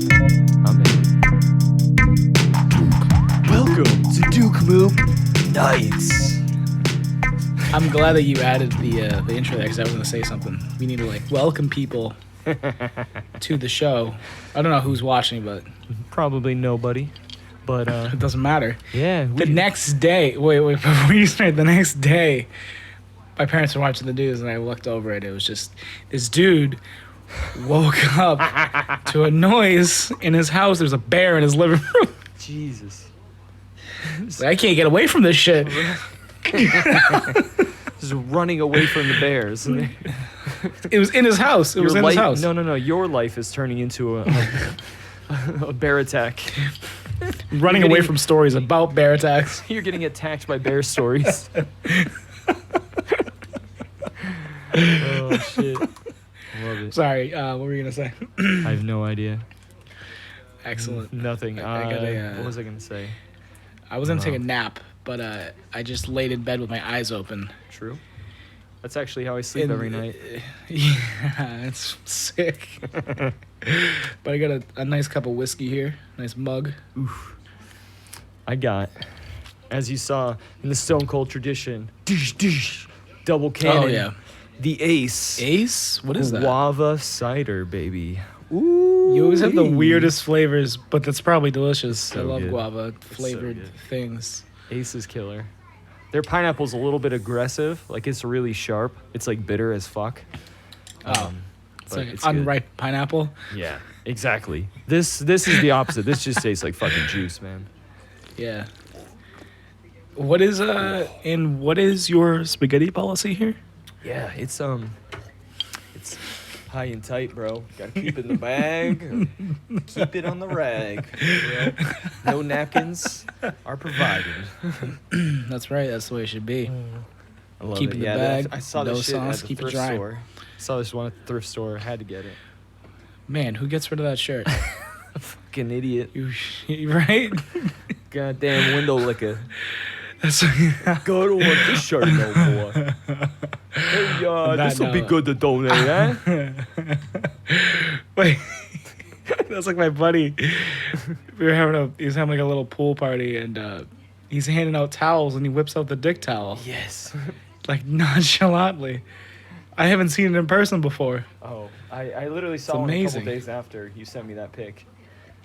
I'm in. Welcome to Duke Mook Nights. I'm glad that you added the intro there because I was going to say something. We need to welcome people to the show. I don't know who's watching, but probably nobody. But it doesn't matter. Yeah. The next day, wait, before you start, the next day, my parents were watching the news and I looked over it. It was just this dude woke up to a noise in his house. There's a bear in his living room. Jesus. I can't get away from this shit. Just running away from the bears. It was in his house. It was in his house. No. Your life is turning into a bear attack. Running away from stories about bear attacks. You're getting attacked by bear stories. Oh, shit. Love it. Sorry, what were you going to say? I have no idea. Excellent. Nothing. What was I going to say? I was going to take a nap, but I just laid in bed with my eyes open. True. That's actually how I sleep every night. Yeah, it's sick. But I got a nice cup of whiskey here. Nice mug. Oof. I got, as you saw in the Stone Cold tradition, double cannon. Oh, yeah. The Ace. Ace? What is that? Guava cider, baby. Ooh. You always have the weirdest flavors, but that's probably delicious. So I love good. guava flavored things. Ace is killer. Their pineapple's a little bit aggressive. Like, it's really sharp. It's, like, bitter as fuck. It's like unripe pineapple. Yeah, exactly. This is the opposite. This just tastes like fucking juice, man. Yeah. What is your spaghetti policy here? Yeah, it's high and tight, bro. Gotta keep it in the bag. Or keep it on the rag, bro. No napkins are provided. That's right. That's the way it should be. I love keep it. it in the bag. I saw no this shit sauce. at the Keep it thrift dry. store. I saw this one at the thrift store. I had to get it. Man, who gets rid of that shirt? Fucking idiot. You right? Goddamn window licker. That's Go to want this shirt no more. Hey, this will be good to donate, eh? Wait, that's like my buddy. He was having like a little pool party, and he's handing out towels, and he whips out the dick towel, Yes. like nonchalantly. I haven't seen it in person before. Oh, I literally saw one a amazing. couple days after you sent me that pic.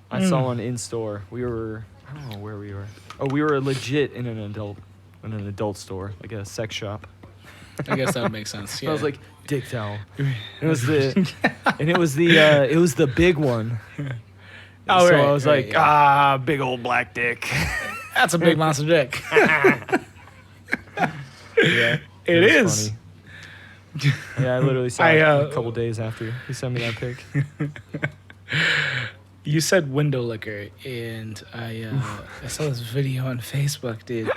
I saw one in store. I don't know where we were. Oh, we were legit in an adult store, like a sex shop. I guess that would make sense. Yeah. I was like, dick towel. It was the big one. Oh, so right, I was right, like, yeah. big old black dick. That's a big monster dick. Yeah, It was is. funny. Yeah, I literally saw it a couple days after you sent me that pic. You said window liquor, and I saw this video on Facebook, dude.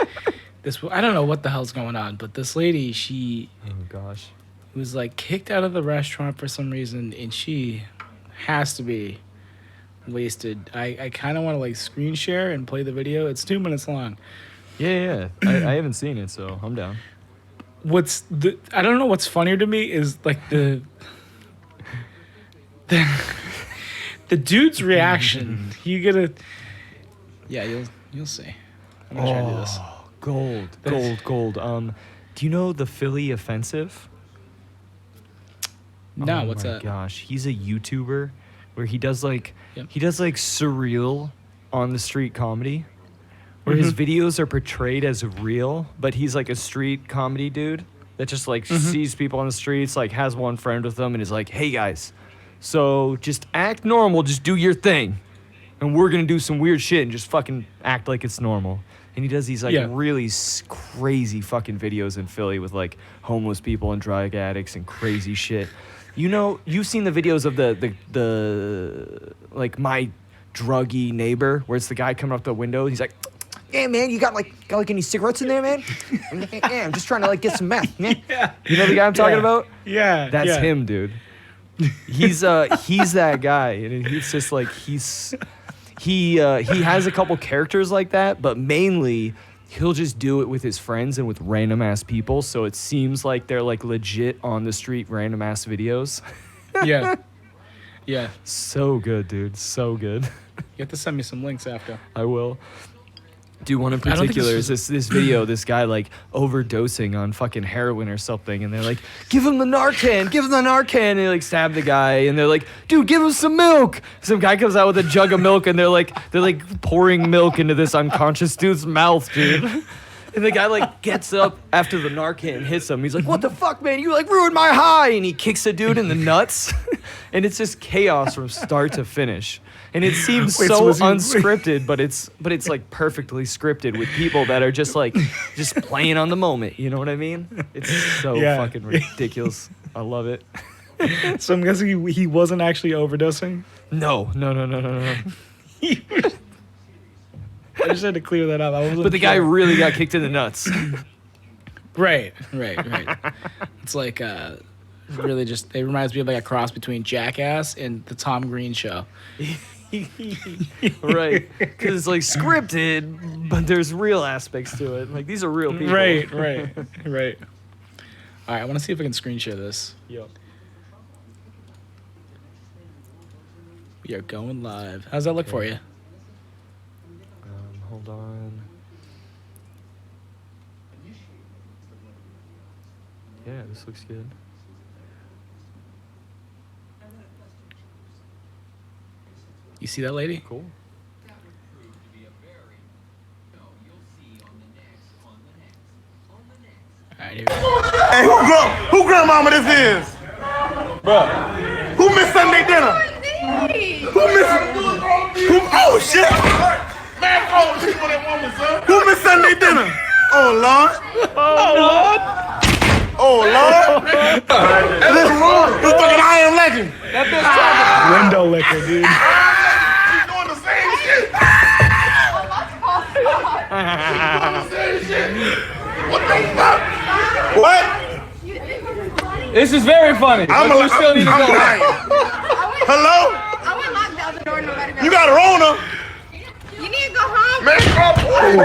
I don't know what the hell's going on, but this lady, she Oh gosh. was like kicked out of the restaurant for some reason, and she has to be wasted. I kind of want to like screen share and play the video. It's 2 minutes long. Yeah. I haven't seen it, so I'm down. I don't know what's funnier to me is like the dude's reaction. Yeah, you'll see. I'm gonna try to do this. Gold. Do you know the Philly Offensive? No, what's Oh that? my gosh, he's a YouTuber where he does like Yep. surreal on the street comedy, where his videos are portrayed as real, but he's like a street comedy dude that just like sees people on the streets, like has one friend with him, and is like, "Hey guys, so just act normal, just do your thing, and we're gonna do some weird shit and just fucking act like it's normal." And he does these like really crazy fucking videos in Philly with like homeless people and drug addicts and crazy shit. You know, you've seen the videos of the like my druggy neighbor, where it's the guy coming up the window. He's like, "Yeah, man, you got like any cigarettes in there, man? Yeah, I'm just trying to like get some meth." Yeah. You know the guy I'm talking about? Yeah, That's him, dude. He's that guy, and it's just like he has a couple characters like that, but mainly he'll just do it with his friends and with random ass people, so it seems like they're like legit on the street random ass videos. Yeah. Yeah. So good, dude. So good. You have to send me some links after. I will. Dude, one in I don't think particular this is this video, this guy like overdosing on fucking heroin or something, and they're like, give him the Narcan, give him the Narcan, and they like stab the guy, and they're like, dude, give him some milk. Some guy comes out with a jug of milk, and they're like pouring milk into this unconscious dude's mouth, dude. And the guy like gets up after the Narcan hits him. He's like, what the fuck, man? You like ruined my high. And he kicks the dude in the nuts. And it's just chaos from start to finish. And it seems Wait, so so was he- unscripted, but it's like perfectly scripted with people that are just playing on the moment. You know what I mean? It's so Yeah. fucking ridiculous. I love it. So I'm guessing he wasn't actually overdosing. No. I just had to clear that up. I wasn't. But the guy sure. really got kicked in the nuts. Right. It's like really just it reminds me of like a cross between Jackass and the Tom Green Show. Right. Because it's like scripted, but there's real aspects to it. Like these are real people. Right. All right, I want to see if I can screen share this. Yep. We are going live. How's that look for you? Hold on. Yeah, this looks good. You see that lady? Cool. All right, here we go. Hey, who grandmama this is? Bruh. Who missed Sunday dinner? Oh shit! Man, who missed Sunday dinner? Oh Lord! Oh Lord! Who's fucking I Am Legend? Window liquor, dude. He's doing the same shit. What the fuck? What? This is very funny. I'm but you still need to I'm go. lying. Hello? I would lock the other door no matter what. You got a Rona? You need to go home. Man, Holy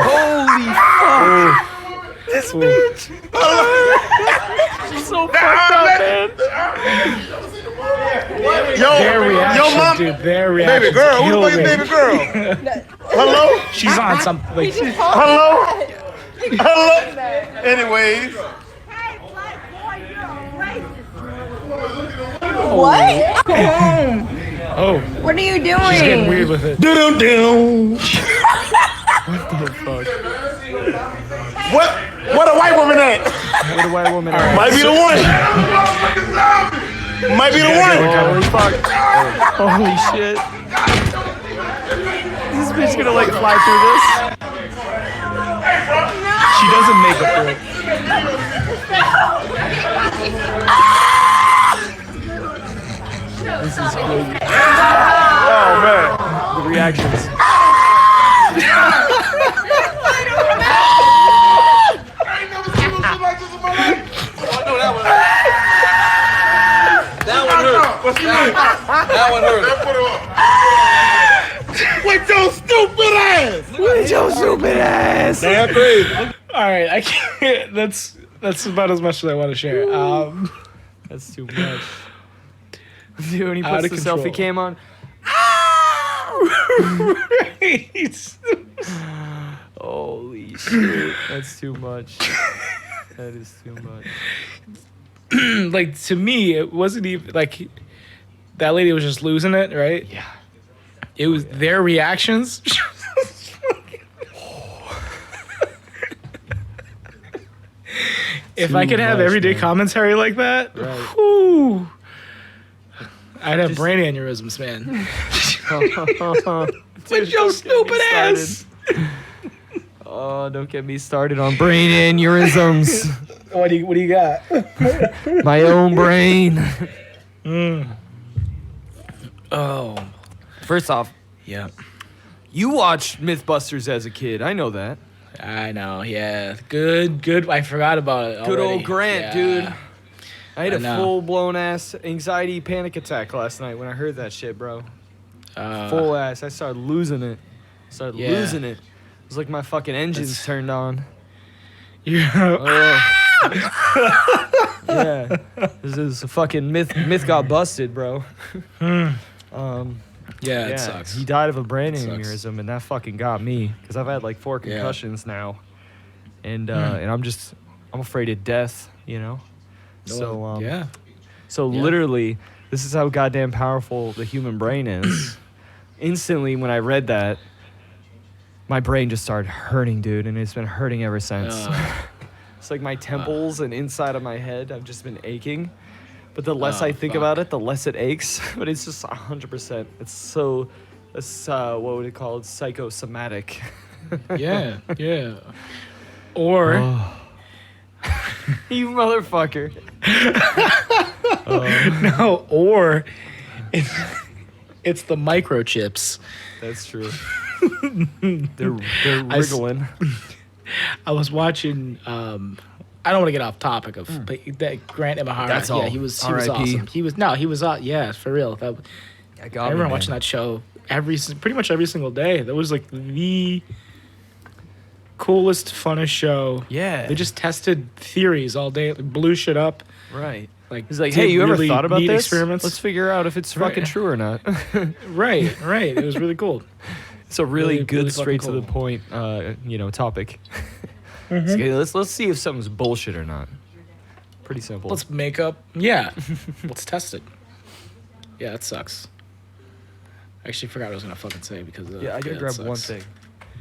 fuck. This bitch. She's so fucked up, man. Their Yo, reaction, mom, dude. Their reaction. baby girl, who's fucking baby girl? Hello? She's on something. Like, Hello? Hello? Anyways. Hey, black boy, you're a racist. What? oh, What are you doing? she's getting weird with it. Do-do-do. Fuck. What a white woman at? What a white woman. Might be the one. Might be the one. Holy fuck. Holy shit. This bitch gonna like fly through this? She doesn't make it through it. This is crazy. Oh man. The reactions. That one hurt. With your stupid ass. With your stupid ass. Damn crazy. All right, I can't. That's about as much as I want to share. That's too much. Dude, when he Out puts of the selfie control. cam on. Holy shit. That's too much. That is too much. Like to me, it wasn't even like that lady was just losing it, right? Yeah. It was their reactions. If Too I could have much, everyday man. commentary like that, Right. whew, I'd have Just- brain aneurysms, man. With your stupid ass. Oh, don't get me started on brain aneurysms. What do you got? My own brain. Oh, First off, yeah. you watched Mythbusters as a kid. I know that. I know, yeah. Good. I forgot about it. Good already. old Grant, Yeah. dude. I had I a know. full-blown ass anxiety panic attack last night when I heard that shit, bro. Full ass. I started losing it. Yeah. Losing it. It was like my fucking engines turned on. Yeah. Oh. Yeah. This is a fucking myth got busted, bro. Yeah, Yeah, it sucks. he died of a brain Sucks. aneurysm, and that fucking got me because I've had like 4 concussions now, and I'm afraid of death, you know. So yeah. So Yeah. literally, this is how goddamn powerful the human brain is. Instantly, when I read that, my brain just started hurting, dude, and it's been hurting ever since. It's like my temples and inside of my head have just been aching. But the less I think about it, the less it aches. But it's just 100%. It's what would it call it? Psychosomatic. Yeah, yeah. Or You motherfucker. no, or it's the microchips. That's true. They're wriggling. I was watching. I don't want to get off topic of, but that Grant Imahara. That's all. Yeah, he was R.I.P. awesome. He was yeah, for real. I remember watching that show pretty much every single day. That was like the coolest, funnest show. Yeah. They just tested theories all day, like, blew shit up. Right. Like, He's like, did hey, you ever really thought about neat this? experiments? Let's figure out if it's fucking true or not. Right. It was really cool. It's a really good, really straight fucking to the point, topic. Okay, let's see if something's bullshit or not. Pretty simple. Let's make up. Yeah. Let's test it. Yeah, it sucks. I actually forgot what I was gonna fucking say because I gotta it grab sucks. one thing.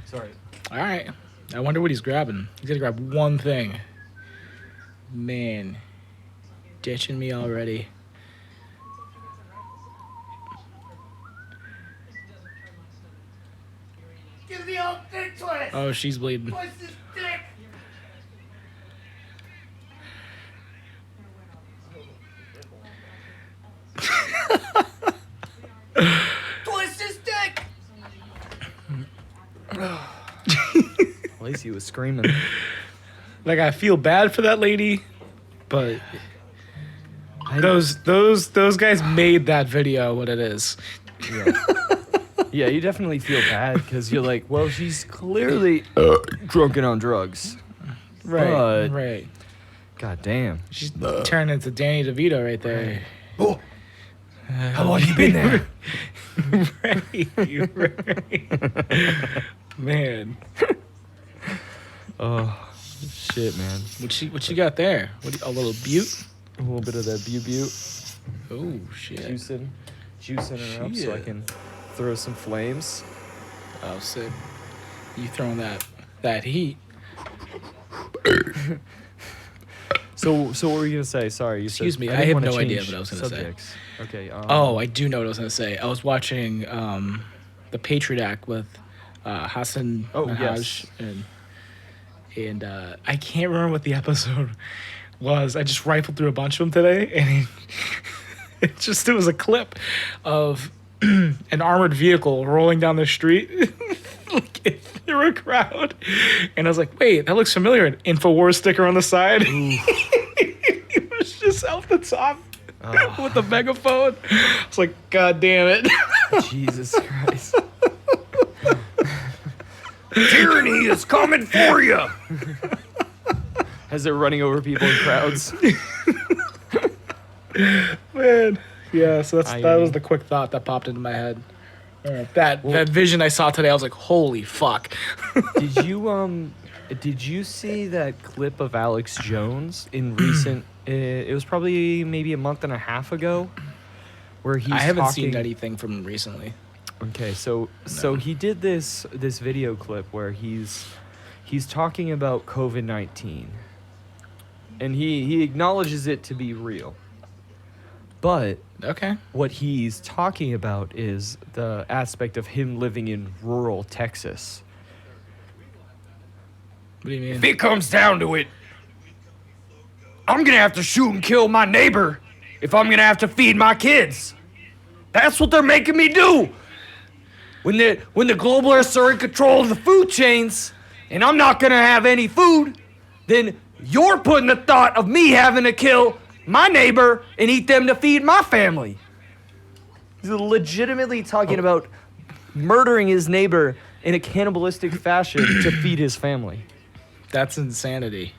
Sorry. All right. I wonder what he's grabbing. He's gonna grab one thing. Man, ditching me already. Give the old dick twist. Oh, she's bleeding. Twist his dick. Twist his dick. At least he was screaming. Like, I feel bad for that lady, but those guys made that video what it is. Yeah. Yeah, you definitely feel bad because you're like, well, she's clearly drunken on drugs. But- Right. God damn. She's turning into Danny DeVito right there. Oh, how long you been there? right. Man. Oh, shit, man. What you got there? A little butte? A little bit of that butte. Oh shit. Juicing her up so I can throw some flames. Oh, sick. You throwing that heat. So what were you gonna say? Sorry, you Excuse said, me, I didn't have wanna no idea change what I was gonna say. subjects. Okay. Oh, I do know what I was gonna say. I was watching the Patriot Act with Hassan Minhaj and I can't remember what the episode was. I just rifled through a bunch of them today, and it was a clip of an armored vehicle rolling down the street like, through a crowd, and I was like, "Wait, that looks familiar." An InfoWars sticker on the side. It was just off the top with the megaphone. I was like, "God damn it!" Jesus Christ. Tyranny is coming for you. As they're running over people in crowds. Man, yeah. So that was the quick thought that popped into my head. That vision I saw today, I was like, "Holy fuck!" Did you see that clip of Alex Jones in recent? It was probably maybe a month and a half ago, where he's. I haven't talking, seen anything from him recently. Okay, so he did this video clip where he's talking about COVID-19, and he acknowledges it to be real. But Okay. what he's talking about is the aspect of him living in rural Texas. What do you mean? If it comes down to it, I'm gonna have to shoot and kill my neighbor if I'm gonna have to feed my kids. That's what they're making me do. When the globalists are in control of the food chains and I'm not gonna have any food, then you're putting the thought of me having to kill my neighbor and eat them to feed my family. He's legitimately talking about murdering his neighbor in a cannibalistic fashion to feed his family. That's insanity.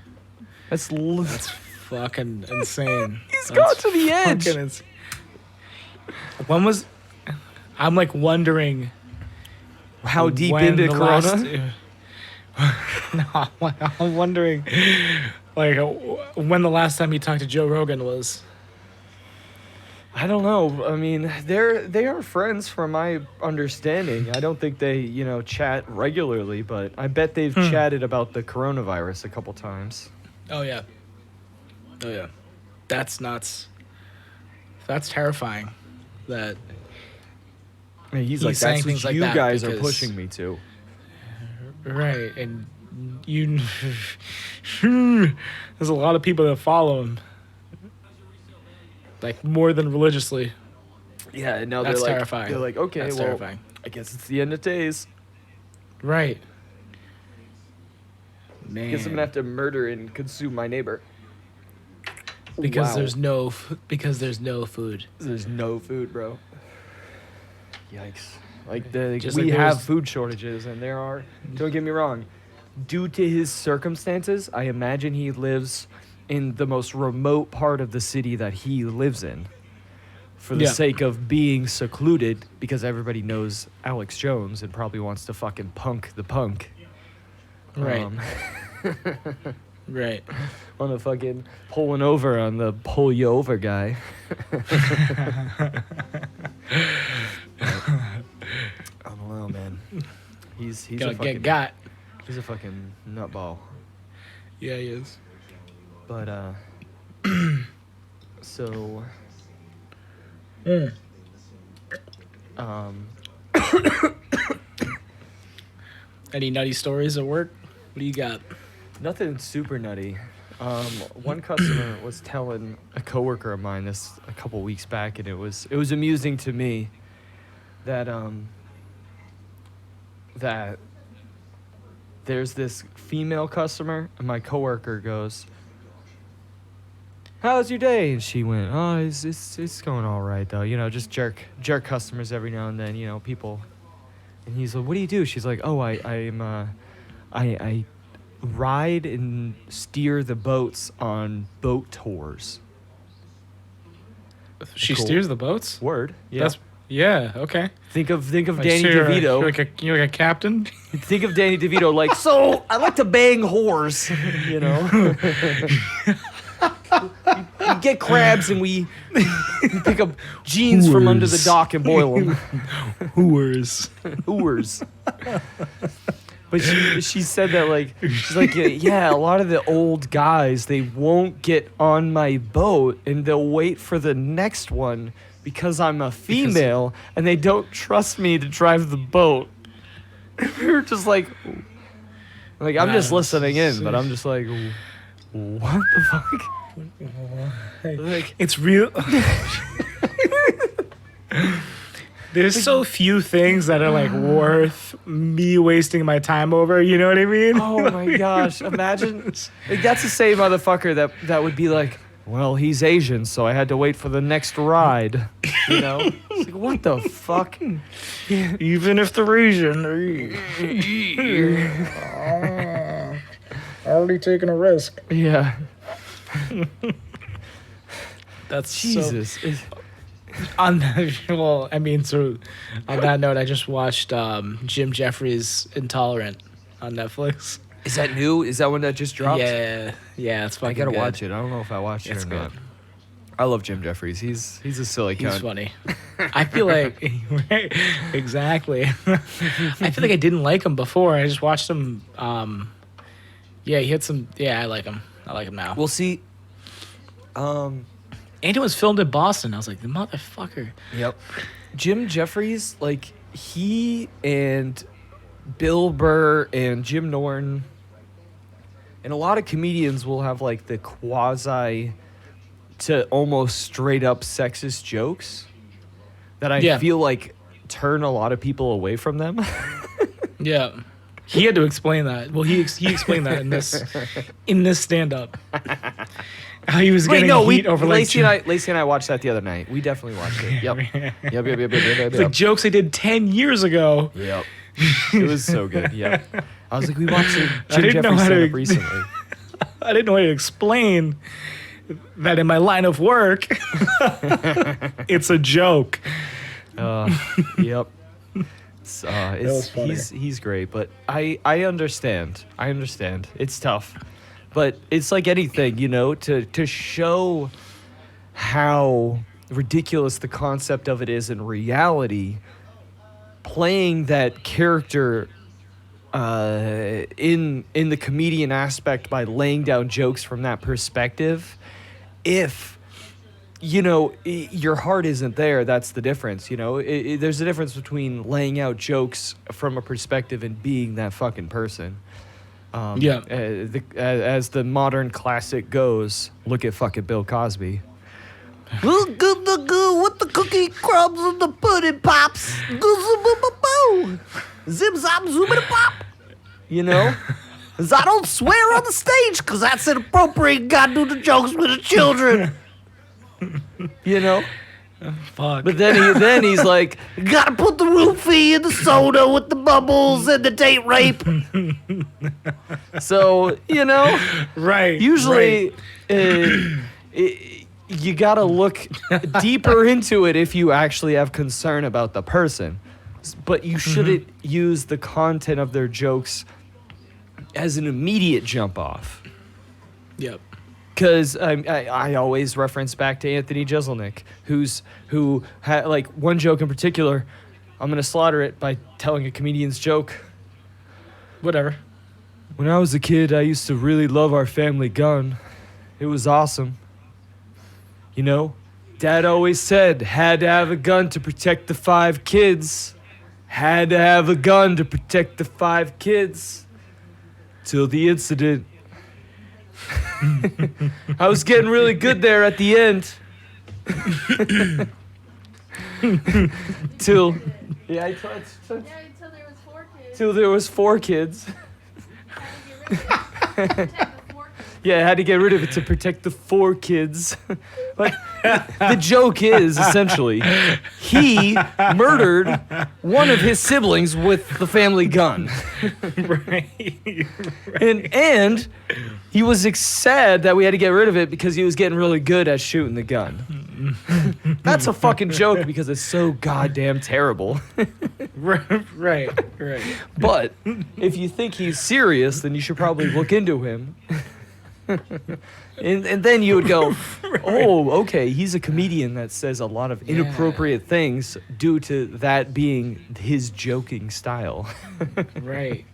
That's Fucking insane. He's gone to the edge. When was I'm like wondering How deep when into the Corona? No, I'm wondering like when the last time you talked to Joe Rogan was. I don't know. I mean, they are friends from my understanding. I don't think they, chat regularly, but I bet they've chatted about the coronavirus a couple times. Oh yeah. That's nuts. That's terrifying. That I mean, he's He's like, saying that's things what like you that guys are because- pushing me to. right, and you there's a lot of people that follow him. Like more than religiously. Yeah, and now That's they're like, terrifying. They're like, okay, That's well, terrifying. I guess it's the end of days. Right. Man. Guess I'm gonna have to murder and consume my neighbor. because Wow. there's no food. There's no food, bro. Yikes! Like Just we like there have was- food shortages, and there are. Don't get me wrong. Due to his circumstances, I imagine he lives in the most remote part of the city that he lives in, for the Yeah. sake of being secluded, because everybody knows Alex Jones and probably wants to fucking punk the punk. Right. Right. On the fucking pulling over on the pull you over guy. I don't know, man. He's Gotta a fucking get got. he's a fucking nutball. Yeah, he is. But so Any nutty stories at work? What do you got? nothing super nutty. One customer was telling a coworker of mine this a couple weeks back, and it was amusing to me that that there's this female customer, and my coworker goes, "How's your day?" And she went, "Oh, it's going all right though. Just jerk customers every now and then. People." And he's like, "What do you do?" She's like, "Oh, I ride and steer the boats on boat tours." She Cool. steers the boats? Word. Yeah. Yeah, okay. Think of Danny So you're DeVito. you're like a captain? Think of Danny DeVito like, so I like to bang whores, we get crabs and we pick up jeans from under the Whores. dock and boil them. Whores. Whores. But she said that like, she's like, yeah, a lot of the old guys, they won't get on my boat and they'll wait for the next one because I'm a female and they don't trust me to drive the boat. We were just like I'm just listening in, but I'm just like, what the fuck? Like, It's real. There's so few things that are like worth me wasting my time over. You know what I mean? oh my gosh! Imagine like, that's the same motherfucker that would be like, well, he's Asian, so I had to wait for the next ride. It's like, what the fuck? Even if the Asian. Already taking a risk. Yeah. That's Jesus. On that, well, I mean, so on that note, I just watched Jim Jeffries Intolerant on Netflix. Is that new? Is that one that just dropped? Yeah, it's fucking I gotta good. watch it. I don't know if I watched it It's or good. not. I love Jim Jeffries. He's a silly He's cunt. funny. I feel like exactly. I feel like I didn't like him before. I just watched him. Yeah, he had some. Yeah, I like him. I like him now. We'll see. And it was filmed in Boston. I was like, the motherfucker. Yep. Jim Jeffries, like, he and Bill Burr and Jim Norton and a lot of comedians will have, like, the quasi to almost straight up sexist jokes that I feel like turn a lot of people away from them. Yeah. He had to explain that. Well, he explained that in this stand up. How he was getting heat over like Lacey and I watched that the other night. We definitely watched it. Yep. Yep. the jokes they did 10 years ago. Yep. It was so good. Yep. I was like, we watched it. I Jim didn't know Jeffries how to- stand-up recently. I didn't know how to explain that in my line of work, it's a joke. Yep. was funny. He's great, but I understand. I understand. It's tough, but it's like anything, you know, to show how ridiculous the concept of it is in reality. Playing that character in the comedian aspect by laying down jokes from that perspective, if you know your heart isn't there, that's the difference. You know, there's a difference between laying out jokes from a perspective and being that fucking person. As the modern classic goes, look at fucking Bill Cosby. Good with the cookie crumbs and the pudding pops. Zip zop zoomity pop. You know, I don't swear on the stage because that's inappropriate. Gotta do the jokes with the children. you know. Fuck. But then he's like, Gotta put the roofie in the soda with the bubbles and the date rape. so you know, Right. usually. You gotta look deeper into it if you actually have concern about the person. But you shouldn't use the content of their jokes as an immediate jump off. Yep. Because I always reference back to Anthony Jeselnik, who had like one joke in particular. I'm gonna slaughter it by telling a comedian's joke. Whatever. When I was a kid, I used to really love our family gun. It was awesome. You know, Dad always said, had to have a gun to protect the 5 kids. Had to have a gun to protect the 5 kids. Till the incident. I was getting really good there at the end. Till Yeah, until there was 4 kids. till there was 4 kids. Had to get rid of it. Protect the 4 kids. Yeah, I had to get rid of it to protect the 4 kids. Like, the joke is essentially he murdered one of his siblings with the family gun. Right. And he was sad that we had to get rid of it because he was getting really good at shooting the gun. That's a fucking joke because it's so goddamn terrible. Right. But if you think he's serious, then you should probably look into him. And then you would go, oh, okay, he's a comedian that says a lot of inappropriate things due to that being his joking style. Right.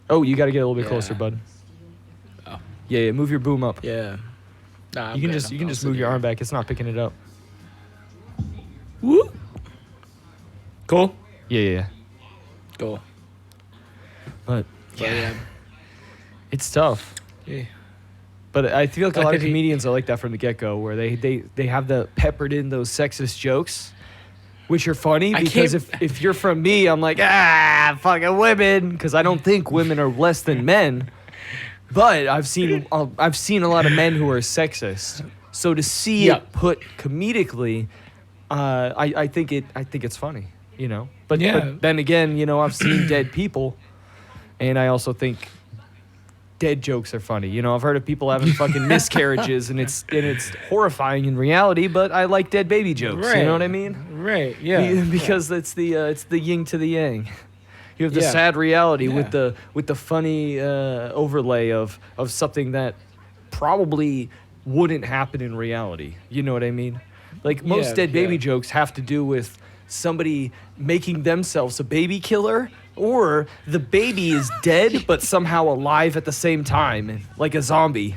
Oh, you got to get a little bit closer, Yeah. bud. Oh. Yeah, move your boom up. Yeah. Nah, You can just move your arm. arm back. It's not picking it up. Woo. Cool. Yeah. Cool. But Yeah. it's tough. Yeah. But I feel like a lot of could he- comedians are like that from the get-go, where they have the peppered in those sexist jokes, which are funny I because can't- if you're from me, I'm like, fucking women, because I don't think women are less than men. But I've seen a lot of men who are sexist. So to see Yeah. it put comedically, I think it's funny, you know. But then again, you know, I've seen dead people, and I also think dead jokes are funny. You know, I've heard of people having fucking miscarriages, and it's horrifying in reality. But I like dead baby jokes. You Right. know what I mean? Right. Yeah. Because it's the yin to the yang. You have the Yeah. sad reality Yeah. with the funny overlay of something that probably wouldn't happen in reality. You know what I mean? Like most Yeah, dead baby yeah. jokes have to do with somebody making themselves a baby killer, or the baby is dead but somehow alive at the same time, like a zombie.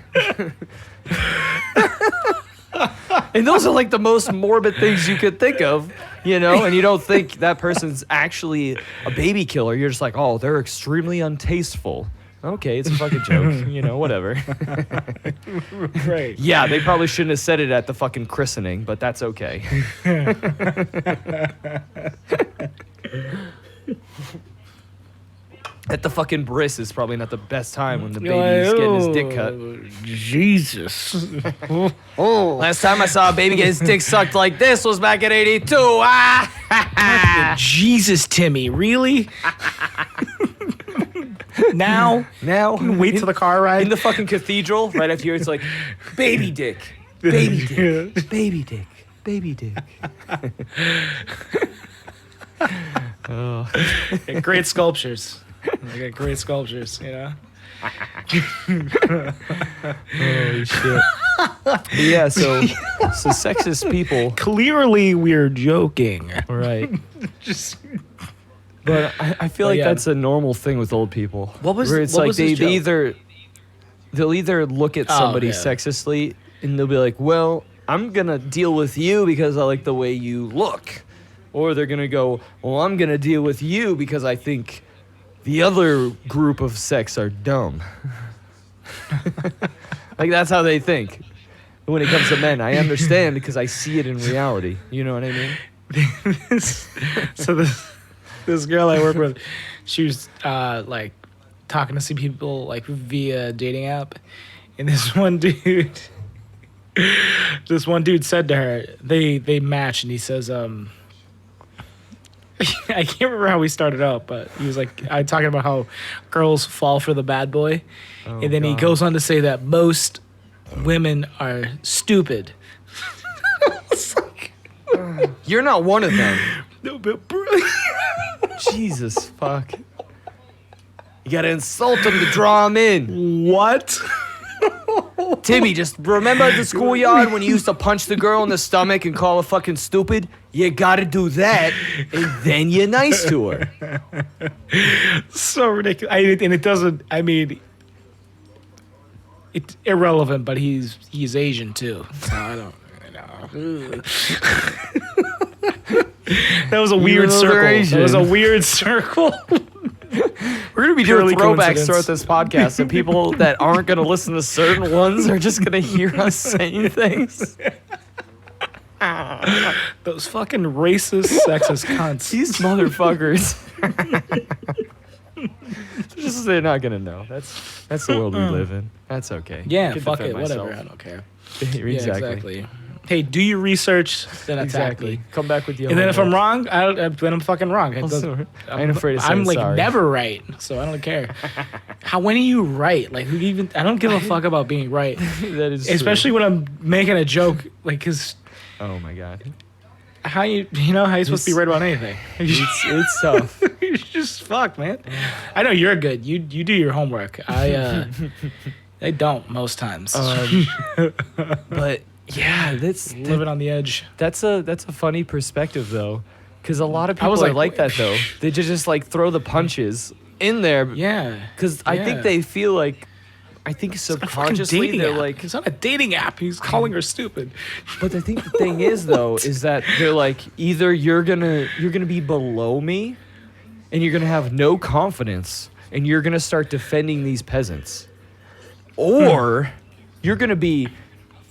And those are like the most morbid things you could think of, you know, and you don't think that person's actually a baby killer. You're just like, oh, they're extremely untasteful. Okay, it's a fucking joke, you know, whatever. Right. Yeah, they probably shouldn't have said it at the fucking christening, but that's okay. At the fucking bris is probably not the best time when the baby's getting his dick cut. Jesus. Last time I saw a baby get his dick sucked like this was back in '82. Jesus, Timmy, really? Now? Now, Wait till the car ride? in the fucking cathedral, right after you, it's like, baby dick, baby dick, baby dick. baby dick. Oh. Great sculptures. They got great sculptures, you know? Holy shit. Yeah, so sexist people, Clearly, we're joking. right? Just But I feel But like yeah. that's a normal thing with old people. What was- where it's what like was his they joke? they'll either look at Oh, somebody yeah. sexistly and they'll be like, well, I'm gonna deal with you because I like the way you look, or they're gonna go, well, I'm gonna deal with you because I think the other group of sex are dumb. Like that's how they think. When it comes to men, I understand because I see it in reality. You know what I mean? So this girl I work with, she was like talking to some people like via dating app, and this one dude said to her, they matched, and he says, I can't remember how we started out, but he was like, I talking about how girls fall for the bad boy, and then he God. goes on to say that most women are stupid. I was like, You're not one of them. no, but bro. Jesus fuck. You gotta insult them to draw them in. What? Timmy, just remember at the schoolyard when you used to punch the girl in the stomach and call her fucking stupid? You gotta do that, and then you're nice to her. So ridiculous. And it doesn't, I mean, it's irrelevant, but he's Asian too. So I don't know. That was a weird though they're circle. That was a Asian. weird circle. We're gonna be Purely doing throwbacks coincidence. throughout this podcast, and people that aren't gonna listen to certain ones are just gonna hear us saying things. Those fucking racist, sexist cunts. These motherfuckers. They're not gonna know. That's the world we live in. That's okay. I Yeah, can fuck defend it, whatever. myself. I don't care. Exactly. Yeah, exactly. Hey, do your research, then attack Exactly. me. Come back with your And then if I'm homework. wrong, then I'm fucking wrong. It Also, doesn't- I ain't afraid to say I'm like sorry. never right, so I don't care. When are you right? Like who even? I don't give a fuck about being right, That is especially when I'm making a joke. Like, cause true. Oh my god. how you how you supposed to be right about anything? It's tough. It's just fuck, man. I know you're good. You do your homework. I don't most times. But yeah, Living on the edge. that's a funny perspective though, because a lot of I people was are like, like that though. They just like throw the punches in there. Yeah. Because I think yeah. they feel like, I think A fucking subconsciously dating they're app. like. It's not a dating app. He's calling her stupid. But I think the thing is though is that they're like either you're gonna be below me, and you're gonna have no confidence, and you're gonna start defending these peasants, or you're gonna be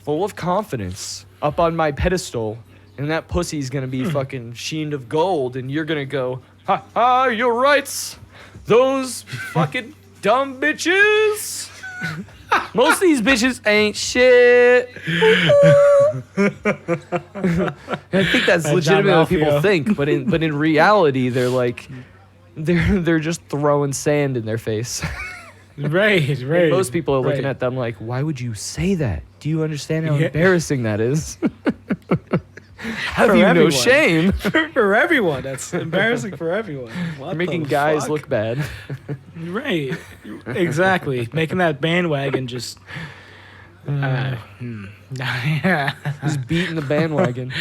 full of confidence up on my pedestal, and that pussy's gonna be fucking sheened of gold, and you're gonna go, ha ha, you're right, those fucking dumb bitches. Most of these bitches ain't shit. I think that's John legitimate what people Ralphio. think, but in reality, they're like, they're just throwing sand in their face. Right. And most people are looking right. at them like, why would you say that? Do you understand how Yeah. embarrassing that is? Have For you no everyone. shame? For everyone. That's embarrassing for everyone. What You're making the guys fuck? look bad. Right. Exactly. Making that bandwagon just. Yeah. Just beating the bandwagon.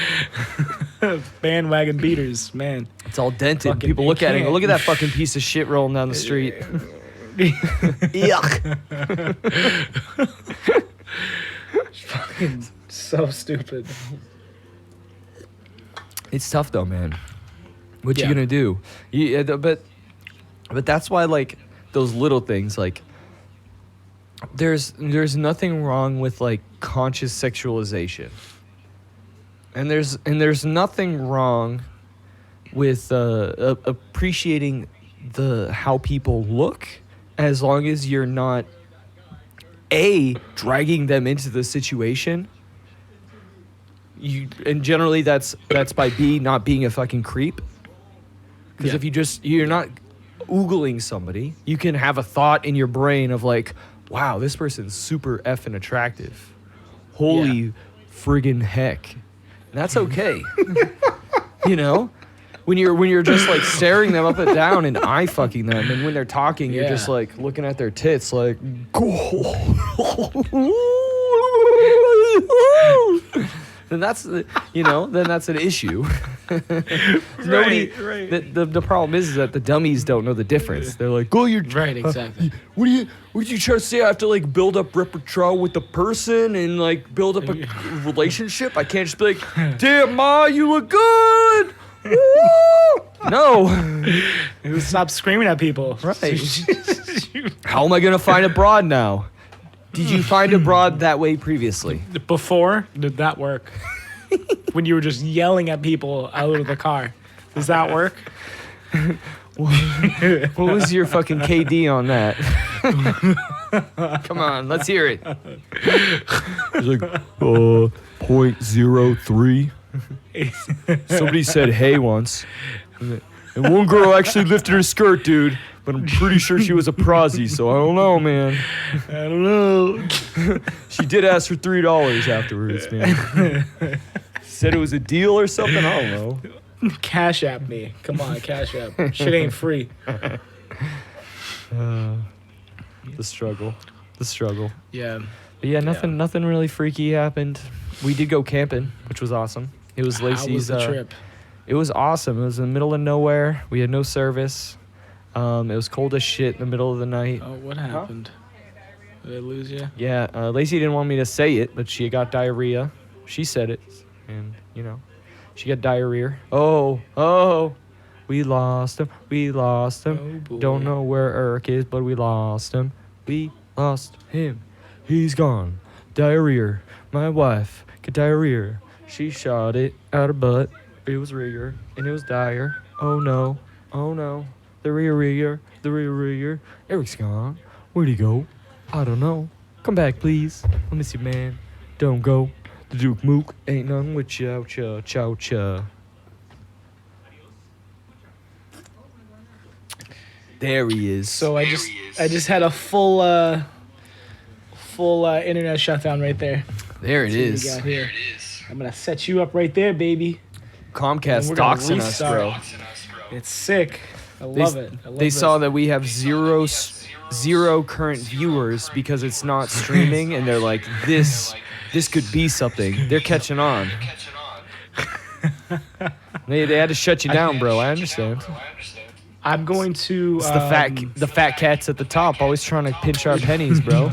Bandwagon beaters, man. It's all dented. Fucking- People you look at it and go, can't. look at that fucking piece of shit rolling down the street. Yuck. Fucking so stupid. It's tough though, man. What you Yeah. gonna do? But that's why like those little things like there's nothing wrong with like conscious sexualization, and there's nothing wrong with appreciating how people look, as long as you're not dragging them into the situation. And generally that's by not being a fucking creep. Because Yeah. if you're not oogling somebody, you can have a thought in your brain of like, wow, this person's super effing attractive. Holy friggin' heck. And that's okay. You know? When you're just like staring them up and down and eye fucking them, and when they're talking, you're just like looking at their tits like then that's then that's an issue. Nobody. Right. The problem is that the dummies don't know the difference. They're like, "Oh, you're Right, exactly. What did you try to say? I have to like build up repertoire with the person and like build up a relationship. I can't just be like, damn ma, you look good. Woo! No. Stop screaming at people. Right. How am I gonna find a broad now? Did you find a broad that way previously? Before, did that work? When you were just yelling at people out of the car. Does that work? What was your fucking KD on that? Come on, let's hear it. It's like, 0.03. Somebody said hey once. And one girl actually lifted her skirt, dude. But I'm pretty sure she was a prosy, so I don't know, man. I don't know. She did ask for $3 afterwards, man. Said it was a deal or something, I don't know. Cash App me. Come on, Cash App. Shit ain't free. The struggle. Yeah. But yeah, nothing really freaky happened. We did go camping, which was awesome. It was Lacey's. How was the trip? It was awesome. It was in the middle of nowhere. We had no service. It was cold as shit in the middle of the night. Oh, what happened? Did I lose you? Yeah, Lacey didn't want me to say it, but she got diarrhea. She said it, and she got diarrhea. Oh, we lost him. Oh, boy. Don't know where Eric is, but we lost him. We lost him. He's gone. Diarrhea. My wife got diarrhea. She shot it out her butt. It was rear, and it was dire. Oh no. The rear. Eric's gone. Where'd he go? I don't know. Come back, please. I miss you, man. Don't go. The Duke Mook ain't none with chow cha. There he is. So I just had a full internet shutdown right there. There it What we is. got here. I'm gonna set you up right there, baby. Comcast We're gonna doxing us, bro. restart. It's sick. I love it. I love They this. saw that we have zero current viewers because it's not streaming, and they're like, this could be something. They're catching on. They had to shut you down, bro. I understand. I'm going to. It's the fat cats at the top, always trying to pinch our pennies, bro.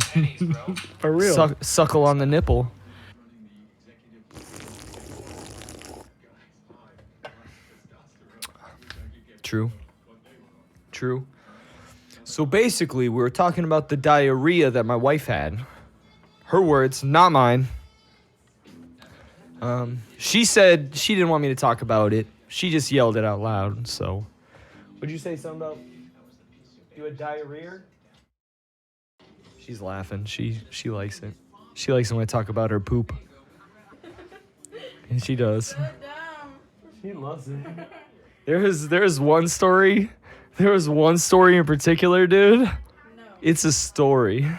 For real. Suckle on the nipple. True. So basically, we were talking about the diarrhea that my wife had. Her words, not mine. She said she didn't want me to talk about it. She just yelled it out loud, so. Would you say something about you had diarrhea? She's laughing. She likes it. She likes it when I talk about her poop. And she does. She loves it. There's one story. There was one story in particular, dude. No. It's a story.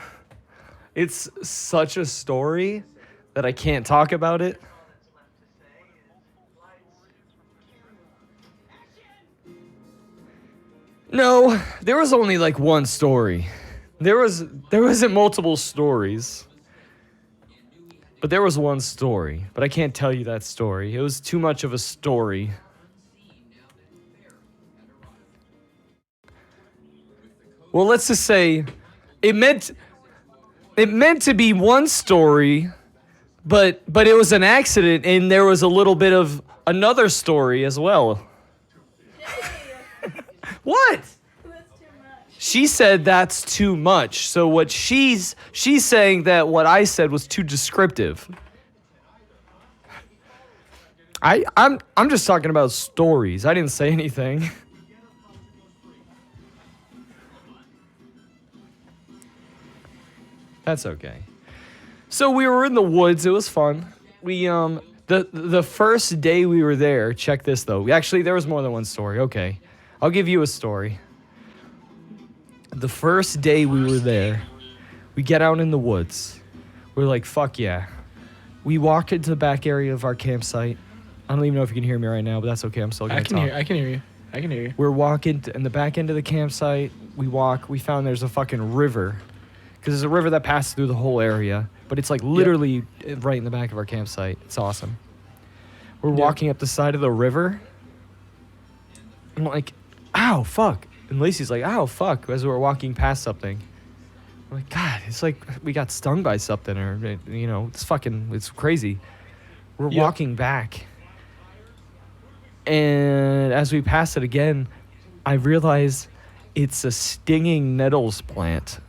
It's such a story that I can't talk about it. No, there was only like one story. There wasn't multiple stories. But there was one story. But I can't tell you that story. It was too much of a story. Well, let's just say it meant to be one story, but it was an accident, and there was a little bit of another story as well. What? That's too much. She said that's too much. So what she's saying that what I said was too descriptive. I'm just talking about stories. I didn't say anything. That's okay. So we were in the woods. It was fun. We the first day we were there. Check this though. Actually, there was more than one story. Okay, I'll give you a story. The first day we were there, we get out in the woods. We're like, fuck yeah. We walk into the back area of our campsite. I don't even know if you can hear me right now, but that's okay. I'm still gonna talk. I can hear you. I can hear you. We're walking in the back end of the campsite. We found there's a fucking river. Because there's a river that passes through the whole area. But it's like literally right in the back of our campsite. It's awesome. We're walking up the side of the river. I'm like, ow, fuck. And Lacey's like, ow, fuck, as we're walking past something. I'm like, God, it's like we got stung by something or, you know, it's crazy. We're walking back. And as we pass it again, I realize it's a stinging nettles plant.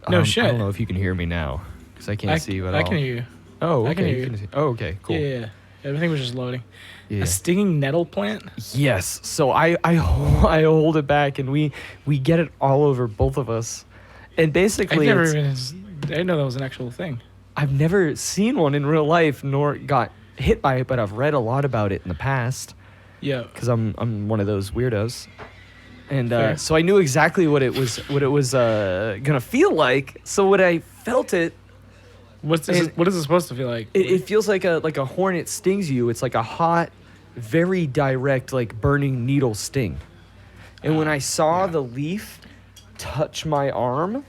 No shit. I don't know if you can hear me now because I can't see you at all. I can hear you. Oh, okay. I can hear you. Oh, okay, cool. Yeah. Everything was just loading. Yeah. A stinging nettle plant? Yes. So I hold it back and we get it all over both of us. And basically I didn't know that was an actual thing. I've never seen one in real life nor got hit by it, but I've read a lot about it in the past. Yeah. Because I'm one of those weirdos. And Fair. so I knew exactly what it was gonna feel like. So when I felt it, What is it supposed to feel like? it feels like a hornet stings you. It's like a hot, very direct, like burning needle sting. And when I saw the leaf touch my arm,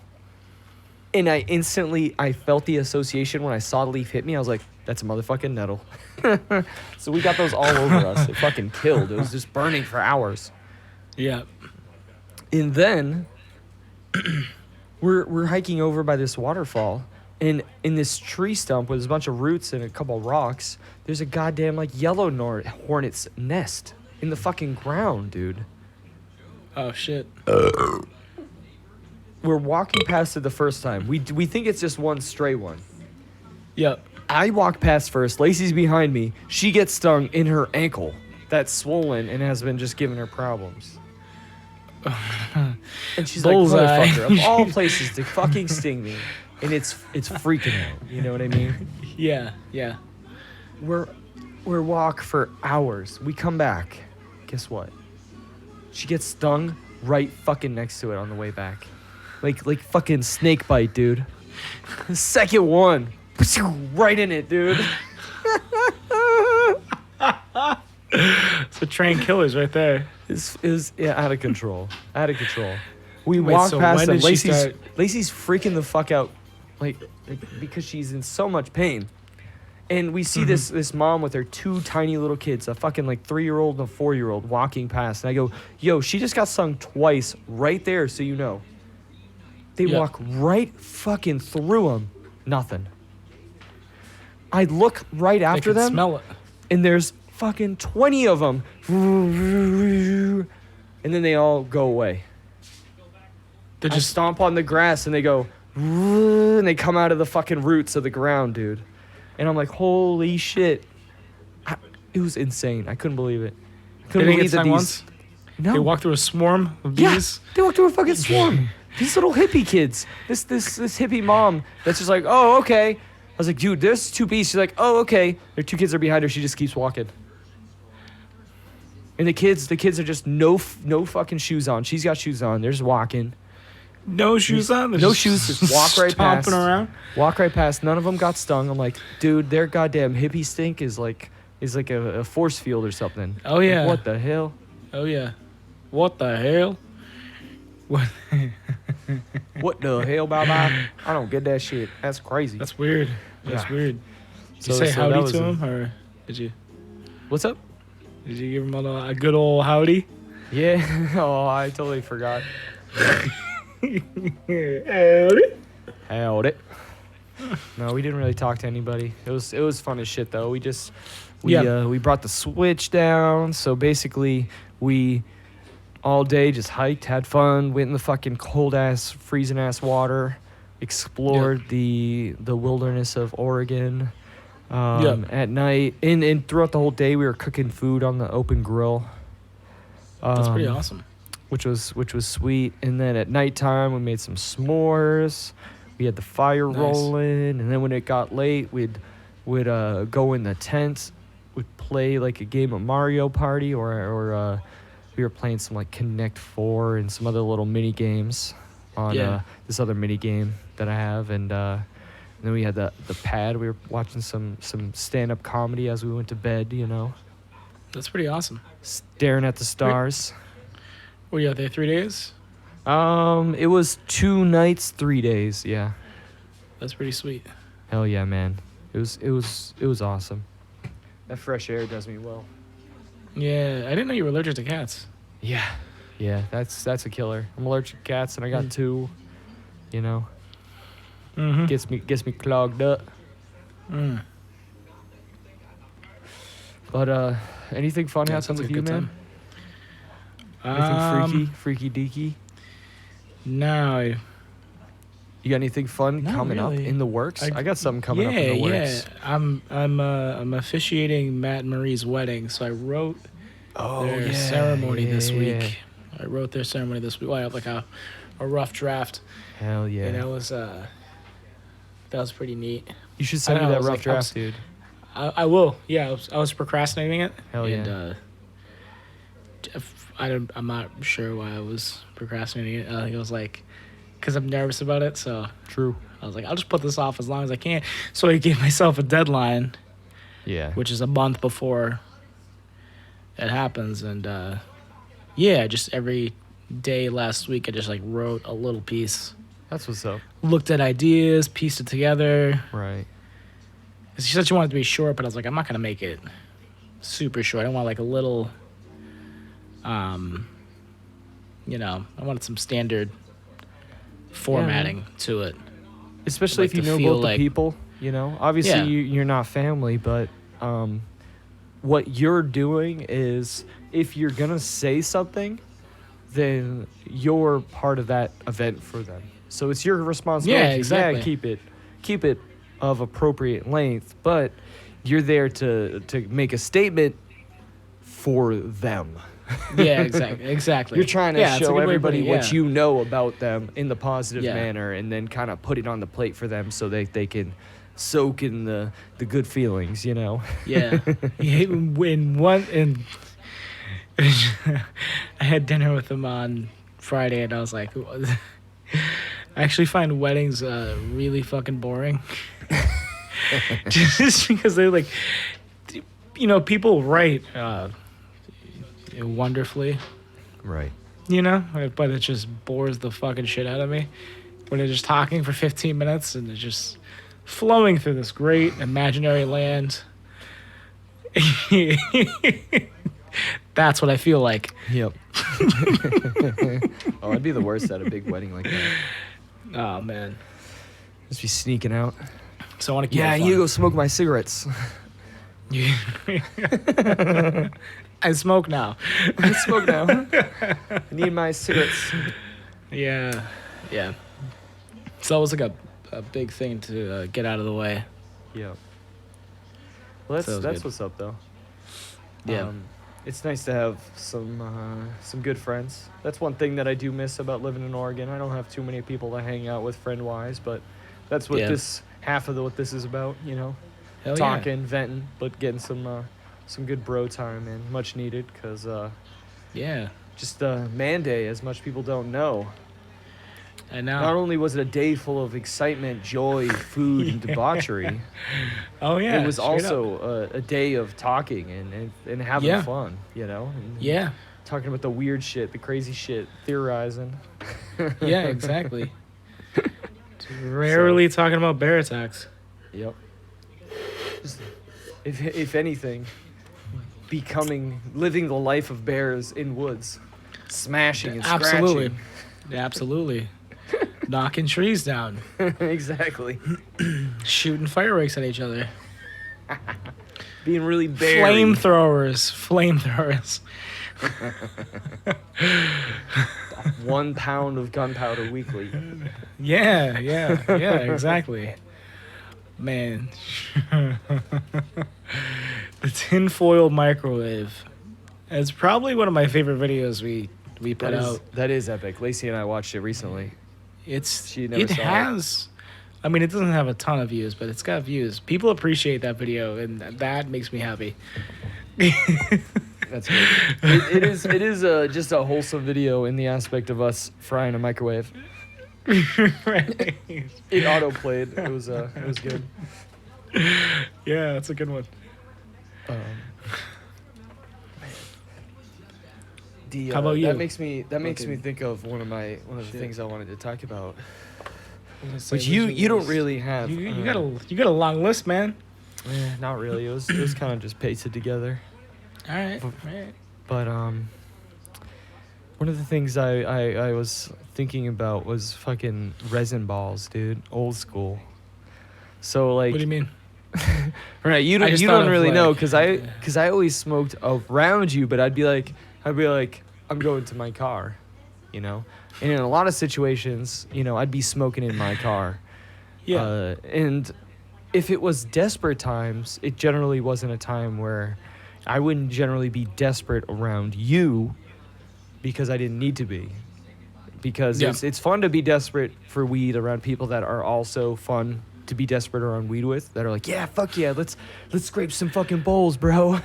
and I felt the association when I saw the leaf hit me. I was like, that's a motherfucking nettle. So we got those all over us. It fucking killed. It was just burning for hours. Yeah. And then we're hiking over by this waterfall, and in this tree stump with a bunch of roots and a couple of rocks, there's a goddamn like yellow hornet's nest in the fucking ground, dude. Oh shit. We're walking past it the first time. We think it's just one stray one. Yep. I walk past first. Lacey's behind me. She gets stung in her ankle. That's swollen and has been just giving her problems. And she's Bullseye. like, motherfucker, of all places to fucking sting me. And it's freaking out. You know what I mean? Yeah. Yeah. We're walk for hours. We come back. Guess what? She gets stung right fucking next to it on the way back. Like fucking snake bite, dude. The second one. Right in it, dude. So trained killers right there. It was out of control. Out of control. We Wait, walk so past when them. did she start- Lacey's freaking the fuck out, like because she's in so much pain. And we see this mom with her two tiny little kids, a fucking like 3-year-old and a 4-year-old, walking past. And I go, yo, she just got stung twice right there, so you know. They walk right fucking through them. Nothing. I look right I after can them, smell it. and there's fucking 20 of them. And then they all go away. They're I just stomp on the grass, and they go, and they come out of the fucking roots of the ground, dude. And I'm like, holy shit. It was insane. I couldn't believe it. I couldn't They didn't believe get that stung these... once? No. They walked through a swarm of Yeah, bees. they walked through a fucking swarm. These little hippie kids. This hippie mom that's just like, oh, okay. I was like, dude, there's 2 bees. She's like, oh, okay. Their 2 kids are behind her. She just keeps walking. And the kids are just no fucking shoes on. She's got shoes on. They're just walking. No shoes on. They're No shoes. Just walk right past. stomping around. Walk right past. None of them got stung. I'm like, dude, their goddamn hippie stink is like a force field or something. Oh, yeah. Like, what the hell? Oh yeah. What the hell? What? What the hell, Baba? I don't get that shit. That's crazy. That's weird. That's Yeah. weird. Did you So- say so that howdy was to a- him, or did you? What's up? Did you give him a good old howdy? Yeah. Oh, I totally forgot. Howdy. Howdy. No, we didn't really talk to anybody. It was fun as shit though. We brought the Switch down. So basically, we all day just hiked, had fun, went in the fucking cold ass, freezing ass water, explored the wilderness of Oregon. At night and throughout the whole day, we were cooking food on the open grill. That's pretty awesome. Which was sweet. And then at nighttime, we made some s'mores. We had the fire Nice. rolling, and then when it got late, we'd go in the tent. We'd play like a game of Mario Party, or we were playing some like Connect 4 and some other little mini games on Yeah. this other mini game that I have, and And then we had the pad. We were watching some stand-up comedy as we went to bed, you know. That's pretty awesome. Staring at the stars. Were you out there 3 days? It was 2 nights, 3 days, yeah. That's pretty sweet. Hell yeah, man. It was awesome. That fresh air does me well. Yeah, I didn't know you were allergic to cats. Yeah. Yeah, that's a killer. I'm allergic to cats and I got 2, you know. Mm-hmm. Gets me clogged up. But anything fun Yeah, happen sounds with like a you, good man? time. Anything freaky deaky? No. You got anything fun Not coming up really. in the works? I got something coming up in the works. Yeah. I'm officiating Matt and Marie's wedding, so I wrote their ceremony this week. I wrote their ceremony this week. Well, I have like a rough draft. Hell yeah. And that was pretty neat. You should send I me know, that I was rough like, draft, dude. I will. Yeah, I was procrastinating it. Hell yeah. And, I'm not sure why I was procrastinating it. It was like, because I'm nervous about it. So True. I was like, I'll just put this off as long as I can. So I gave myself a deadline, Yeah. which is a month before it happens. And yeah, just every day last week, I just like wrote a little piece, That's what's up. looked at ideas, pieced it together. Right. She said she wanted to be short, but I was like, I'm not gonna make it super short. I want like a little, you know, I wanted some standard formatting to it. Especially Like if you to know feel both like- the people, you know. Obviously, Yeah. you're not family, but what you're doing is if you're gonna say something, then you're part of that event for them. So it's your responsibility. Yeah, exactly. Yeah, keep it of appropriate length, but you're there to make a statement for them. Yeah, exactly. You're trying to Yeah, it's a show good way of everybody putting it, what yeah. you know about them in the positive Yeah. manner, and then kind of put it on the plate for them so they can soak in the good feelings, you know. Yeah. I had dinner with him on Friday, and I was like, I actually find weddings really fucking boring. Just because they like, you know, people write wonderfully, Right. you know, but it just bores the fucking shit out of me when they're just talking for 15 minutes and they're just flowing through this great imaginary land. That's what I feel like. Yep. Oh, I'd be the worst at a big wedding like that. Oh man. Just be sneaking out. So I want to keep Yeah, it fun. you go smoke my cigarettes. I smoke now. I smoke now. I need my cigarettes. Yeah. So that was like a big thing to get out of the way. Yeah. Well, So it was that's good. what's up though. Yeah. It's nice to have some good friends. That's one thing that I do miss about living in Oregon. I don't have too many people to hang out with friend-wise, but that's what Yeah. this half of what this is about. You know, Hell talking, venting, but getting some good bro time and much needed because Yeah. just Man Day, as much people don't know. And Not now. only was it a day full of excitement, joy, food, and debauchery, Oh yeah. it was straight up. also a day of talking and having Yeah. fun, you know? And Yeah. talking about the weird shit, the crazy shit, theorizing. Yeah. Exactly. Rarely talking about bear attacks. Yep. Just, if anything, living the life of bears in woods, smashing and Absolutely. scratching. Absolutely. Knocking trees down, Exactly. shooting fireworks at each other. Being really bear. Flamethrowers. 1 pound of gunpowder weekly. Yeah, exactly. Man. The tinfoil microwave. It's probably one of my favorite videos we put out. That is epic. Lacey and I watched it recently. She never It saw it. has, I mean, it doesn't have a ton of views, but it's got views. People appreciate that video, and that makes me happy. That's good. It is just a wholesome video in the aspect of us frying a microwave. Right. It auto played. It was good. Yeah, that's a good one. How about you? That makes me think of one of the things I wanted to talk about. Which you don't really have. You got a long list, man. Not really. It was kind of just pasted together. All right. But one of the things I was thinking about was fucking resin balls, dude. Old school. So like. What do you mean? Right, you don't really know because I always smoked around you, but I'd be like I'm going to my car, you know, and in a lot of situations, you know, I'd be smoking in my car. Yeah. And if it was desperate times, it generally wasn't a time where I wouldn't generally be desperate around you because I didn't need to be. Because it's fun to be desperate for weed around people that are also fun to be desperate around weed with, that are like, yeah, fuck yeah, let's scrape some fucking bowls, bro.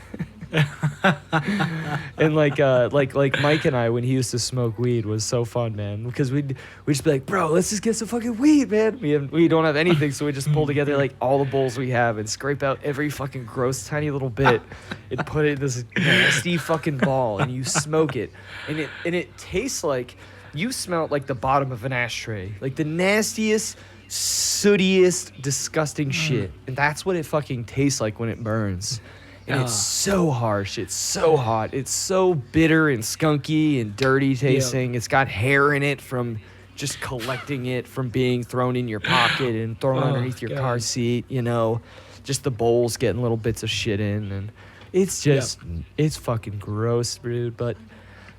And like Mike and I, when he used to smoke weed, was so fun, man, because we'd just be like, bro, let's just get some fucking weed, man. We don't have anything, so we just pull together like all the bowls we have and scrape out every fucking gross tiny little bit and put it in this nasty fucking ball, and you smoke it, and it tastes like you smell like the bottom of an ashtray, like the nastiest, sootiest, disgusting shit. And that's what it fucking tastes like when it burns. And it's so harsh, it's so hot, it's so bitter and skunky and dirty tasting. It's got hair in it from just collecting it from being thrown in your pocket and thrown underneath your car seat, you know. Just the bowls getting little bits of shit in, and it's just it's fucking gross, dude. But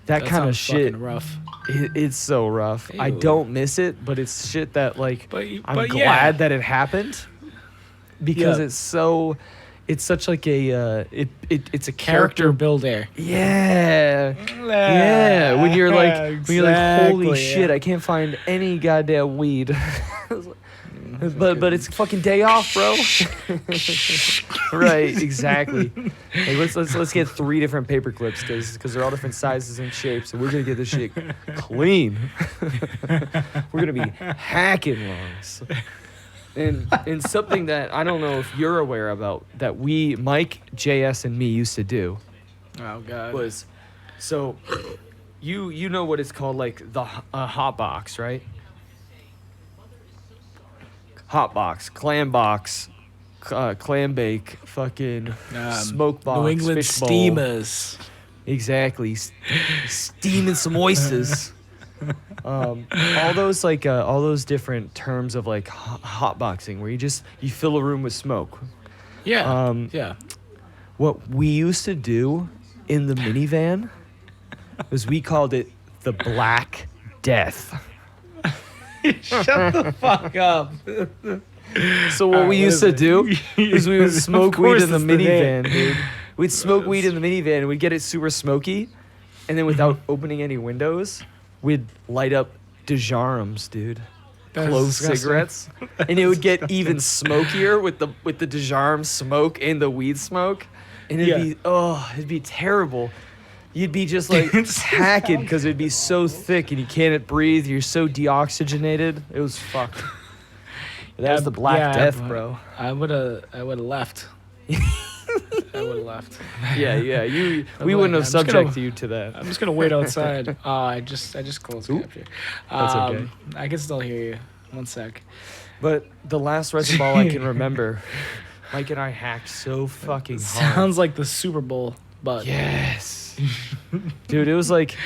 that kind of shit, rough. It's so rough. Ew. I don't miss it, but it's shit that like I'm but glad that it happened because it's such like a it's a Character builder. Yeah. When you're like holy shit, I can't find any goddamn weed. But it's fucking day off, bro. Right, exactly. Like, let's get 3 different paper clips because they're all different sizes and shapes, and we're gonna get this shit clean. We're gonna be hacking lungs. And something that I don't know if you're aware about that we, Mike, JS, and me used to do. Oh God. Was so you know what it's called, like the hot box, right? Hot box, clam box, clam bake, fucking smoke box, New England fish bowl. steamers. Exactly, steaming some oysters. All those different terms of like hot boxing, where you fill a room with smoke. Yeah. What we used to do in the minivan was we called it the Black Death. Shut the fuck up. So what we used to do is we would smoke weed in the minivan, dude. We'd smoke weed in the minivan and we'd get it super smoky, and then without opening any windows, we'd light up Dejarums, dude. Clove cigarettes, and it would get even smokier with the Dejarum smoke and the weed smoke, and it'd be terrible. You'd be just like hacking because it'd be so thick and you can't breathe. You're so deoxygenated. It was fucked. That was the Black Death, bro. I would have left. I would have left. Yeah. We wouldn't have subjected you to that. I'm just gonna wait outside. I just closed capture. That's okay. I can still hear you. One sec. But the last resin ball I can remember, Mike and I hacked so fucking hard. Sounds like the Super Bowl, but yes. Dude, it was like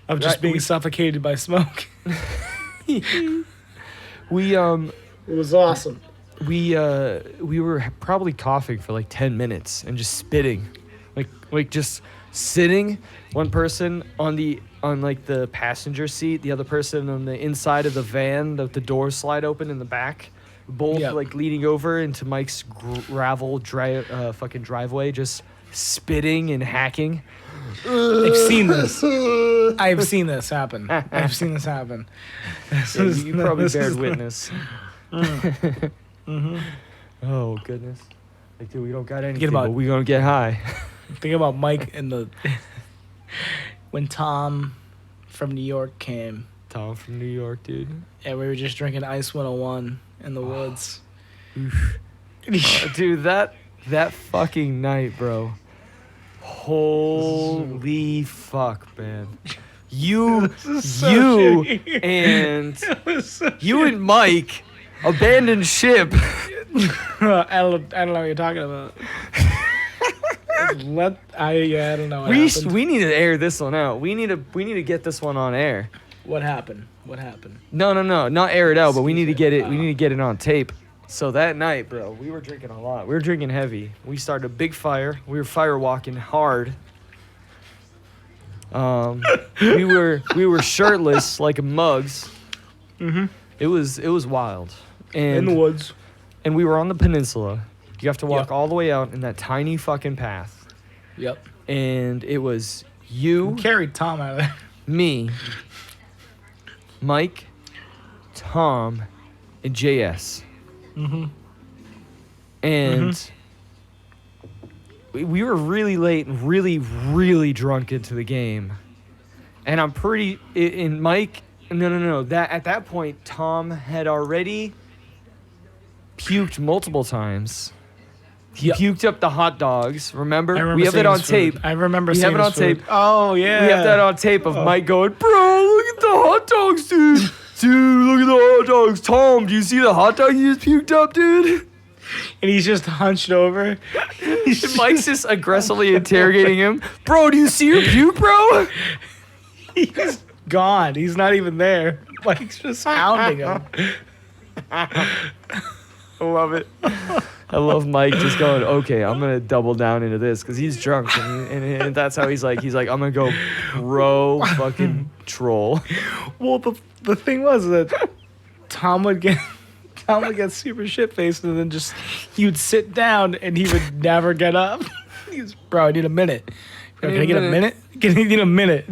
I'm just being suffocated by smoke. It was awesome. We were probably coughing for like 10 minutes and just spitting, like just sitting, one person on like the passenger seat, the other person on the inside of the van, the doors slide open in the back, both like leaning over into Mike's gravel fucking driveway, just spitting and hacking. I've seen this. I've seen this happen. You probably bared witness. Oh goodness! Like, dude, we don't got anything, but we gonna get high. Think about Mike and when Tom from New York came Tom from New York, dude. Yeah, we were just drinking Ice 101 in the woods. Dude, that fucking night, bro. Holy fuck, man. You and Mike abandoned ship. I don't know what you're talking about. I don't know. We need to air this one out. We need to get this one on air. What happened? No, not air it out, but we need to get it. We need to get it on tape. So that night, bro, we were drinking a lot. We were drinking heavy. We started a big fire. We were fire walking hard. We were shirtless like mugs. Mm-hmm. It was wild. And In the woods. And we were on the peninsula. You have to walk all the way out in that tiny fucking path. Yep. And it was you, We carried Tom out of there. me, Mike, Tom, and JS. Mm-hmm. And we were really late and really, really drunk into the game. And I'm pretty... And Mike... No. At that point, Tom had already puked multiple times. He puked up the hot dogs, remember? We have it on tape. I remember We seeing have it on his food. tape. Oh, yeah. We have that on tape of Mike going, bro, look at the hot dogs, dude. Dude, look at the hot dogs. Tom, do you see the hot dog you just puked up, dude? And he's just hunched over. And Mike's just aggressively interrogating him. Bro, do you see your puke, bro? He's gone. He's not even there. Mike's just hounding him. I love it. I love Mike just going, okay, I'm going to double down into this because he's drunk. And that's how he's like, I'm going to go pro fucking troll. Well, the thing was that Tom would get super shit-faced and then he would sit down and he would never get up. Bro, I need a minute. Bro, can I get a minute? Can I get a minute?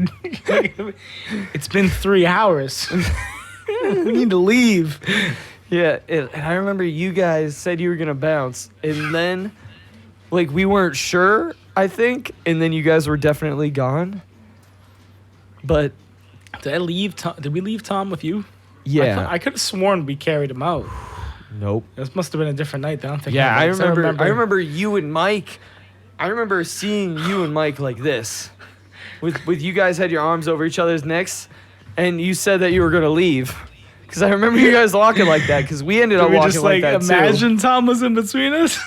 It's been 3 hours. We need to leave. Yeah, and I remember you guys said you were going to bounce, and then, like, we weren't sure, I think, and then you guys were definitely gone. But... Did we leave Tom with you? Yeah. I could have sworn we carried him out. Nope. This must have been a different night. I don't think. Yeah, I remember you and Mike. I remember seeing you and Mike like this. With you guys had your arms over each other's necks, and you said that you were going to leave. Because I remember you guys walking like that, because we ended up walking just, like that imagine Tom was in between us?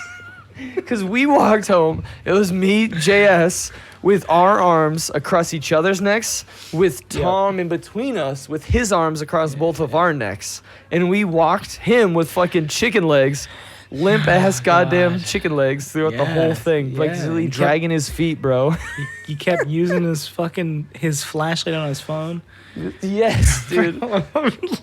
Because we walked home. It was me, JS, with our arms across each other's necks, with Tom in between us, with his arms across both of our necks. And we walked him with fucking chicken legs, limp-ass goddamn chicken legs throughout the whole thing. Like, really dragging his feet, bro. He kept using his flashlight on his phone. Yes, dude.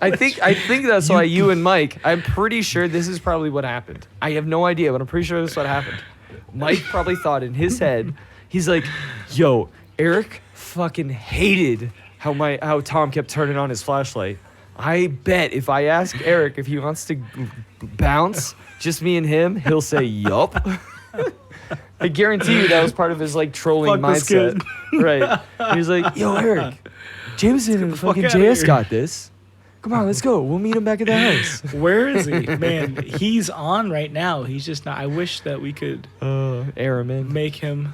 I think that's why you and Mike, I'm pretty sure this is probably what happened. I have no idea, but I'm pretty sure this is what happened. Mike probably thought in his head, he's like, yo, Eric fucking hated how Tom kept turning on his flashlight. I bet if I ask Eric if he wants to bounce, just me and him, he'll say yup. I guarantee you that was part of his like trolling mindset. Right. He was like, yo, Eric, Jameson and fucking JS got this. Come on, let's go. We'll meet him back at the house. Where is he? Man, he's on right now. He's just not. I wish that we could air him in. Make him.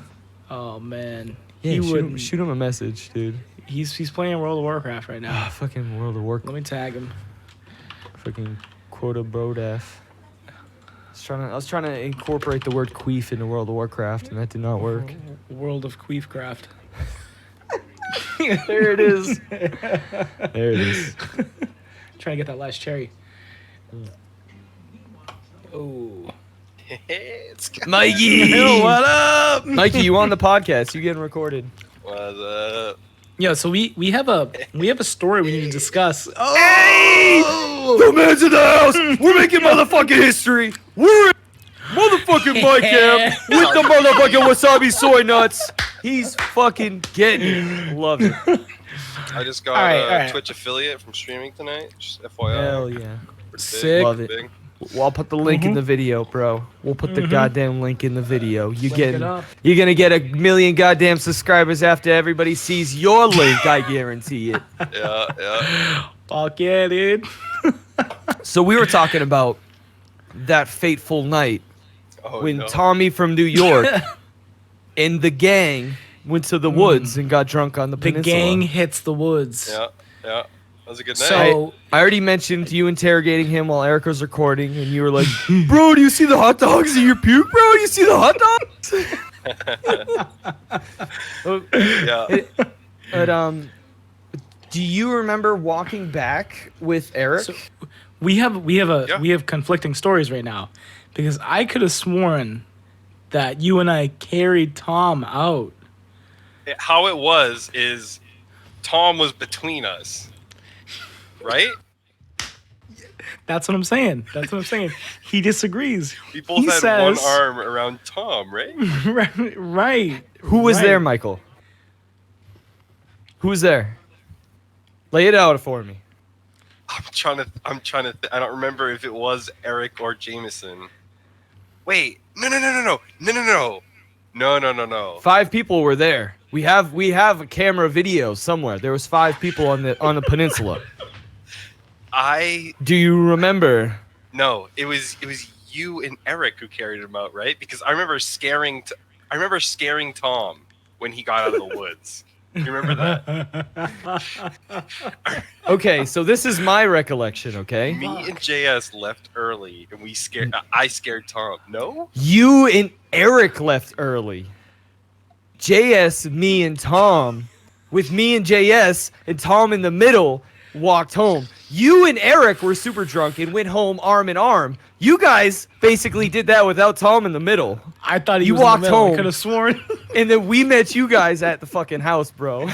Oh, man. Yeah, he would shoot him a message, dude. He's playing World of Warcraft right now. Fucking World of Warcraft. Let me tag him. Fucking quota brodef. I was trying to incorporate the word queef into World of Warcraft, and that did not work. World of Queefcraft. There it is. There it is. Trying to get that last cherry. Oh. Mikey! Yo, what up? Mikey, you on the podcast. You getting recorded. What's up? Yeah, so we have a story we need to discuss. Oh! Hey! The man's in the house! We're making motherfucking history! We're in motherfucking bike camp with the motherfucking wasabi soy nuts! He's fucking getting it. Love it. I just got All right. Twitch affiliate from streaming tonight. Just FYI. Hell yeah. Pretty big. Sick. Love it. Big. Well, I'll put the link in the video, bro. We'll put the goddamn link in the video. it up. You're gonna get 1 million goddamn subscribers after everybody sees your link. I guarantee it. Yeah. Fuck yeah, dude. So we were talking about that fateful night Oh, when no. Tommy from New York and the gang went to the woods and got drunk on the The peninsula. gang hits the woods. Yeah. That was a good night. So I already mentioned you interrogating him while Eric was recording, and you were like, "Bro, do you see the hot dogs in your puke, bro? Do you see the hot dogs?" yeah. But do you remember walking back with Eric? So, we have Yeah. conflicting stories right now, because I could have sworn that you and I carried Tom out. How it was is Tom was between us, right? That's what I'm saying. He disagrees. We both He had says, one arm around Tom, right? right. Who was right. there, Michael? Who was there? Lay it out for me. I'm trying to. I don't remember if it was Eric or Jameson. Wait, no. 5 people were there. We have a camera video somewhere. There was 5 people on the peninsula. Do you remember? No, it was you and Eric who carried him out, right? Because I remember scaring Tom when he got out of the woods. You remember that? Okay, so this is my recollection, okay? Me and JS left early, and I scared Tom. No? You and Eric left early. JS, me, and Tom, with me and JS and Tom in the middle, walked home. You and Eric were super drunk and went home arm in arm. You guys basically did that without Tom in the middle. I thought he You was in the walked middle. home. I could have sworn. And then we met you guys at the fucking house, bro.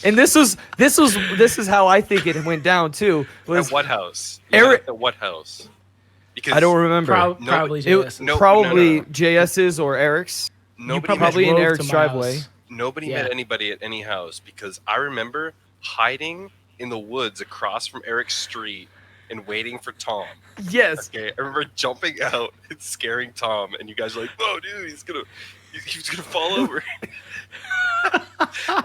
And this is how I think it went down too. Was At what house? Eric- At what house? Because I don't remember. Probably It JS. was No, probably no. JS's or Eric's. nobody Probably in drove Eric's to my driveway. house. Nobody Yeah. met anybody at any house because I remember hiding in the woods across from Eric's street and waiting for Tom. Yes. Okay, I remember jumping out and scaring Tom, and you guys were like, "Oh, dude, he's gonna fall over."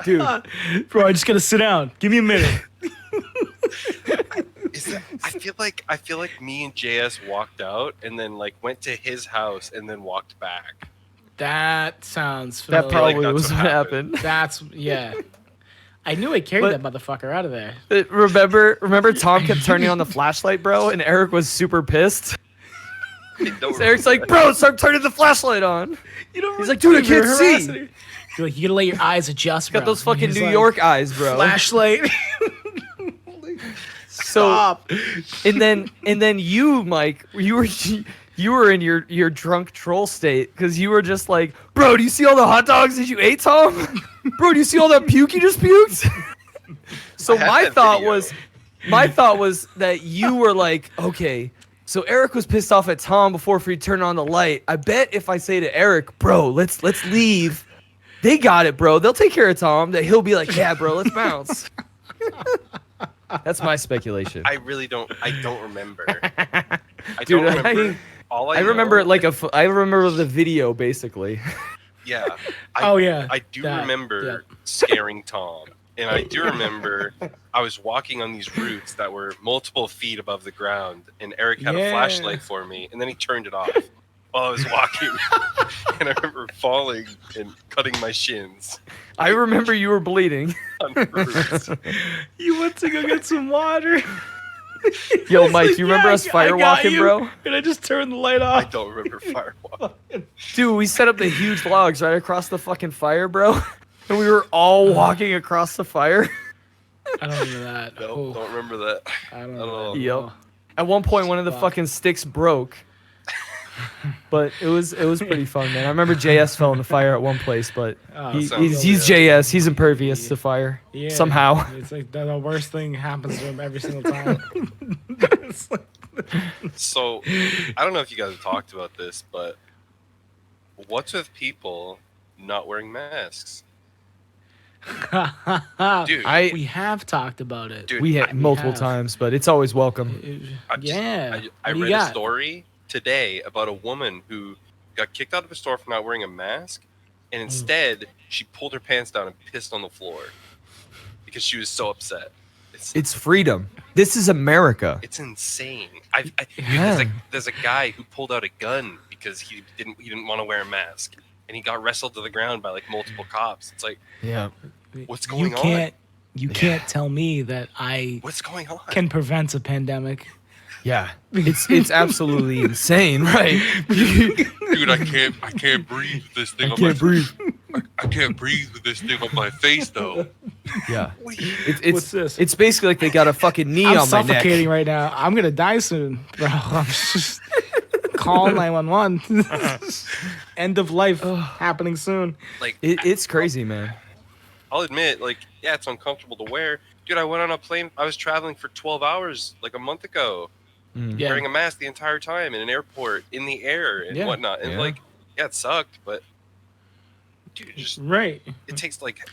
Dude. Bro, I just gotta sit down. Give me a minute. I feel like me and JS walked out and then like went to his house and then walked back. That sounds familiar. That probably that's was what what happened. happened. That's yeah. I knew I carried But- that motherfucker out of there. Remember Tom kept turning on the flashlight, bro, and Eric was super pissed. So Eric's like, bro, start turning the flashlight on. He's like, dude, I can't see. You're like, you gotta let your eyes adjust, bro. Got those fucking He's New like, York eyes, bro. flashlight. So, and then you, Mike, you were in your drunk troll state because you were just like, bro, do you see all the hot dogs that you ate, Tom? Bro, do you see all that puke you just puked? So I had my that thought video. was that you were like, okay, so Eric was pissed off at Tom before he turned on the light. I bet if I say to Eric, bro, let's leave, they got it, bro. They'll take care of Tom. That he'll be like, yeah, bro, let's bounce. That's my speculation. I don't remember. I Dude, don't remember. All I remember know- it like I remember the video basically. Yeah. Oh, yeah. I do That, remember scaring Tom. And I do remember I was walking on these roots that were multiple feet above the ground, and Eric had a Yeah. flashlight for me, and then he turned it off while I was walking. And I remember falling and cutting my shins I remember you were bleeding. on the roots. You went to go get some water. Yo, Mike, you remember us fire walking, bro? And I just turned the light I off. don't remember firewall. Dude, we set up the huge logs right across the fucking fire, bro. And we were all walking across the fire. I don't remember that. No, Oh, don't remember that. I don't at know. all. that. Yep. At one point, one of the Fuck. fucking sticks broke. But it was pretty fun, man. I remember JS fell in the fire at one place, but Oh, he's sounds JS. He's impervious to fire Yeah. somehow. It's like the worst thing happens to him every single time. It's like- So, I don't know if you guys have talked about this, but what's with people not wearing masks? Dude, We have talked about it. Dude, We had multiple have. times, but it's always welcome. I read a story today about a woman who got kicked out of a store for not wearing a mask, and instead she pulled her pants down and pissed on the floor because she was so upset. It's freedom. This is America. It's insane. Yeah. There's a guy who pulled out a gun because he didn't want to wear a mask, and he got wrestled to the ground by like multiple cops. It's like, Yeah. what's going on? You can't tell me that What's going on? can prevent a pandemic. Yeah. It's absolutely insane, right? Dude, I can't breathe with this thing on my breathe. I can't breathe with this thing on my face though. Yeah. It's What's this? It's basically like they got a fucking knee I'm on my neck. suffocating right now. I'm gonna die soon, bro. I'm just call 911. End of life happening soon. Like It's crazy, man. I'll admit, like, yeah, it's uncomfortable to wear. Dude, I went on a plane. I was traveling for 12 hours like a month ago, Yeah. wearing a mask the entire time in an airport, in the air, and whatnot. And like, yeah, it sucked, but dude, Right. it takes like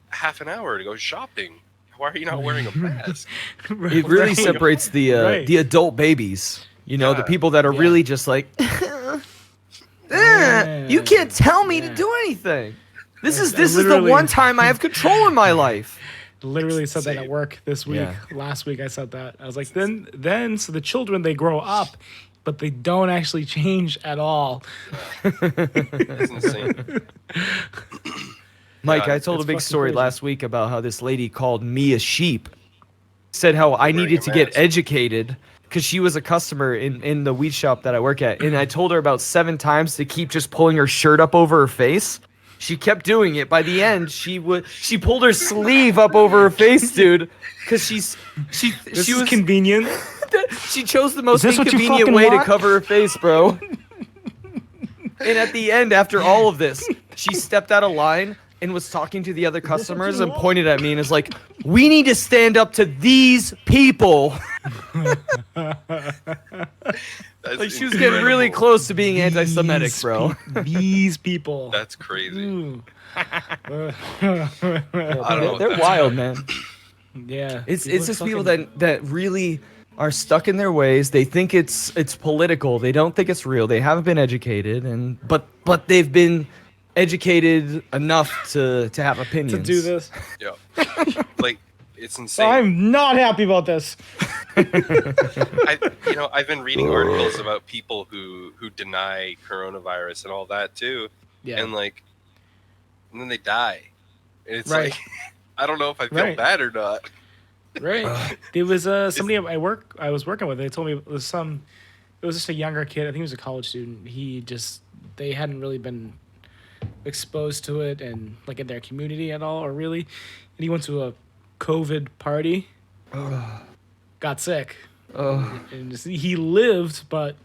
half an hour to go shopping. Why are you not wearing a mask? It really separates the the adult babies. You know, the people that are really just like, you can't tell me to do anything. This is the Literally. one time I have control in my life. Literally said that at work this week. Yeah. Last week I said that. I was like, then so the children, they grow up, but they don't actually change at all. It's insane. Mike, Yeah, I told a it's big fucking story crazy. last week about how this lady called me a sheep. Said how I Wearing needed a to get mask. educated because she was a customer in the weed shop that I work at. And I told her about 7 times to keep just pulling her shirt up over her face. She kept doing it. By the end, she pulled her sleeve up over her face, dude, because This she is was convenient. she chose the most this what you inconvenient fucking way to want? cover her face, bro. And at the end, after all of this, she stepped out of line and was talking to the other customers and pointed at me and is like, "We need to stand up to these people." That's Like she was getting really incredible. close to being anti-Semitic, bro. These people. That's crazy. Ooh. I don't know. They're wild, man. Yeah. It's just people that really are stuck in their ways. They think it's political. They don't think it's real. They haven't been educated, but they've been educated enough to have opinions. to do this. Yeah. Like, it's insane. I'm not happy about this. I've been reading articles about people who deny coronavirus and all that too. Yeah. And then they die. And it's Right. like, I don't know if I feel Right. bad or not. Right. There was somebody I was working with. They told me it was just a younger kid. I think he was a college student. They hadn't really been exposed to it and like in their community at all, or really. And he went to a COVID party. Got sick. And he lived, but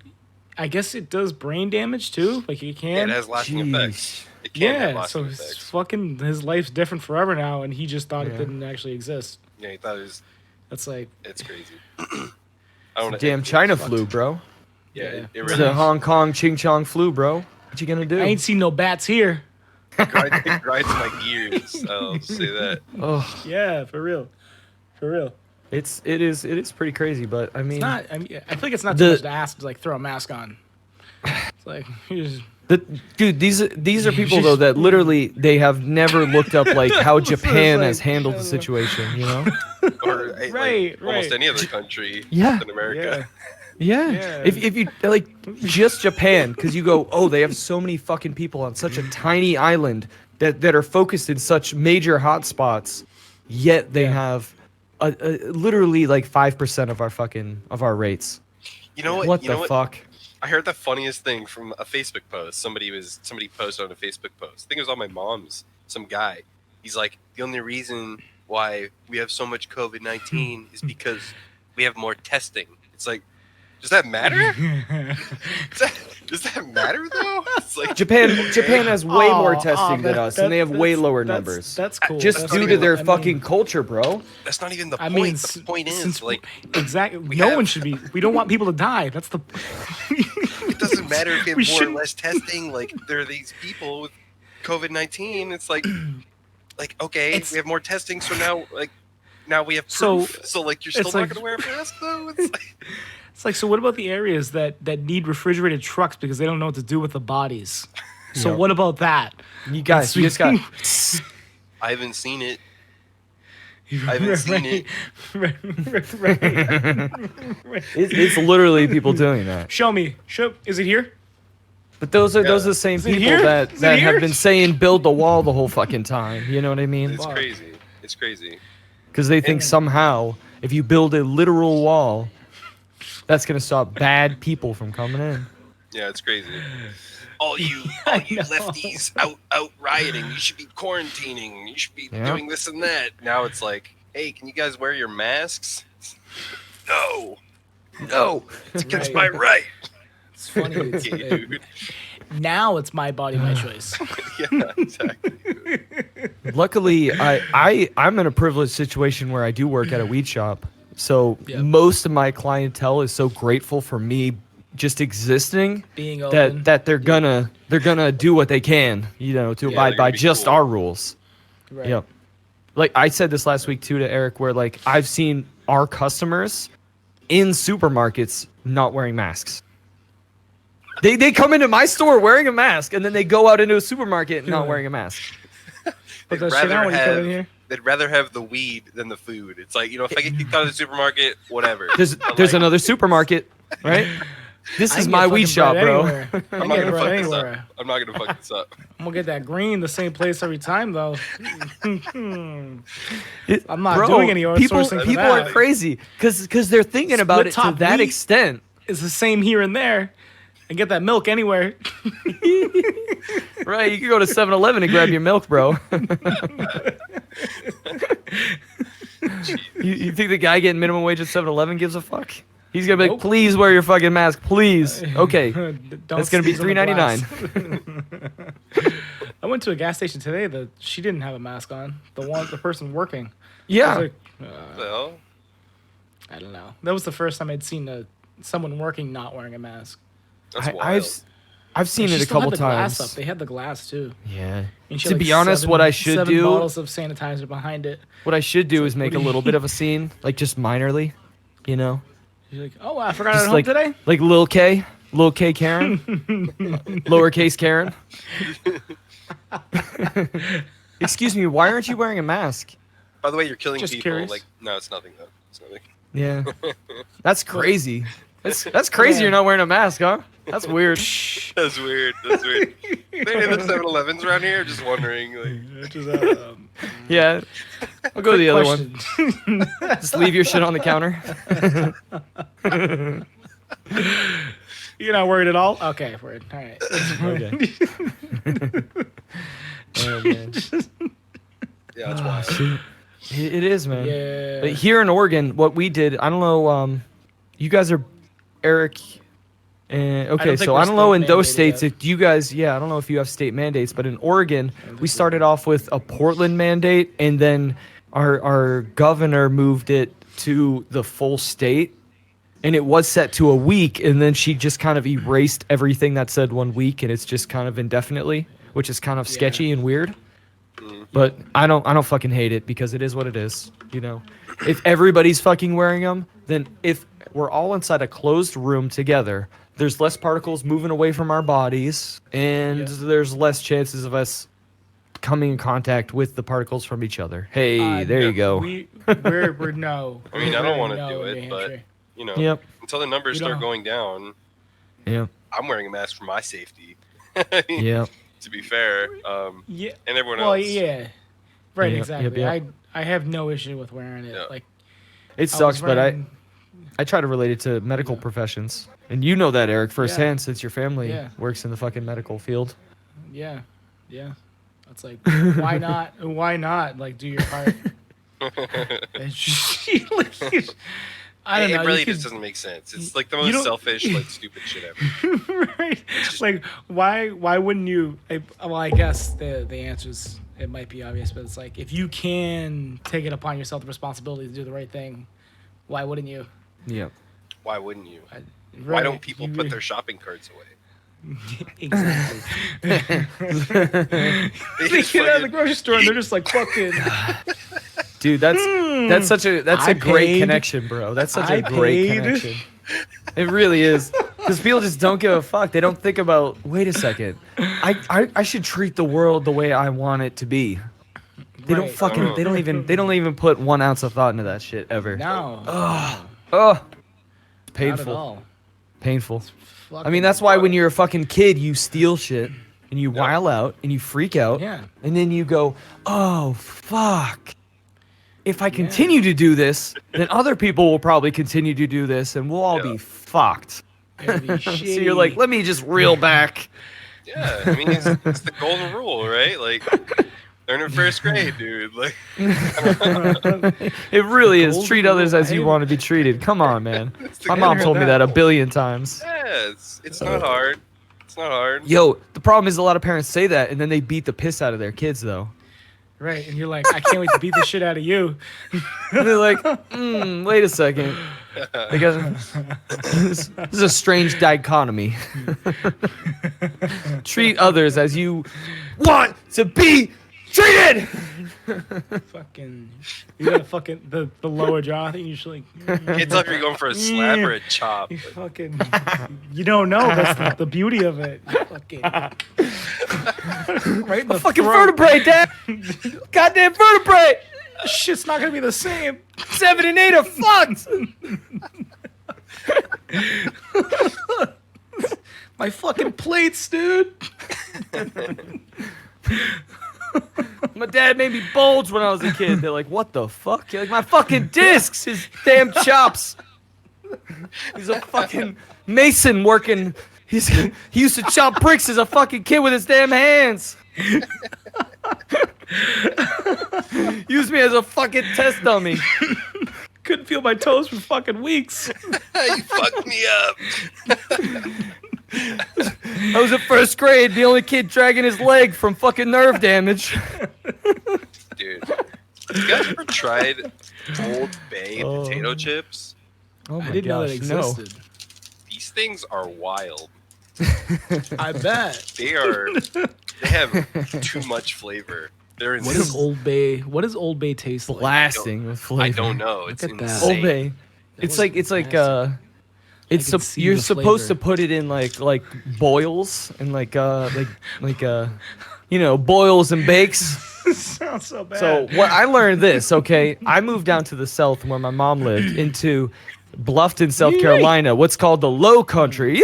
I guess it does brain damage too. Like it can. It has lasting Jeez. effects. It can have Yeah. lasting So effects. his life's different forever now, and he just thought it didn't actually exist. Yeah, that is, That's like it's crazy. I don't Damn China flu, bro. Yeah, it It's really the Hong Kong Ching Chong flu, bro. What you gonna do? I ain't seen no bats here. grinds my gears. I'll say that. Oh, Yeah, for real. it is pretty crazy, but I mean, I feel like it's not The- too much to ask to like throw a mask on. It's like you just- dude, these are people though that literally they have never looked up like how Japan like, has handled the situation, you know? Or Right, almost right. any other country Yeah. in America. Yeah. Yeah. If you like just Japan, because you go, oh, they have so many fucking people on such a tiny island that are focused in such major hotspots, yet they have literally like 5% of our rates. You know what? What you know the what? fuck? I heard the funniest thing from a Facebook post. Somebody posted on a Facebook post. I think it was on my mom's. Some guy. He's like, the only reason why we have so much COVID-19 is because we have more testing. It's like, does that matter? Does that matter though? It's like Japan has way more Oh, testing than us, and they have way lower numbers. That's cool. Just That's due cool. to their I mean- fucking culture, bro. that's not even the I point. mean, The point is since like, exactly, have- one should be. We don't want people to die. That's the. it doesn't matter if you have We more or shouldn't- less testing. Like, there are these people with COVID-19. It's like, Like, okay, It's- we have more testing, so now we have So, proof. So like, you're still it's not like- gonna wear a mask though. It's like, It's like, so what about the areas that need refrigerated trucks because they don't know what to do with the bodies? So Yeah. what about that? You guys, you just got. I haven't seen it. I haven't seen it. It's literally people doing that. Show me. Is it here? But those are the same Is it people here? that Is it here? have been saying build the wall the whole fucking time. You know what I mean? It's crazy. It's crazy. Because they think somehow if you build a literal wall, that's gonna stop bad people from coming in. Yeah, it's crazy. All you lefties out rioting. You should be quarantining. You should be doing this and that. Now it's like, hey, can you guys wear your masks? No, it's against my right. It's funny. It's, Okay, dude. now it's my body, my choice. Yeah, exactly. Luckily, I'm in a privileged situation where I do work at a weed shop. So Yep. most of my clientele is so grateful for me just existing Being open. that they're gonna do what they can, to they're abide gonna by be just cool. our rules. Right. Yep. Like I said this last week too to Eric, where like I've seen our customers in supermarkets not wearing masks. They come into my store wearing a mask, and then they go out into a supermarket not wearing a mask. But the shit out when you come in here. They'd rather have the weed than the food. It's like, if I get kicked out of the supermarket, whatever. There's But, another supermarket, right? This I is can my get weed fucking shop, bread bro. anywhere. I I'm can not get gonna bread fuck this up. anywhere. I'm not gonna fuck this up. I'm gonna get that green the same place every time though. I'm not Bro, doing any people outsourcing for people that. are crazy because they're thinking about it to Split-top that wheat. extent. It's the same here and there. And get that milk anywhere. Right, you can go to 7-Eleven and grab your milk, bro. you think the guy getting minimum wage at 7-Eleven gives a fuck? He's gonna be like, Nope. please wear your fucking mask, please. Okay, Don't that's gonna be sneeze on the glass. $3.99. I went to a gas station today. She didn't have a mask on. The person working. I Yeah, was like, Well, I don't know. That was the first time I'd seen someone working not wearing a mask. that's wild. I've seen She it a still couple had the glass times. up. They had the glass too. Yeah. And she To had, be honest, what I should 7 do, bottles of sanitizer behind it. what I should do is make what a do you- little bit of a scene, like just minorly, you know, She's like, "Oh, I forgot just at home like today." like Lil K Karen, lowercase Karen. Excuse me, why aren't you wearing a mask? By the way, you're killing Just people. curious. Like, no, it's nothing though. It's nothing. Yeah, that's crazy. That's crazy. Yeah. You're not wearing a mask, huh? That's weird. That's weird. That's weird. They have 7-Elevens around here. Just wondering. Like, Yeah, I'll go to the other one. Question. Just leave your shit on the counter. You're not worried at all? Okay, word. All right. Okay. Oh, man. yeah, that's wild. It is, man. Yeah. But here in Oregon, what we did, I don't know. You guys are Eric. Okay, think so we're I don't know state in those mandated states yet. if you guys. Yeah, I don't know if you have state mandates, but in Oregon, we started off with a Portland mandate, and then our governor moved it to the full state, and it was set to a week, and then she just kind of erased everything that said 1 week, and it's just kind of indefinitely, which is kind of sketchy and weird. But I don't fucking hate it because it is what it is. You know, if everybody's fucking wearing them, then if we're all inside a closed room together, there's less particles moving away from our bodies, and there's less chances of us coming in contact with the particles from each other. Hey, there you go. We're no. I mean, I don't want to No, do New it, but Hampshire. Yep. until the numbers You start don't- going down, Yep. I'm wearing a mask for my safety. I mean, Yep. To be fair, Yeah. and everyone Well, else. yeah. Right, Yep, exactly. yep. I have no issue with wearing it. Yeah. Like It I was sucks, but wearing- I try to relate it to medical professions. And you know that, Eric, firsthand, since your family Yeah. works in the fucking medical field. Yeah. It's like why not? Why not? Like do your part. And I don't it know. really you could- just doesn't make sense. It's like the you most don't- selfish, like stupid shit ever. right. Like why wouldn't you? Well, I guess the answer's it might be obvious, but it's like if you can take it upon yourself the responsibility to do the right thing, why wouldn't you? Yeah. Why wouldn't you? Why Right, don't people you- put their shopping carts away? Exactly. They They just get out of the fucking- grocery store and they're just like fucking. Dude, that's such a I great paid. connection, bro. That's such I a great paid. connection. It really is. Because people just don't give a fuck. They don't think about, wait a second. I should treat the world the way I want it to be. They don't Right. fucking they don't even put 1 ounce of thought into that shit ever. No. Oh, Not at painful. all. Painful. I Fucking- mean, that's why when you're a fucking kid, you steal shit and you while out and you freak out. Yeah. And then you go, oh, fuck. If I continue to do this, then other people will probably continue to do this and we'll all be fucked. It'll be So you're like, shitty. let me just reel back. Yeah, I mean, it's the golden rule, right? Like, learn in first grade, dude. Like, It really is. golden Treat others rule. as you want to be treated. Come on, man. the My mom golden told me rule. that a billion times. yeah, it's not hard. It's not hard. Yo, the problem is a lot of parents say that and then they beat the piss out of their kids, though. Right, and you're like, I can't wait to beat the shit out of you. And they're like, wait a second. This is a strange dichotomy. Treat others as you want to be treated. Fucking, you got fucking the lower jaw thing. You should like, Can't tell if you're going for a slap or a chop. you fucking, you don't know. That's the beauty of it. You fucking, right in the Fucking throat. vertebrae, Dad. Goddamn vertebrae. Shit's not gonna be the same. 7 and 8 are fucked. My fucking plates, dude. My dad made me bulge when I was a kid. They're like, what the fuck? You're like, my fucking discs, his damn chops. He's a fucking mason working. He used to chop bricks as a fucking kid with his damn hands. Used me as a fucking test dummy. Couldn't feel my toes for fucking weeks. You fucked me up. I was in first grade, the only kid dragging his leg from fucking nerve damage. Dude, you guys ever tried Old Bay potato chips? Oh my I didn't know that gosh, no. existed. These things are wild. I bet. They have too much flavor. They're What is Old Bay? What does Old Bay taste like? Blasting with flavor. I don't know. It's Look at that. insane. Old Bay. It's like nasty. it's can see you're the supposed flavor. to put it in like boils and boils and bakes. Sounds so bad. So what I learned this, okay, I moved down to the south where my mom lived into Bluffton, South Carolina, what's called the Low Country.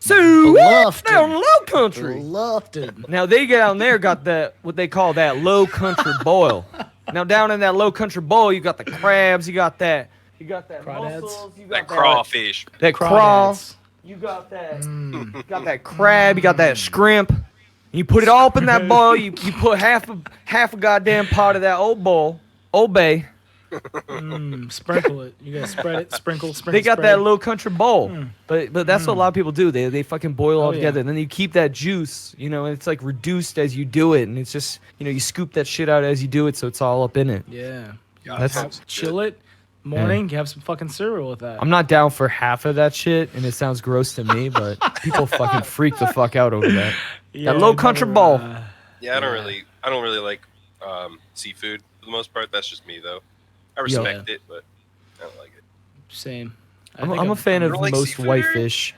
So Bluffton. down Low Country. Loved it. Now they down there got that what they call that low country boil. Now down in that low country boil, you got the crabs, you got that Crawdads? mussels, you got That crawfish. that crawl, Crawdads. you got that, you got that crab, you got that shrimp. You put it all up in that boil. You put half a goddamn pot of that old bowl, Old Bay. Sprinkle it. You gotta spread it. Sprinkle. They got spread that it. low country bowl, but that's what a lot of people do. They fucking boil all yeah. together, and then you keep that juice. You know, it's like reduced as you do it, and it's just you scoop that shit out as you do it, so it's all up in it. Yeah. That's Chill it. Morning. You have some fucking cereal with that. I'm not down for half of that shit, and it sounds gross to me, but people fucking freak the fuck out over that. Yeah, Low country never, bowl. Yeah, I don't really like seafood for the most part. That's just me though. I respect it, but I don't like it. Same. I I'm think a fan of don't like most seafood, whitefish.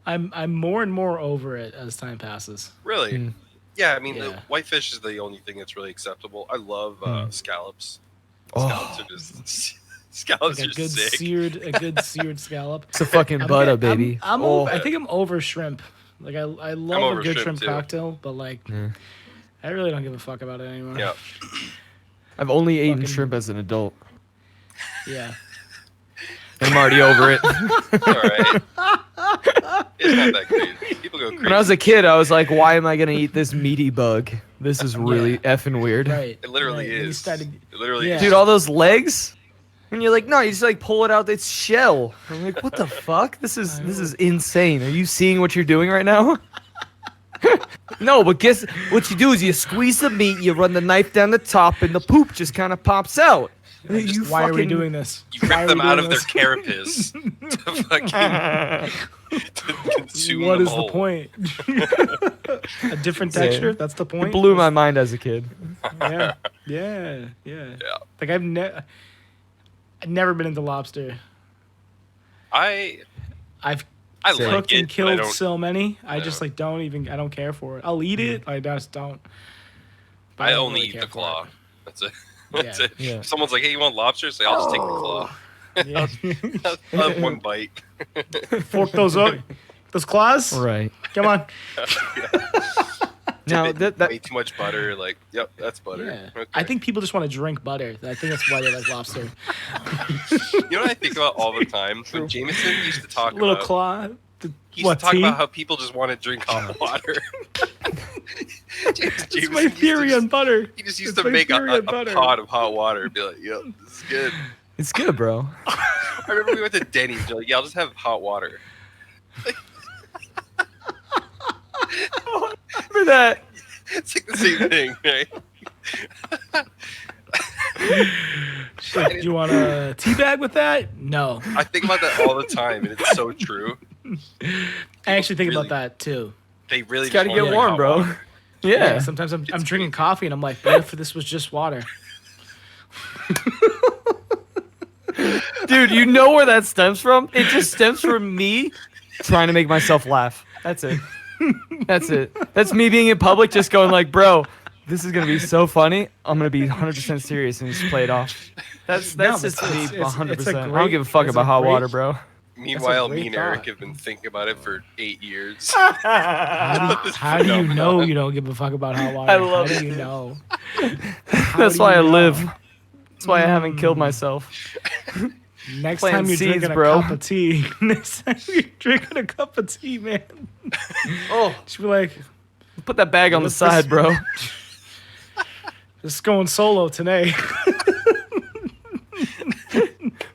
I'm more and more over it as time passes. Really? Yeah, I mean, the Yeah. whitefish is the only thing that's really acceptable. I love scallops. Oh. Scallops are just scallops Like are a good sick. seared scallop. It's a fucking butter, baby. I'm Oh. I think I'm over shrimp. Like I love over a good shrimp, shrimp too. cocktail, but like I really don't give a fuck about it anymore. Yeah. I've only eaten fucking- shrimp as an adult. Yeah. I'm already over it. All right. It's not that crazy. People go crazy. When I was a kid, I was like, why am I going to eat this meaty bug? This is really effing weird. Right. It literally right. And you is. started- It literally Yeah. is. Dude, all those legs? And you're like, no, you just like pull it out its shell. I'm like, what the fuck? This is insane. Are you seeing what you're doing right now? No, but guess what you do is you squeeze the meat, you run the knife down the top, and the poop just kind of pops out. You Why are we fucking- doing this? You Why rip are them we out doing of their this? carapace to fucking to consume What them is the whole. point? A different Yeah. texture? That's the point? It blew my mind as a kid. Yeah. Yeah. Yeah. Yeah. Like I've never been into lobster. I I've like cooked it, and but I killed don't. so many. I just No. like I don't care for it. I'll eat it. I just don't. But I don't only really eat care the for claw. it. That's it. That's Yeah. it. Yeah. If someone's like, "Hey, you want lobster?" Say, "I'll just take the claw." Yeah. I'll have one bite. Fork those up. Those claws? Right. Come on. Now Dip it in that way too much butter. Like, yep, that's butter. Yeah. Okay. I think people just want to drink butter. I think that's why they like lobster. You know what I think about all the time? When Jameson used to talk Little about, claw. he used to talk about how people just want to drink hot water. That's Jameson my used to theory just- on butter. He just used That's to my make a theory on butter. pot of hot water and be like, "Yep, this is good." it's good, bro. I remember we went to Denny's. They're like, "Yeah, I'll just have hot water." Remember that? It's like the same thing, right? Shit, do you want a tea bag with that? No. I think about that all the time, and it's so true. I actually think really- about that too. They really It's got to just get want warm, hot bro. water. Yeah. Sometimes I'm It's drinking crazy. coffee and I'm like, what if this was just water? Dude, you know where that stems from? It just stems from me trying to make myself laugh. That's it. That's it. That's me being in public just going like, bro, this is going to be so funny. I'm going to be 100% serious and just play it off. That's No, just but me it's a 100%. I don't great- give a fuck it's about a hot great- water, bro. Meanwhile, great me and Eric thought. have been thinking about it for 8 years. How do you know you don't give a fuck about hot water? I love How it, do you dude. know? That's do why I you know? live. That's why I haven't killed myself. Next Planting time you're seeds, drinking bro. a cup of tea, next time you're drinking a cup of tea, man, Oh, just be like, put that bag on the What's side, this? bro. just going solo today.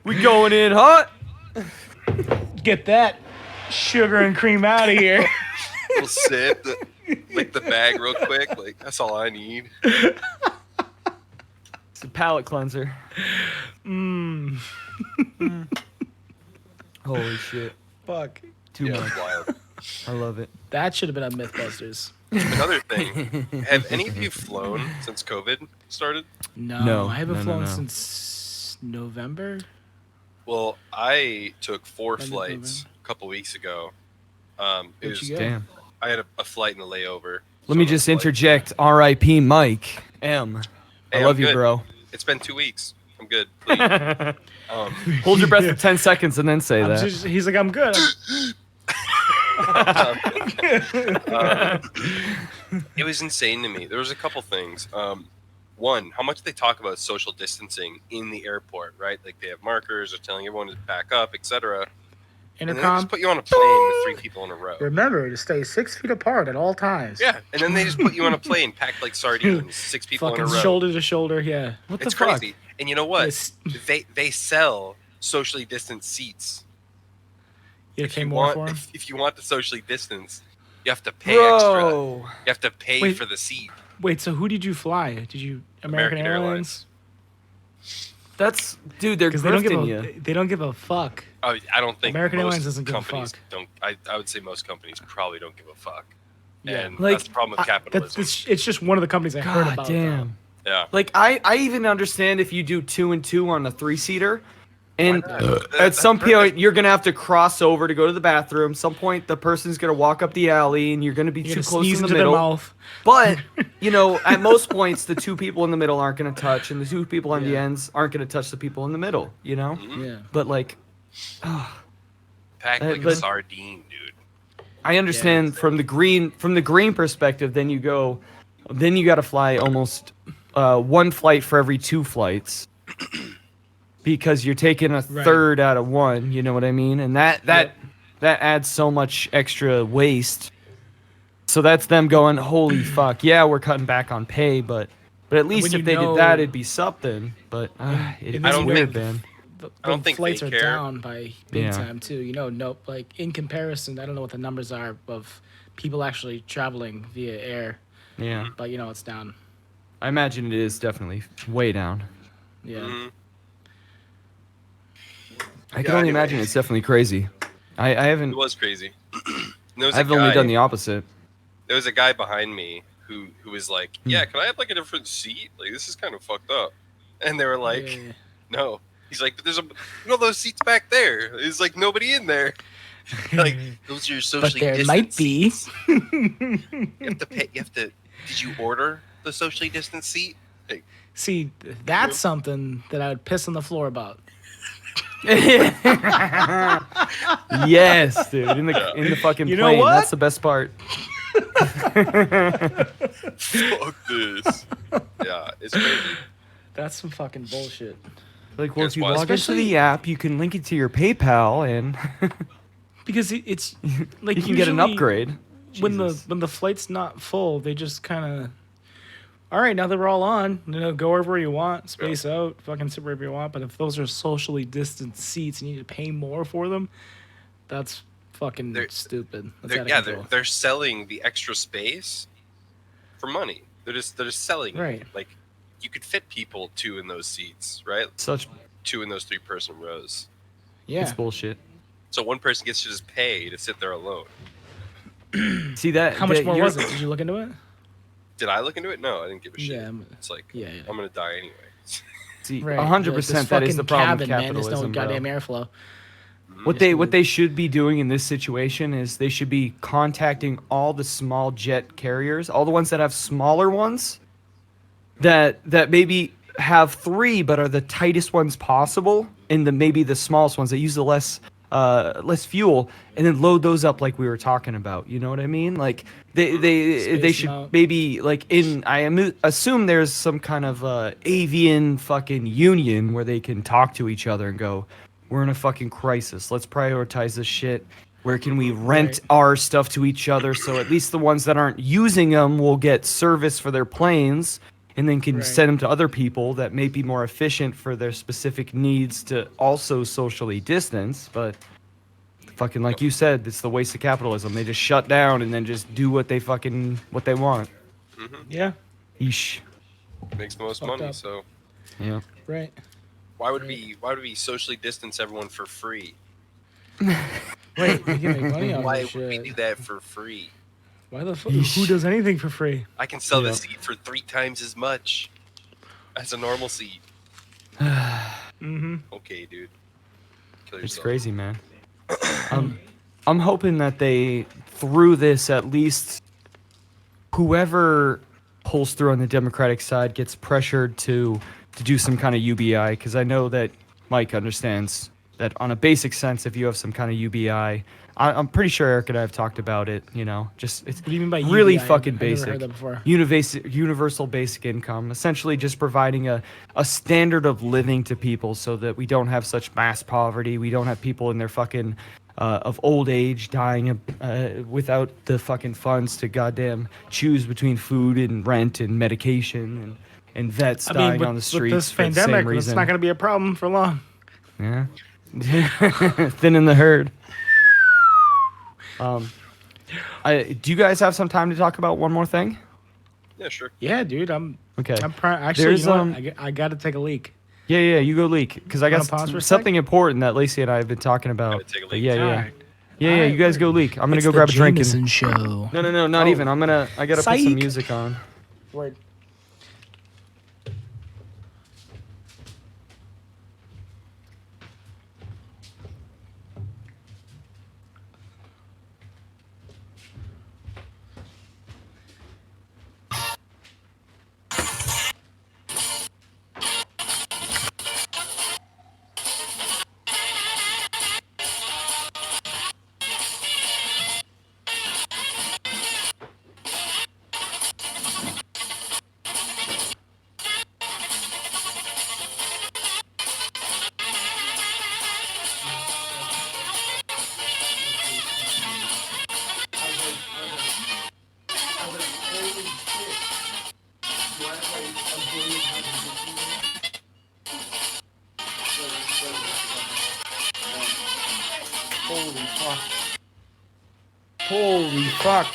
We going in hot. Get that sugar and cream out of here. Little sip, lick the bag real quick. Like, that's all I need. It's a palate cleanser. Holy shit. Fuck. Too Yeah, much. it's wild. I love it. That should have been on Mythbusters. Another thing, have any of you flown since COVID started? No, I haven't no, flown no. since November. Well, I took 4 End of flights a couple weeks ago. It Where'd was you go? Damn. I had a flight and a layover. Let me So just it's like- interject. R.I.P. Mike M. Hey, I love I'm you, good. bro. It's been 2 weeks. I'm good. Please. Hold your breath for 10 seconds and then say that. He's like, I'm good. It was insane to me. There was a couple things. One, how much they talk about social distancing in the airport, right? Like they have markers, they're telling everyone to back up, etc. And then they Intercom. just put you on a plane with 3 people in a row. Remember to stay 6 feet apart at all times. Yeah, and then they just put you on a plane packed like sardines, 6 people in a Fucking row. shoulder to shoulder. Yeah. What It's the fuck? crazy. And you know what? It's- They sell socially distanced seats. You If pay you more want for him. if you want to socially distance, you have to pay extra. Bro. You have to pay Wait. for the seat. Wait, so who did you fly? Did you American Airlines? That's, dude, they're Because they don't give grifting you. they don't give a fuck. I don't think American most Airlines doesn't give a companies fuck. don't. I would say most companies probably don't give a fuck. Yeah. And Like, that's the problem with capitalism. It's just one of the companies I heard God about. damn. Yeah. Like, I even understand if you do 2 and 2 on a 3-seater. And not? at some That's point, you're going to have to cross over to go to the bathroom. Some point, the person's going to walk up the alley and you're going to be You're too gonna close sneeze in the into their middle. mouth. But, you know, at most points, the 2 people in the middle aren't going to touch, and the 2 people on the Yeah. ends aren't going to touch the people in the middle, you know? Mhm. Yeah. But, like, Packed like a but- sardine, dude. I understand from the green perspective, then you got to fly almost 1 flight for every 2 flights. Because you're taking a Right. third out of 1, you know what I mean? And that adds so much extra waste. So that's them going, holy fuck, yeah, we're cutting back on pay, but at least when if you they know- did that, it'd be something. But it's I don't weird, think- man. I don't think flights they are care. down by big Yeah. time too. You know, nope. Like in comparison, I don't know what the numbers are of people actually traveling via air, Yeah, but you know it's down. I imagine it is definitely way down. Yeah. Mhm. I can only imagine it's definitely crazy. I haven't. It was crazy. There was a I've only guy- done the opposite. There was a guy behind me who was like, Hmm. "Yeah, can I have like a different seat? Like this is kind of fucked up." And they were like, Yeah. "No." He's like, "But there's those seats back there. There's like nobody in there." Like those are your But socially there distant might be. seats. You have to pay. You have to. Did you order the socially distant seat? Like, See, that's something that I would piss on the floor about. Yes, dude. In the fucking You know plane. what? That's the best part. fuck this. Yeah, it's crazy. That's some fucking bullshit. Like, well, Guess if you what? log into Especially- the app, you can link it to your PayPal, and Because it's like you can get an usually upgrade. when Jesus. the flight's not full. They just kind of, all right, now that we're all on, go wherever you want, space out, fucking sit wherever you want. But if those are socially distanced seats and you need to pay more for them, that's fucking stupid. That's out of control. They're selling the extra space for money. They're just selling it. Right. Like you could fit people 2 in those seats, right? Such 2 in those 3-person rows. Yeah. it's bullshit. So one person gets to just pay to sit there alone. See that? How much that more you're- was it? Did you look into it? Did I look into it? No, I didn't give a shit. Yeah, It's like yeah, yeah. I'm gonna die anyway. See, Right. 100%. This That is the fucking problem cabin, with man. There's capitalism, no bro. goddamn airflow. What they should be doing in this situation is they should be contacting all the small jet carriers, all the ones that have smaller ones, that maybe have 3 but are the tightest ones possible, and maybe the smallest ones that use the less fuel, and then load those up like we were talking about. You know what I mean? Like they Space should them out. maybe like assume there's some kind of avian fucking union where they can talk to each other and go, we're in a fucking crisis. Let's prioritize this shit. Where can we rent our stuff to each other so at least the ones that aren't using them will get service for their planes, and then can send them to other people that may be more efficient for their specific needs to also socially distance. But fucking like you said, it's the waste of capitalism. They just shut down and then just do what they want. Yeah. Yeesh. Makes the most Fucked money. up. So Yeah. Right. why would we socially distance everyone for free? Wait, we can make money off Why this would we shit. do that for free? Why the fuck? Who does anything for free? I can sell Yeah. the seat for 3 times as much as a normal seat. Mm-hmm. Okay, dude. Kill It's yourself. crazy, man. I'm hoping that they, through this, at least whoever pulls through on the Democratic side gets pressured to do some kind of UBI, because I know that Mike understands that on a basic sense, if you have some kind of UBI, I'm pretty sure Eric and I have talked about it. You know, just it's What do you mean by really UBI? fucking I've never basic. heard that before. Universal basic income, essentially just providing a standard of living to people so that we don't have such mass poverty. We don't have people in their fucking of old age dying without the fucking funds to goddamn choose between food and rent and medication and vets dying on the streets with this for the pandemic, same reason. it's not going to be a problem for long. Yeah. Thinning the herd. Do you guys have some time to talk about one more thing? Yeah, sure. Yeah, dude. Okay. Actually, There's, you know what? I got to take a leak. Yeah, you go leak, because I got Wanna pause for a something important that Lacey and I have been talking about. Gotta take a leak. Yeah. Alright. Yeah, Alright, you guys go leak. I'm gonna go grab a drink. And... Show. No, not Oh. even. I gotta put Psych. some music on. Word. Holy fuck.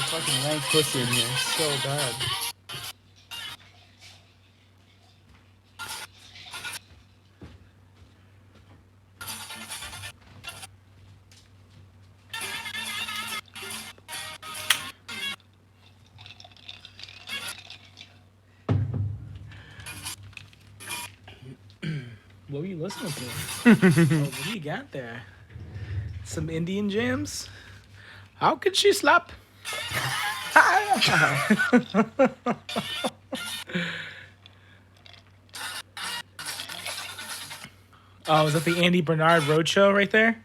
fucking rank pussy in here. So bad. What were you listening to? Oh, what do you got there? Some Indian jams? How could she slap? Oh, is that the Andy Bernard Roadshow right there?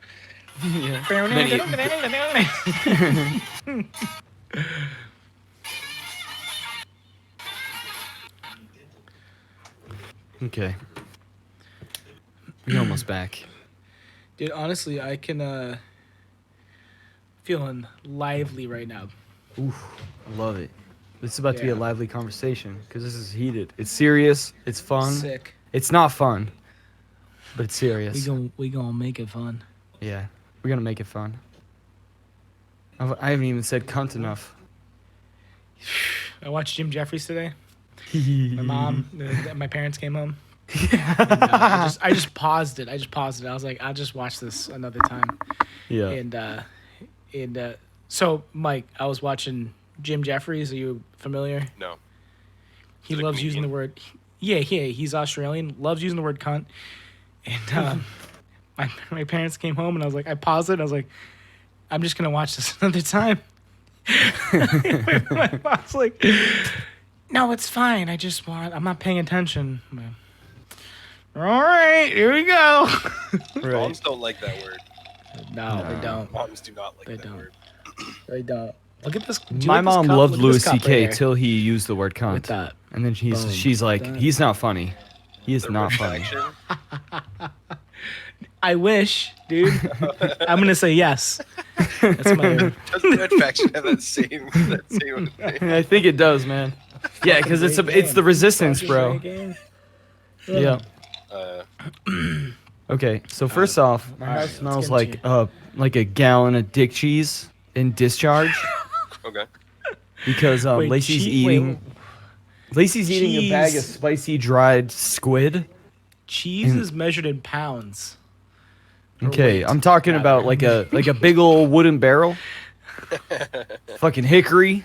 Okay. We're almost back. Dude, honestly, I can feeling lively right now. Oof, I love it. This is about to be a Yeah. lively conversation because this is heated. It's serious. It's fun. Sick. It's not fun, but it's serious. We gonna make it fun. Yeah, we're gonna make it fun. I haven't even said cunt enough. I watched Jim Jeffries today. My parents came home. And, I just paused it. I was like, I'll just watch this another time. Yeah. And so Mike, I was watching Jim Jeffries. Are you familiar? No. He Is it a loves using the comedian? word. Yeah, he's Australian. Loves using the word cunt. And my parents came home, and I was like, I paused it. I was like, I'm just gonna watch this another time. My mom's like, no, it's fine. I'm not paying attention. All right, here we go. Moms don't like that word. No, they don't. Moms do not like They that don't. word. They don't. Look at this. do you My like this mom cup? loved Look at Louis this cup right C.K. here. till he used the word cunt. With that. And then Boom. she's like, That. he's not funny. He is The not rich funny. faction. I wish, dude. I'm gonna say yes. That's my. Does the red faction have that same thing? I think it does, man. Yeah, because it's the resistance, bro. Yeah. Okay, so first off, my alright, house let's smells get into like a gallon of dick cheese in discharge Okay. because Wait, Lacey's chee- wait, eating. Lacey's eating a bag of cheese. spicy dried squid. Cheese is measured in pounds. Or Okay, weight, I'm talking rather. about like a big old wooden barrel. Fucking hickory.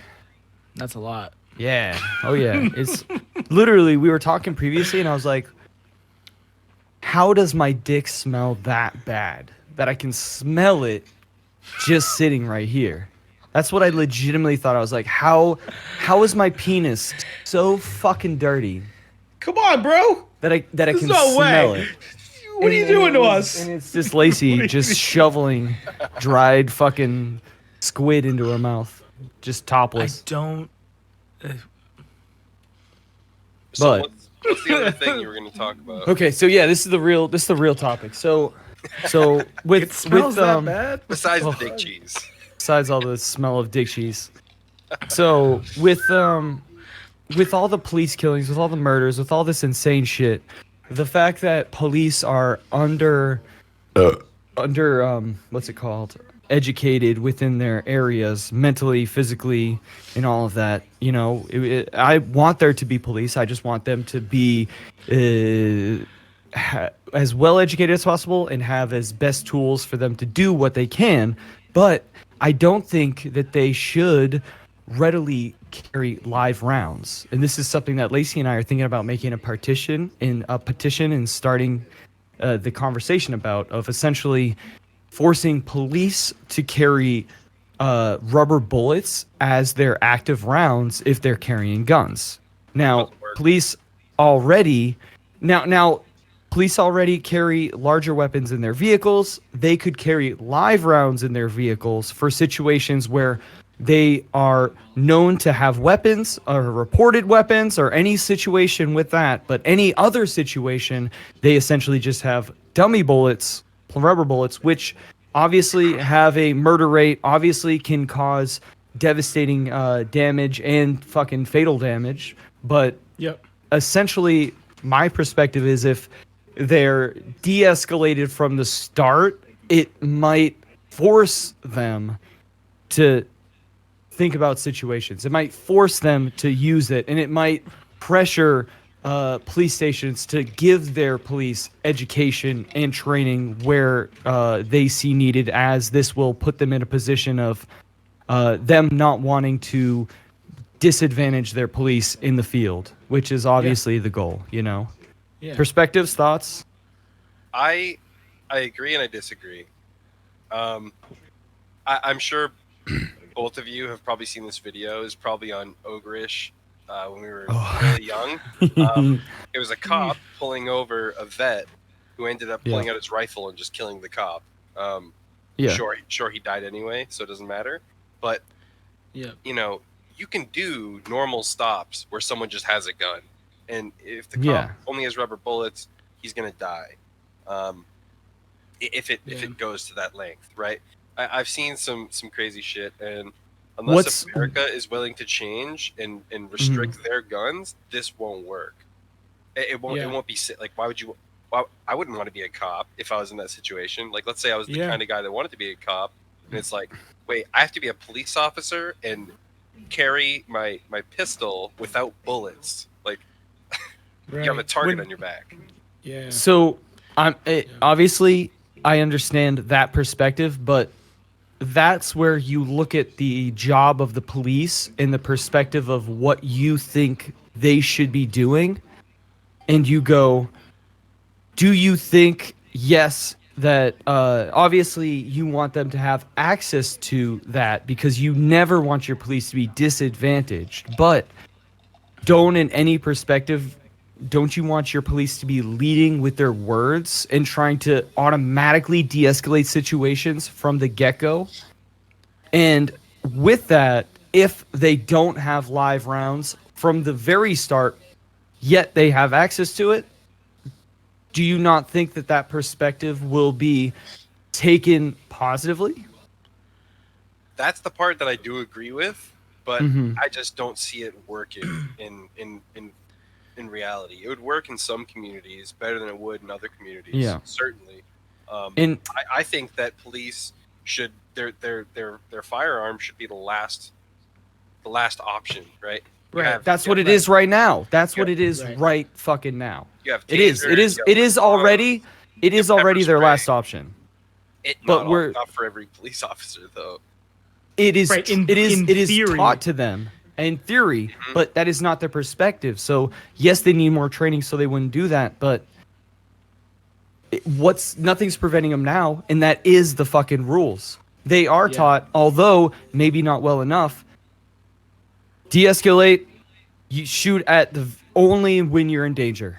That's a lot. Yeah. Oh yeah. It's literally we were talking previously and I was like, how does my dick smell that bad that I can smell it just sitting right here? That's what I legitimately thought. I was like, how is my penis so fucking dirty Come on, bro. that I There's can no smell way. it? What are you doing to us? And it's just Lacey just shoveling dried fucking squid into her mouth, just I topless. don't. So But- what's the other thing you were going to talk about? Okay, so yeah, this is the real topic. So with It smells with that bad. Besides Oh. the dick cheese. besides all the smell of dick cheese. So with all the police killings, with all the murders, with all this insane shit, the fact that police are under what's it called? Educated within their areas, mentally, physically, and all of that. You know, I want there to be police. I just want them to be as well educated as possible and have as best tools for them to do what they can. But I don't think that they should readily carry live rounds. And this is something that Lacey and I are thinking about making a petition and starting the conversation about, of essentially forcing police to carry rubber bullets as their active rounds if they're carrying guns. Now, police already carry larger weapons in their vehicles. They could carry live rounds in their vehicles for situations where they are known to have weapons or reported weapons or any situation with that. But any other situation, they essentially just have dummy bullets, rubber bullets, which obviously have a murder rate, obviously can cause devastating damage and fucking fatal damage. But Yep. essentially, my perspective is if they're de-escalated from the start, it might force them to think about situations. It might force them to use it, and it might pressure police stations to give their police education and training where they see needed, as this will put them in a position of them not wanting to disadvantage their police in the field, which is obviously the goal, you know? Yeah. Perspectives, thoughts? I agree and I disagree. I'm sure both of you have probably seen this video. It's probably on Ogreish when we were really young. It was a cop pulling over a vet who ended up pulling out his rifle and just killing the cop. Sure, he died anyway, so it doesn't matter. But you know, you can do normal stops where someone just has a gun, and if the cop only has rubber bullets, he's gonna die. If it goes to that length, right? I've seen some crazy shit, and unless America is willing to change and restrict their guns, this won't work. It won't. It won't be like, why would you? Well, I wouldn't want to be a cop if I was in that situation. Like, let's say I was the kind of guy that wanted to be a cop, and it's like, wait, I have to be a police officer and carry my pistol without bullets. Like, you have a target on your back. Yeah. So, obviously, I understand that perspective, but that's where you look at the job of the police in the perspective of what you think they should be doing, and you go, do you think, yes, that obviously you want them to have access to that because you never want your police to be disadvantaged, but don't in any perspective, don't you want your police to be leading with their words and trying to automatically de-escalate situations from the get-go? And with that, if they don't have live rounds from the very start, yet they have access to it, do you not think that that perspective will be taken positively? That's the part that I do agree with, but I just don't see it working in reality. It would work in some communities better than it would in other communities. Certainly. I think that police should their firearm should be the last option, right? Right. That's what it is right now. That's what it is right fucking now. It is already their last option. Not for every police officer though. It is it is theory. taught to them in theory, but that is not their perspective. So yes, they need more training so they wouldn't do that, but nothing's preventing them now, and that is the fucking rules. They are taught, although maybe not well enough. De-escalate. You shoot at only when you're in danger.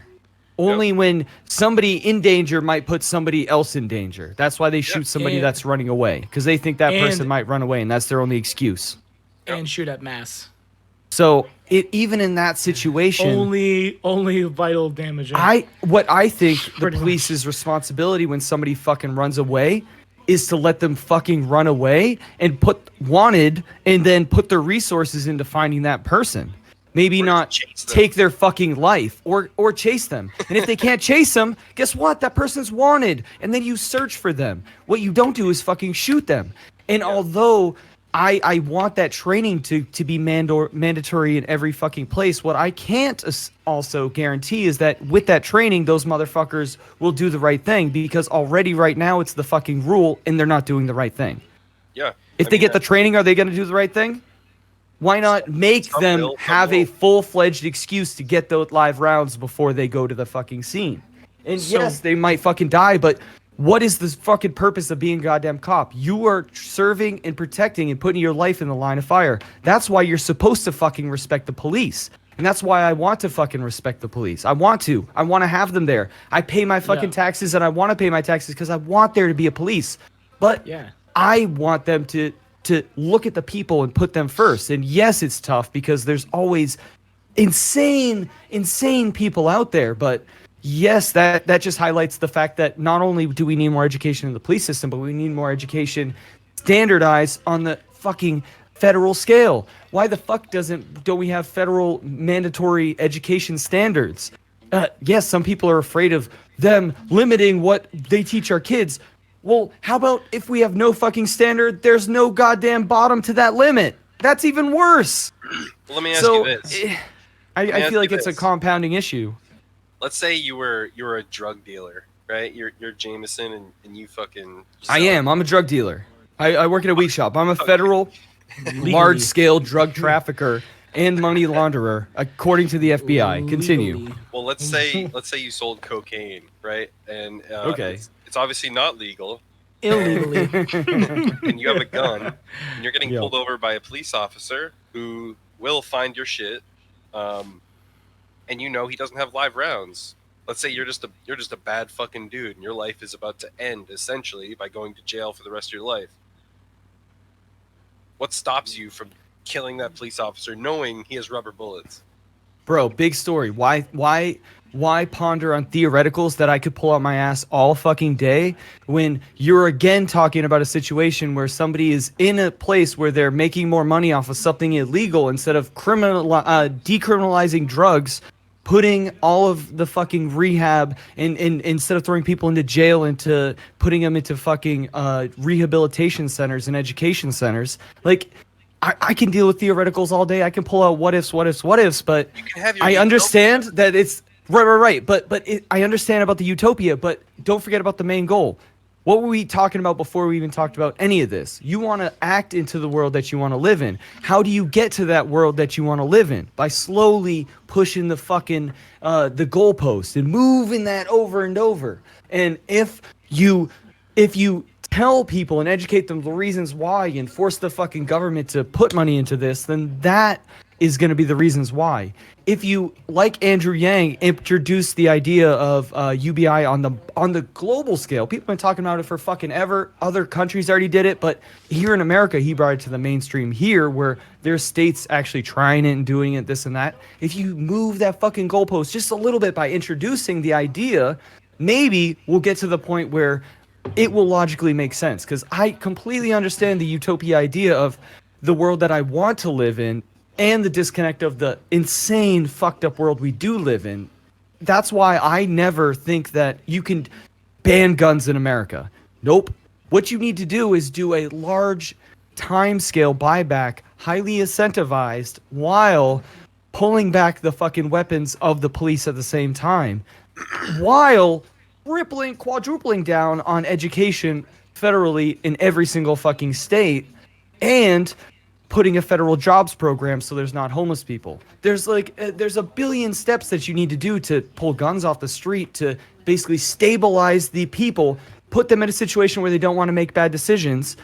Only when somebody in danger might put somebody else in danger. That's why they shoot somebody that's running away, because they think that person might run away, and that's their only excuse. And shoot at mass. So even in that situation, only vital damage. What I think the police's responsibility when somebody fucking runs away is to let them fucking run away and put their resources into finding that person. Maybe not take their fucking life or chase them. And if they can't chase them, guess what? That person's wanted. And then you search for them. What you don't do is fucking shoot them. And although I want that training to be mandatory in every fucking place, what I can't also guarantee is that with that training, those motherfuckers will do the right thing, because already right now it's the fucking rule and they're not doing the right thing. Yeah. If they get the training, are they going to do the right thing? Why not make them have a full-fledged excuse to get those live rounds before they go to the fucking scene? And yes, they might fucking die, but what is the fucking purpose of being a goddamn cop? You are serving and protecting and putting your life in the line of fire. That's why you're supposed to fucking respect the police. And that's why I want to fucking respect the police. I want to have them there. I pay my fucking taxes, and I want to pay my taxes because I want there to be a police. But I want them to look at the people and put them first. And yes, it's tough because there's always insane people out there. But yes, that just highlights the fact that not only do we need more education in the police system, but we need more education standardized on the fucking federal scale. Why the fuck don't we have federal mandatory education standards? Yes, some people are afraid of them limiting what they teach our kids. Well, how about if we have no fucking standard, there's no goddamn bottom to that limit? That's even worse. Well, let me ask So you this. I ask feel like you it's a this. compounding issue. Let's say you were a drug dealer, right? You're Jameson and you fucking. I sell- am. I'm a drug dealer. I work at a weed shop. I'm a federal, large-scale drug trafficker and money launderer, according to the FBI. Continue. Legally. Well, let's say you sold cocaine, right? And Okay. it's obviously not legal, Illegally. and you have a gun, and you're getting Yeah. pulled over by a police officer who will find your shit, and you know he doesn't have live rounds. Let's say you're just a bad fucking dude, and your life is about to end essentially by going to jail for the rest of your life. What stops you from killing that police officer, knowing he has rubber bullets? Bro, big story. Why ponder on theoreticals that I could pull out my ass all fucking day when you're again talking about a situation where somebody is in a place where they're making more money off of something illegal instead of decriminalizing drugs, putting all of the fucking rehab and instead of throwing people into jail into putting them into fucking rehabilitation centers and education centers. Like, I can deal with theoreticals all day. I can pull out what ifs, but You can have your I utopia. understand that it's right. But I understand about the utopia, but don't forget about the main goal. What were we talking about before we even talked about any of this? You want to act into the world that you want to live in. How do you get to that world that you want to live in? By slowly pushing the fucking the goalpost and moving that over and over. And if you tell people and educate them the reasons why and force the fucking government to put money into this, then that is going to be the reasons why. If you, like Andrew Yang, introduce the idea of UBI on the global scale, people have been talking about it for fucking ever. Other countries already did it, but here in America, he brought it to the mainstream here, where there's states actually trying it and doing it, this and that. If you move that fucking goalpost just a little bit by introducing the idea, maybe we'll get to the point where it will logically make sense. Because I completely understand the utopia idea of the world that I want to live in and the disconnect of the insane fucked up world we do live in. That's why I never think that you can ban guns in America. Nope. What you need to do is do a large time-scale buyback, highly incentivized, while pulling back the fucking weapons of the police at the same time, while quadrupling down on education federally in every single fucking state, and putting a federal jobs program so there's not homeless people. There's there's a billion steps that you need to do to pull guns off the street, to basically stabilize the people, put them in a situation where they don't want to make bad decisions,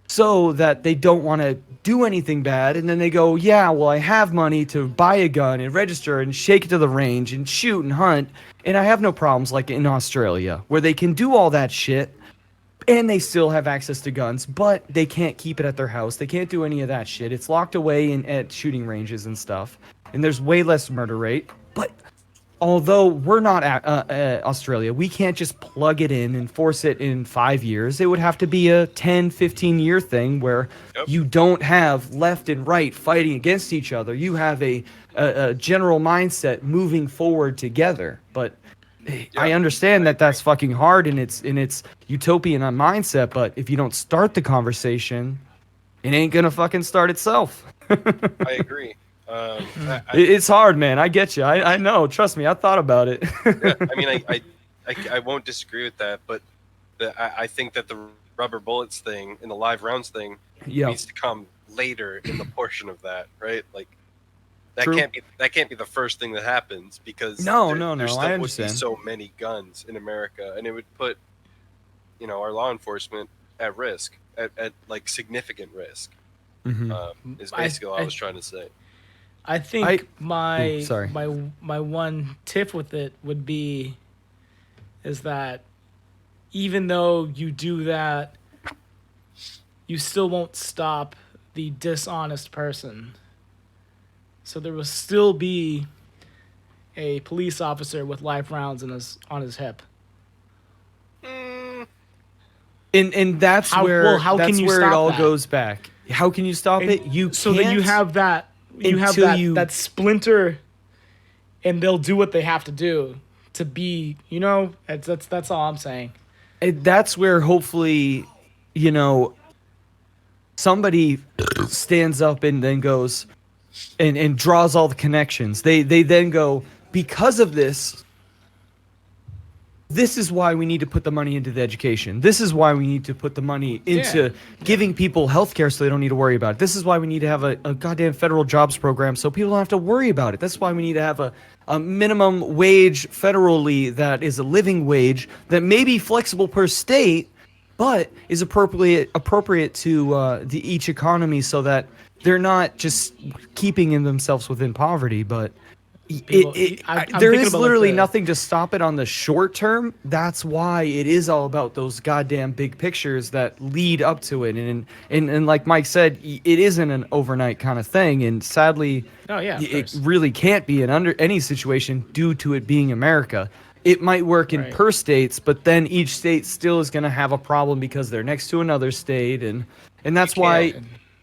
so that they don't want to do anything bad, and then they go, yeah, well, I have money to buy a gun and register and shake it to the range and shoot and hunt, and I have no problems like in Australia, where they can do all that shit, and they still have access to guns, but they can't keep it at their house. They can't do any of that shit. It's locked away at shooting ranges and stuff, and there's way less murder rate. But although we're not Australia, we can't just plug it in and force it in 5 years. It would have to be a 10, 15-year thing where you don't have left and right fighting against each other. You have a general mindset moving forward together. But I understand that that's fucking hard and it's utopian on mindset, but if you don't start the conversation, it ain't gonna fucking start itself. I agree. It's hard, man. I get you. I know. Trust me. I thought about it. Yeah, I mean, I won't disagree with that, but I think that the rubber bullets thing and the live rounds thing needs to come later in the portion of that, right? Like that True. can't be the first thing that happens, because there I still would understand. be so many guns in America, and it would put our law enforcement at risk, at like significant risk. Is basically what I was trying to say. I think sorry. my one tip with it would be is that even though you do that, you still won't stop the dishonest person. So there will still be a police officer with live rounds on his hip. And that's How where can you it stop all that? goes back. How can you stop it? You So can't. then you have that that splinter, and they'll do what they have to do to be. That's all I'm saying. That's where hopefully, somebody stands up and then goes and draws all the connections. They then go, because of this, this is why we need to put the money into the education. This is why we need to put the money into giving people health care so they don't need to worry about it. This is why we need to have a goddamn federal jobs program so people don't have to worry about it. That's why we need to have a minimum wage federally that is a living wage that may be flexible per state, but is appropriate to each economy so that they're not just keeping in themselves within poverty, but there is literally nothing to stop it on the short term. That's why it is all about those goddamn big pictures that lead up to it. And like Mike said, it isn't an overnight kind of thing. And sadly, it really can't be in under any situation due to it being America. It might work in per states, but then each state still is going to have a problem because they're next to another state. And that's why...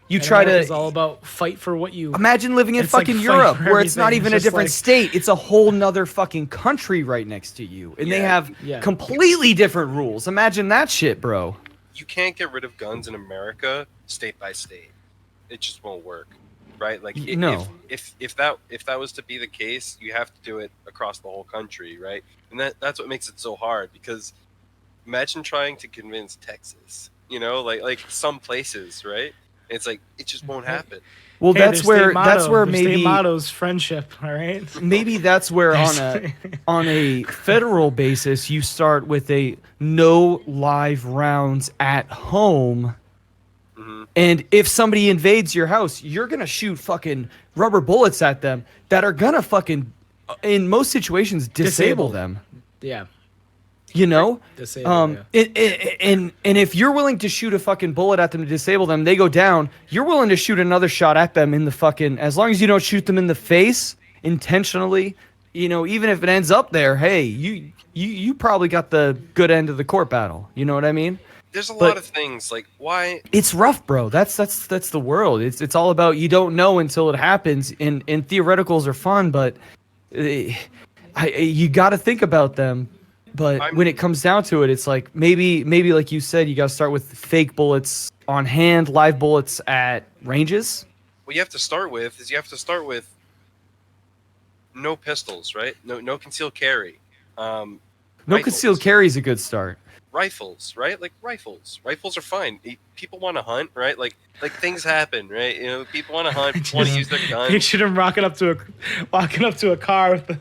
You try to. It's all about fight for what you. Imagine living in fucking Europe, where it's not even a different state; it's a whole nother fucking country right next to you, and they have completely different rules. Imagine that shit, bro. You can't get rid of guns in America state by state. It just won't work, right? Like, if that was to be the case, you have to do it across the whole country, right? And that's what makes it so hard. Because imagine trying to convince Texas, like some places, right? It's like it just won't happen. Well, that's where maybe state motto's friendship. All right. Maybe that's where on a federal basis you start with a no live rounds at home, and if somebody invades your house, you're gonna shoot fucking rubber bullets at them that are gonna fucking, in most situations, disable them. Yeah. And if you're willing to shoot a fucking bullet at them to disable them, they go down. You're willing to shoot another shot at them in the fucking, as long as you don't shoot them in the face intentionally, even if it ends up there, hey, you probably got the good end of the court battle. You know what I mean? There's a lot of things like why it's rough, bro. That's the world. It's all about you don't know until it happens. And theoreticals are fun, but you got to think about them. But when it comes down to it, it's like maybe like you said, you got to start with fake bullets on hand, live bullets at ranges. What you have to start with no pistols, right? No concealed carry. No concealed carry is a good start. Rifles, right? Like rifles are fine. People want to hunt, right? Like things happen, right? People want to hunt. People want to use their guns. Pictured him walking up to a car with the...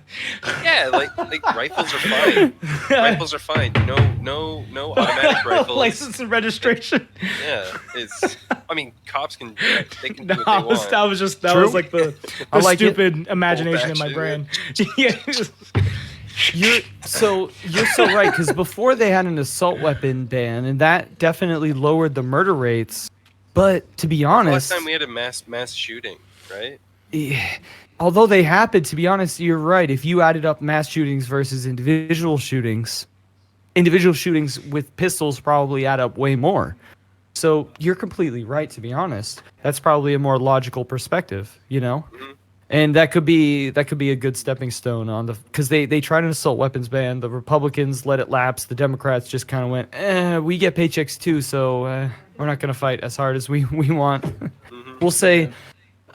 Yeah, like rifles are fine. Rifles are fine. No automatic rifles. License and registration. Yeah, cops can do what they want. That was like the stupid imagination in my brain. Yeah. You're so right, because before they had an assault weapon ban, and that definitely lowered the murder rates. But to be honest, last time we had a mass shooting, right? Although they happened, to be honest, you're right. If you added up mass shootings versus individual shootings with pistols probably add up way more. So you're completely right. To be honest, that's probably a more logical perspective. Mm-hmm. And that could be a good stepping stone because they tried an assault weapons ban. The Republicans let it lapse. The Democrats just kind of went, we get paychecks too, so we're not going to fight as hard as we want. Mm-hmm. We'll say,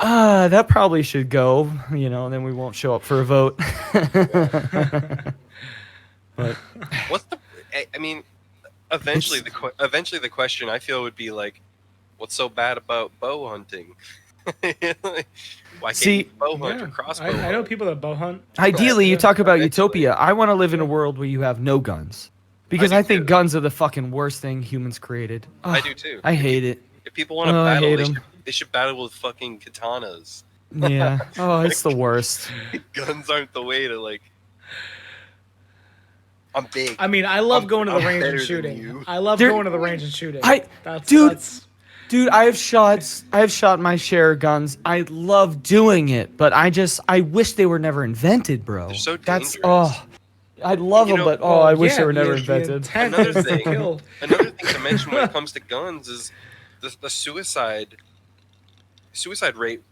that probably should go, and then we won't show up for a vote. But eventually the question I feel would be like, what's so bad about bow hunting? Why can't you bow hunt or crossbow hunt? I know people that bow hunt. Ideally, you talk about utopia. I want to live in a world where you have no guns. Because I think guns are the fucking worst thing humans created. Oh, I do too. I hate it. If people want to battle, they should battle with fucking katanas. Yeah. Oh, it's the worst. Guns aren't the way to I'm big. I love going to the range and shooting. I love going to the range and shooting. Dude, I have shot my share of guns. I love doing it, but I wish they were never invented, bro. They're so dangerous. I love them, but I wish they were never invented. Another thing to mention when it comes to guns is the suicide rate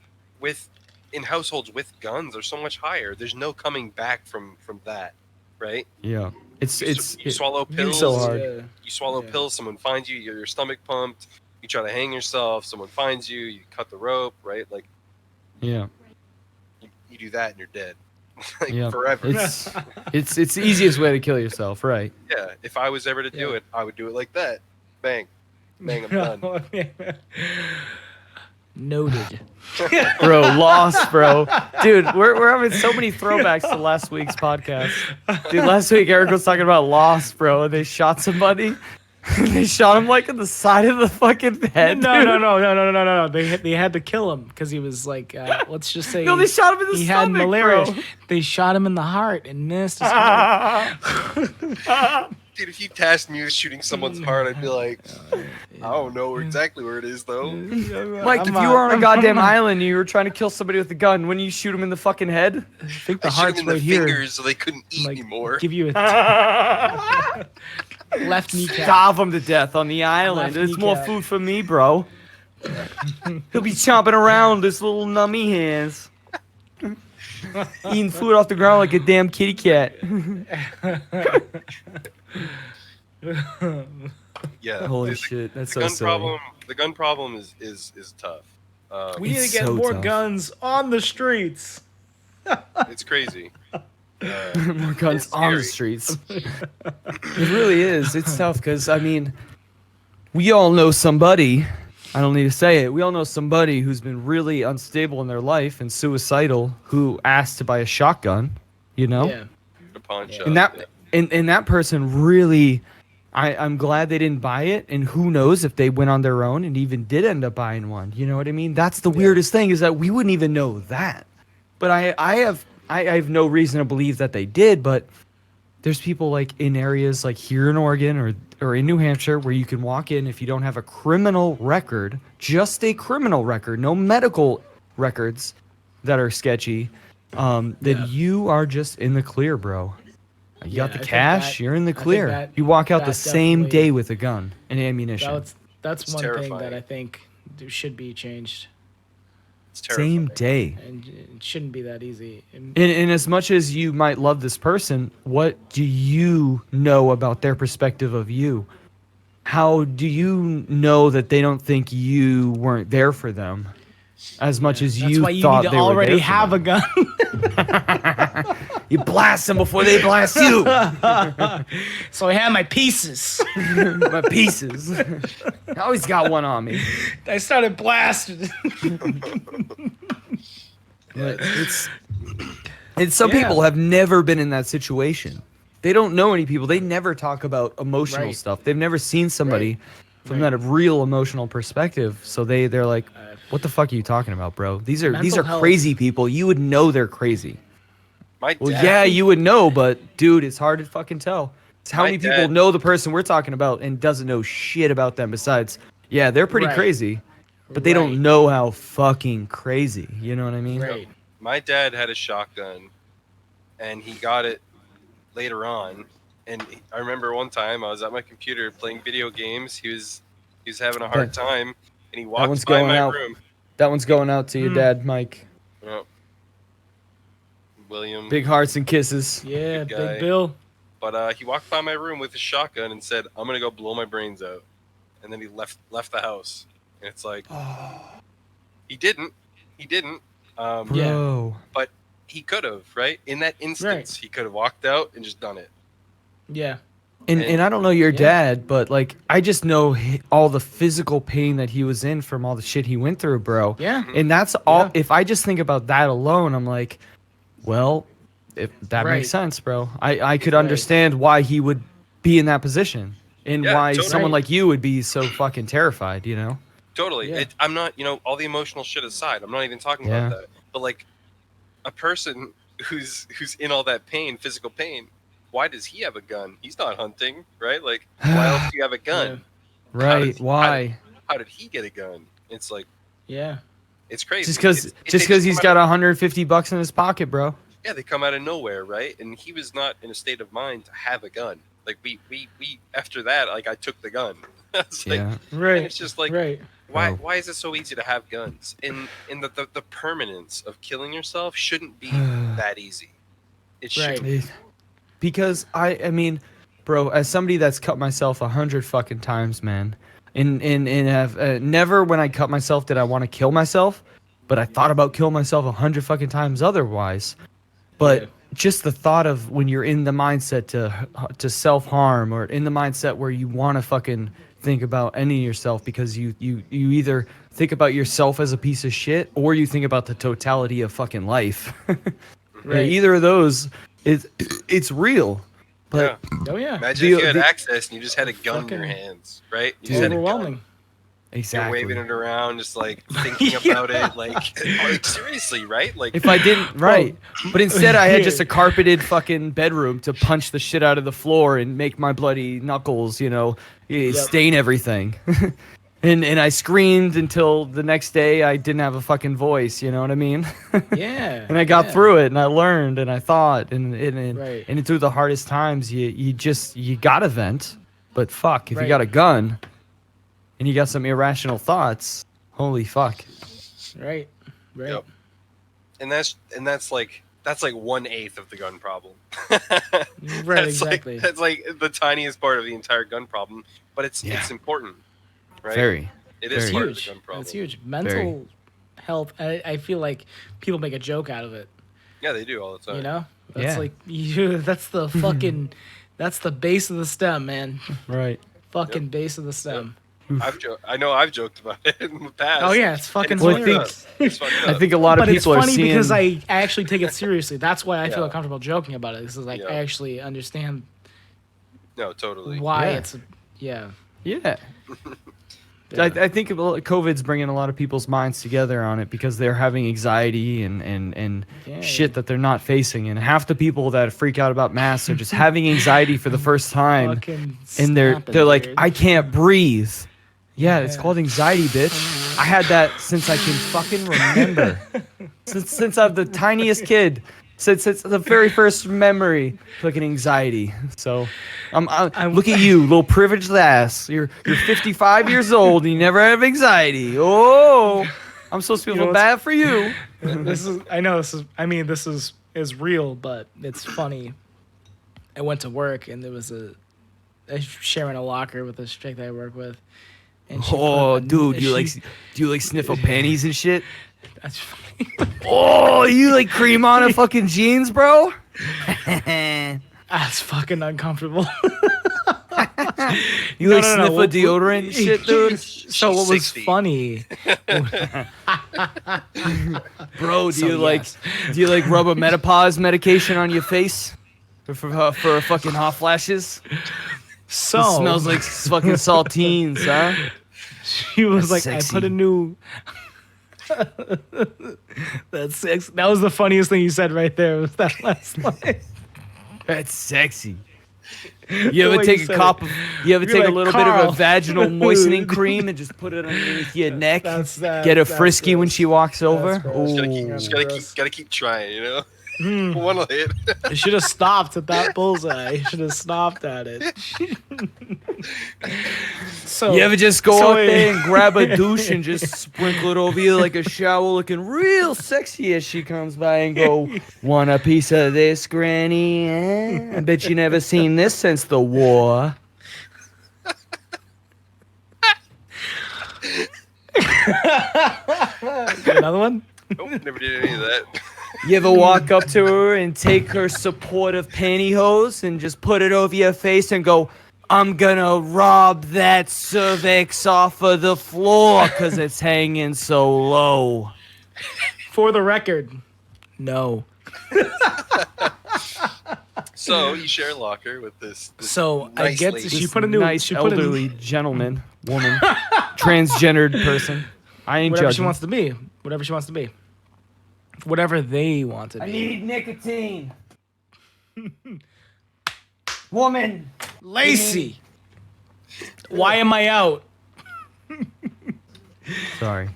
in households with guns are so much higher. There's no coming back from that, right? Yeah. You swallow pills. So hard. You swallow pills. Someone finds you. Your stomach pumped. You try to hang yourself. Someone finds you. You cut the rope, right? Like Yeah. you do that and you're dead, like Yeah. forever. It's the easiest way to kill yourself, right? Yeah. If I was ever to do it, I would do it like that. Bang, bang. I'm done. Noted. Bro, lost, bro. Dude, we're having so many throwbacks to last week's podcast. Dude, last week Eric was talking about Lost, bro, and they shot somebody. They shot him like in the side of the fucking head. No. They had to kill him because he was like, let's just say. No, they shot him in the he stomach, had malaria. bro. They shot him in the heart and missed his heart. Dude, if you tasked me with shooting someone's heart, I'd be like, I don't know exactly where it is though. Mike, if you were on a goddamn island and you were trying to kill somebody with a gun, wouldn't you shoot him in the fucking head? I think the I shoot heart's them in right the here. fingers so they couldn't eat Like, anymore. give you a left kneecap. Starve him to death on the island. Left There's more kneecap. food for me, bro. He'll be chomping around his little nummy hands. Eating food off the ground like a damn kitty cat. Yeah. Holy the- shit, that's The so gun silly. problem. The gun problem is tough. We need It's to get so more tough. guns on the streets. It's crazy. More guns It's on the scary. streets. It really is. It's tough because, I mean, we all know somebody, I don't need to say it, we all know somebody who's been really unstable in their life and suicidal who asked to buy a shotgun, you know? Yeah. A pawn shop. And that and that person really, I'm glad they didn't buy it, and who knows if they went on their own and even did end up buying one. You know what I mean? That's the weirdest thing, is that we wouldn't even know that. But I have no reason to believe that they did, but there's people like in areas like here in Oregon or in New Hampshire where you can walk in if you don't have a criminal record, just a criminal record, no medical records that are sketchy, then you are just in the clear, bro. You got I the think cash, that- you're in the I think clear. that- You walk out the that same definitely- day with a gun and ammunition. That's It's one thing terrifying. that I think should be changed, It's terrifying. Same day. and it shouldn't be that easy. And as much as you might love this person, what do you know about their perspective of you? How do you know that they don't think you weren't there for them as much as That's you why you thought need to they were already there for have a them? gun. You blast them before they blast you. So I have my pieces. My pieces. I always got one on me. I started blasting. But and some Yeah. people have never been in that situation. They don't know any people. They never talk about emotional Right. stuff. They've never seen somebody from that real emotional perspective. So they're like, "What the fuck are you talking about, bro? These are Mental health. crazy people. You would know they're crazy." My Well, dad, yeah, you would know, but dude, it's hard to fucking tell. It's how My many people dad- know the person we're talking about and doesn't know shit about them besides, yeah, they're pretty Right. crazy, but they don't know how fucking crazy. You know what I mean? Right. my dad had a shotgun, and he got it later on. And I remember one time I was at my computer playing video games. He was having a hard time, and he one's walked by going my out. room. That one's going out to your dad, Mike. Yeah. William. Big hearts and kisses. Yeah, Good guy. Big Bill. But he walked by my room with his shotgun and said, "I'm gonna go blow my brains out," and then he left the house. And it's like, he didn't. Bro. But he could have, right? In that instance, he could have walked out and just done it. Yeah. And I don't know your dad, but like I just know all the physical pain that he was in from all the shit he went through, bro. Yeah. And that's all. Yeah. If I just think about that alone, I'm like, well, if that Right. makes sense, bro. I could understand why he would be in that position and Yeah, why totally. someone like you would be so fucking terrified, you know? Totally. Yeah. I'm not, all the emotional shit aside. I'm not even talking Yeah. about that. But like, a person who's in all that pain, physical pain, why does he have a gun? He's not hunting, right? Like, why else do you have a gun? Right. does- Why? How did he get a gun? It's like, Yeah. it's crazy. Just because he's got $150 in his pocket, bro. Yeah, they come out of nowhere, right? And he was not in a state of mind to have a gun. Like we after that, like I took the gun. It's like, Yeah. Right. and it's just like, right. why Bro. why is it so easy to have guns? And the permanence of killing yourself shouldn't be that easy. It Right. shouldn't. Because I mean, bro, as somebody that's cut myself 100 fucking times, man, and have never when I cut myself did I want to kill myself, but I thought about killing myself 100 fucking times otherwise. But Yeah. just the thought of when you're in the mindset to self harm, or in the mindset where you want to fucking think about ending yourself because you either think about yourself as a piece of shit or you think about the totality of fucking life. Right. Either of those, it's real. But Oh yeah. Imagine if you had access and you just had a gun in your Fucking hands, right? You just had a gun. Overwhelming. exactly. You're waving it around, just like thinking about it, like seriously, right? Like If I didn't, right. But instead, I had just a carpeted fucking bedroom to punch the shit out of the floor and make my bloody knuckles, stain everything. and I screamed until the next day I didn't have a fucking voice, you know what I mean? Yeah. And I got through it, and I learned, and I thought, and Right. through the hardest times, you gotta vent. But fuck, if you Right. got a gun and you got some irrational thoughts, holy fuck. Right. Right. Yep. and that's like 1/8 of the gun problem. Right. Exactly. That's like the tiniest part of the entire gun problem, but it's important, right? Very. It is Very. part of the Huge. gun problem. It's huge. Mental health. I feel like people make a joke out of it. Yeah, they do all the time. You know, that's Yeah. like that's the fucking that's the base of the stem, man. Right. Fucking base of the stem. I know I've joked about it in the past. Oh yeah, it's fucking And Well, I hilarious. It's fucked up. I think a lot of But it's people are funny seeing. because I actually take it seriously. That's why I feel Yeah. comfortable joking about it. This is like Yeah. I actually understand No, totally. why Yeah. it's yeah. Yeah. Yeah. I think COVID's bringing a lot of people's minds together on it because they're having anxiety and Yeah. shit that they're not facing. And half the people that freak out about masks are just having anxiety for the first time. Fucking And they're snapping, like, dude. I can't breathe. Yeah, it's Yeah. called anxiety, bitch. I had that since I can fucking remember. since I'm the tiniest kid. Since the very first memory, fucking anxiety. So, look at you, little privileged ass. You're 55 years old and you never have anxiety. Oh, I'm supposed to You feel know bad for you. this is real, but it's funny. I went to work and there was I sharing a locker with this chick that I work with. And she Oh, put a- dude, she- do you like sniff her panties and shit? That's funny. Oh, you like cream on her fucking jeans, bro? That's fucking uncomfortable. You No, like no, no, sniff well, a deodorant and shit, dude? So what was 60. funny? Bro, So, yes. do you like rub a menopause medication on your face for fucking hot flashes? So It smells like fucking saltines, huh? she was That's like, I sexy. put a new. That's sex. That was the funniest thing you said right there. Was that last line? That's sexy. You ever way take you a said cup it. of, you ever You're take a like, little "Carl." bit of a vaginal moistening cream and just put it underneath your neck? That's Get her that's frisky when gross. she walks over. gross. Ooh. Gotta keep trying, you know. One will hit. You should have stopped at that bullseye. You should have stopped at it. So You ever just go so out it- there and grab a douche and just sprinkle it over you like a shower, looking real sexy as she comes by and go, "Want a piece of this, Granny? Eh? I bet you never seen this since the war." Got another one? Nope, never did any of that. You ever walk up to her and take her supportive pantyhose and just put it over your face and go, "I'm gonna rob that cervix off of the floor because it's hanging so low." For the record, no. So you share a locker with this So I nice get lady. she This put a new nice she put a new, elderly gentleman, woman, transgendered person. I ain't whatever judging. she wants to be. Whatever she wants to be. Whatever they want to be. need nicotine. Woman. Lacey. Why am I out? Sorry.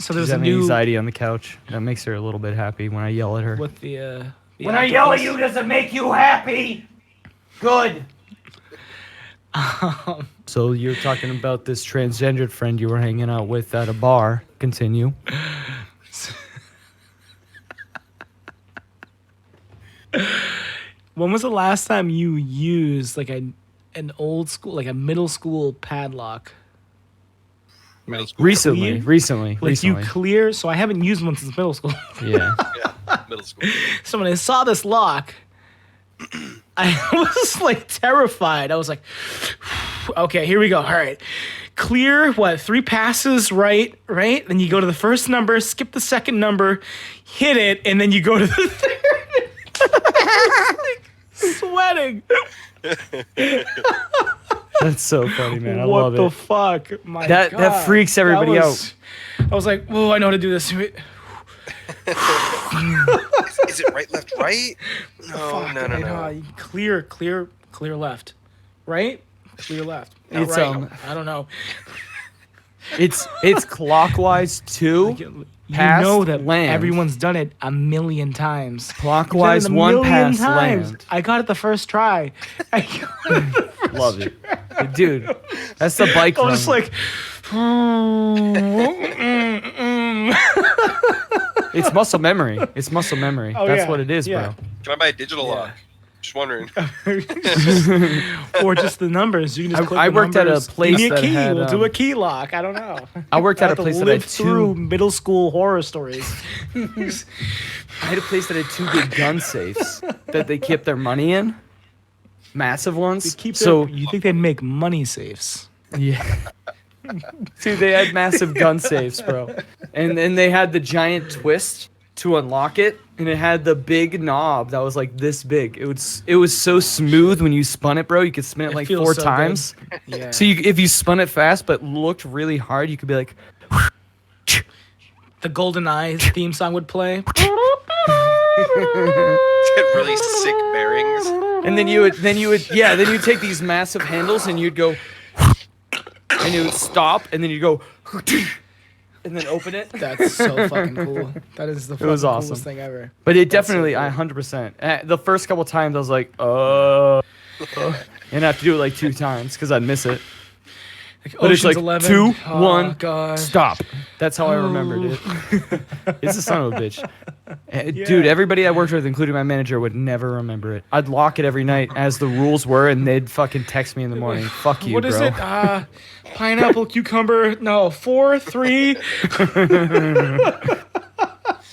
So She's there's a having new anxiety on the couch. That makes her a little bit happy when I yell at her. with the When I yell at you, does it make you happy? Good. So you're talking about this transgendered friend you were hanging out with at a bar. Continue. When was the last time you used like an old school, like a middle school padlock middle Like, school. Recently. Like you clear. So I haven't used one since middle school. Yeah. Yeah, middle school. So when I saw this lock, I was like terrified. I was like, okay, here we go. All right. Clear, what, 3 passes, right? Then you go to the first number, skip the second number, hit it, and then you go to the third. Sweating. That's so funny, man. I What love the it. fuck? My That God. freaks everybody out. I was like, whoa, I know how to do this. Is it right, left, right? No, Fuck, no. Clear left. Right? Clear left. Not It's, right. I don't know. It's clockwise too. You Past know that land. everyone's done it a million times. Clockwise, Done it a one million past times. land. I got it the first try. Love it, dude. That's the bike. I was just run. like, It's muscle memory. It's muscle memory. Oh, That's yeah, what it is, yeah. Can I buy a digital lock? Just wondering. or just the numbers. You can just click I the worked at a numbers. place Give me a that key. had, We'll do a key lock. I don't know. I worked at a have to place that live had through two. middle school horror stories. I had a place that had 2 big gun safes that they kept their money in. Massive ones. So you think they'd make money safes? Yeah. Dude, they had massive gun safes, bro. And then they had the giant twist to unlock it, and it had the big knob that was like this big. It was so smooth when you spun it, bro. You could spin it like feels 4 so times. good. Yeah. So if you spun it fast but looked really hard, you could be like, The GoldenEye theme song would play. Get really sick bearings. and then you would take these massive handles and you'd go, and it would stop, and then you'd go, and then open it. That's so fucking cool. That is the fucking was awesome. coolest thing ever. But it definitely, 100%. The first couple times I was like, and I have to do it like 2 times because I'd miss it. But it's like 11. 2, Oh, 1, God. stop. That's how I remembered it. It's a son of a bitch. Dude, everybody I worked with, including my manager, would never remember it. I'd lock it every night as the rules were, and they'd fucking text me in the morning. Fuck you, What bro. is it? Pineapple, cucumber. No, 4, 3.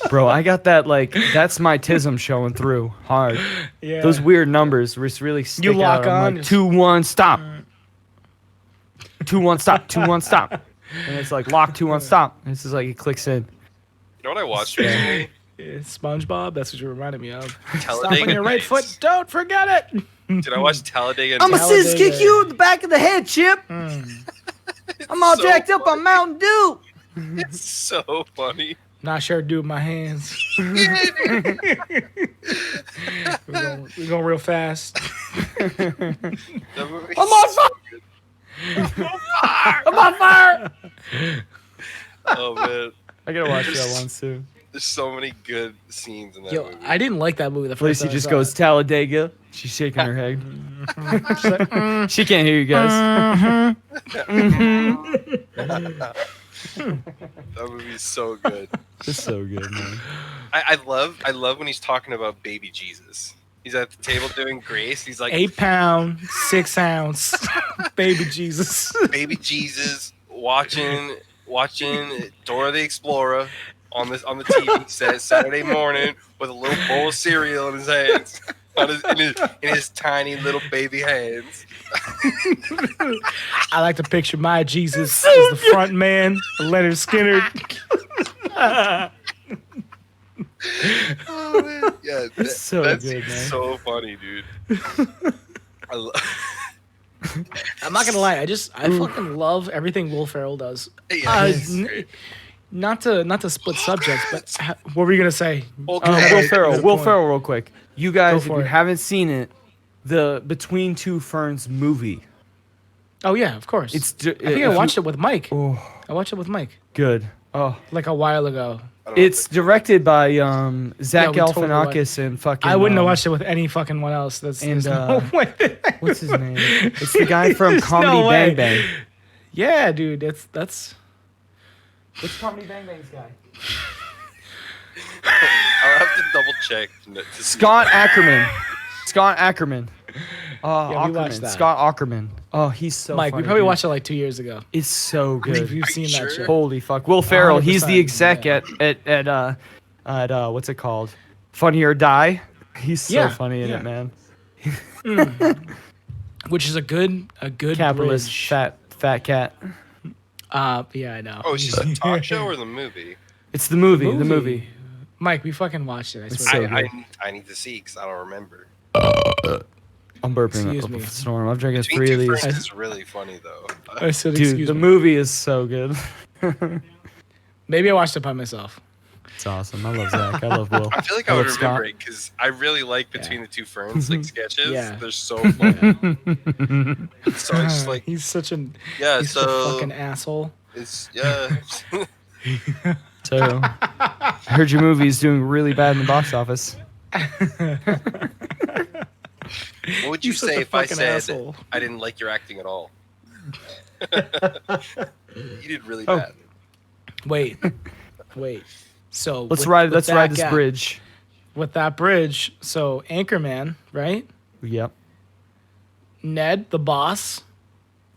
Bro, I got that, like, that's my tism showing through hard. Yeah. Those weird numbers just really stick lock out. I'm on, like, it's- 2, 1, stop. 2, 1, stop. 2, 1, stop. And it's like lock 2, 1, stop. And it's just like it clicks in. You know what I watched recently? SpongeBob. That's what you reminded me of. Stop Talladega on your right Nights. foot. Don't forget it. Did I watch Talladega I'm a Nights? scissors kick you in the back of the head, Chip. I'm all so jacked up on Mountain Dew. It's so funny. Not sure to do with my hands. We're going real fast. That movie I'm on fire. I'm on fire. Oh man, I gotta watch that one soon. there's so many good scenes in that Yo, movie. I didn't like that movie the first Lacey time I just saw goes, it. Talladega. She's shaking her head. She can't hear you guys. That movie is so good. It's so good, man. I love when he's talking about baby Jesus. He's at the table doing grace. He's like, 8 pound, 6 ounce, baby Jesus. baby Jesus watching Dora the Explorer on the TV set Saturday morning with a little bowl of cereal in his hands, in his tiny little baby hands. I like to picture my Jesus as the front man, Leonard Skinner. Oh man, yeah, It's so that's good, man. so funny, dude. I'm not gonna lie, I fucking love everything Will Ferrell does. Yeah, it's n- great. Not to split subjects, but what were you gonna say? Okay. Will Ferrell. Good Will point. Ferrell, real quick. You guys, Go if for you it. haven't seen it, the Between Two Ferns movie. Oh yeah, of course. It's. I think I watched it with Mike. Oh, I watched it with Mike good. Oh, like a while ago. I don't know it's directed by Zach we totally Galifianakis and fucking. I wouldn't have watched it with any fucking one else. There's and, no way. What's his name? It's the guy from There's Comedy no way. Bang Bang. Yeah, dude, that's. What's Comedy Bang Bang's guy? I'll have to double check. Scott Ackerman. Scott Ackerman. Yeah, we watched Ackerman. that. Scott Ackerman. Oh, he's so Mike, funny. we probably dude. watched it like 2 years ago. It's so good. We've seen sure? that shit. Holy fuck. Will Ferrell, he's the 100%, exec yeah. at what's it called? Funny or Die. He's so Yeah, funny in yeah. it, man. Which is a good Capitalist bridge. fat cat. Yeah, I know. Oh, it's just a talk show or the movie? It's the movie. The movie. Mike, we fucking watched it. I It's swear. so I, good. I need to see because I don't remember. I'm burping Excuse up me. a storm. I've drinking Between 3 of Two these. Ferns is really funny though. I said, Dude, excuse the me. movie is so good. Maybe I watched it by myself. It's awesome. I love Zach. I love Will. I feel like I would love remember Scott. it because I really like Between the Two Ferns like sketches. Yeah. They're so funny. So I just like He's such an yeah. he's such a So fucking asshole. it's yeah. So, I heard your movie is doing really bad in the box office. What would you He's such say a if I fucking said asshole. I didn't like your acting at all? You did really Oh. bad. Wait. So Let's with- ride. with Let's that ride this gap- bridge. With that bridge, so Anchorman, right? Yep. Ned, the boss.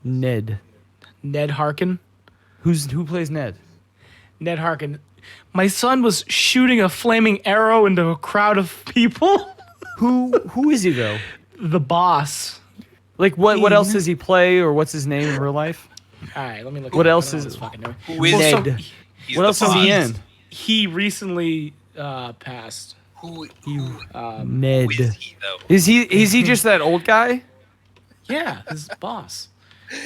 Ned. Ned Harkin. Who plays Ned? Ned Harkin. My son was shooting a flaming arrow into a crowd of people. Who is he though? The boss. Like what else does he play or what's his name in real life? All right, let me look. What it up. else I don't is- know his fucking name. Who is Ned. so He's What the else is he boss. in? he recently passed. Who Ned. is he though? Is he just that old guy? Yeah, his boss.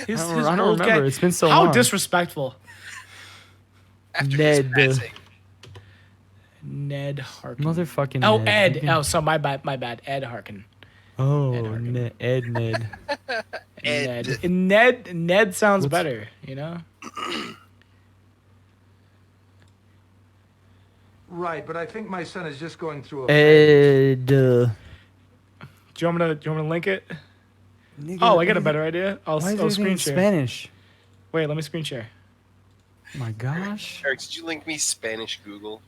His, I don't his remember. old guy. It's been so How long. disrespectful. After Ned. his passing. Ned Harkin. Motherfucking Oh, Ned. Ed. Oh, so my bad. Ed Harkin. Oh, Ed Harkin. Ned. Ed. Ned sounds better, you know? Right, but I think my son is just going through a Ed. Do you want me to link it? Oh, I got a better idea. I'll Why is screen everything in share. Spanish? Wait, let me screen share. My gosh. Eric, did you link me Spanish Google?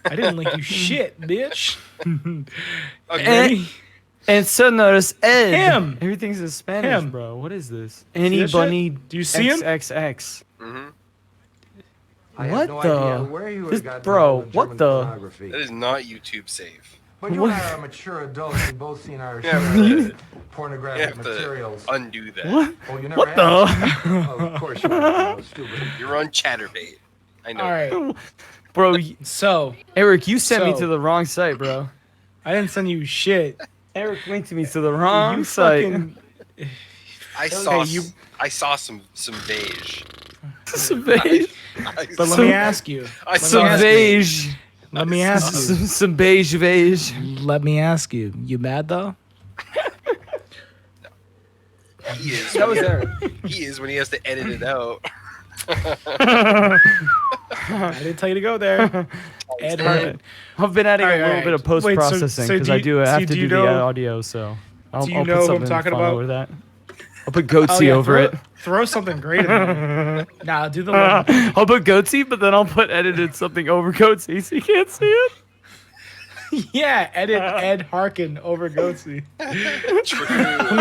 I didn't link you shit, bitch. Okay. Ready? And so notice Ed. Him. Everything's in Spanish, Him. bro. What is this? that Any shit? bunny? Do you see him? XXX. Mm-hmm. I What have no the- idea where you would this- have gotten bro, all the what German the- pornography. That is not YouTube safe. But you and I are mature adults and both seen our Yeah, share you- of You pornographic have materials. to undo that. What? Oh, you never What have? the? Oh, of course you are. Stupid. You're on Chatterbait. I know. All right. Bro, So, Eric, you sent me So- to the wrong site, bro. I didn't send you shit. Eric linked me to the wrong You site. fucking- I saw you- I saw some beige. Some beige. But let me ask you. Some ask you. beige. Let me ask you. Some beige beige. Let me ask you. You mad though? He is. That was Eric. He is when he has to edit it out. I didn't tell you to go there. Ed Harkin. I've been adding All right, a little all bit of right. post Wait, so- processing so because do I you- do so have to do do you the know- audio. So I'll, do you I'll know put what I'm something talking fun about? over that. I'll put goatsy Oh, yeah, over it. Throw something great in there. Nah, do the one. I'll put goatsy, but then I'll put edited something over goatsy so you can't see it. Yeah, edit Ed Harkin over Goatsy. I'm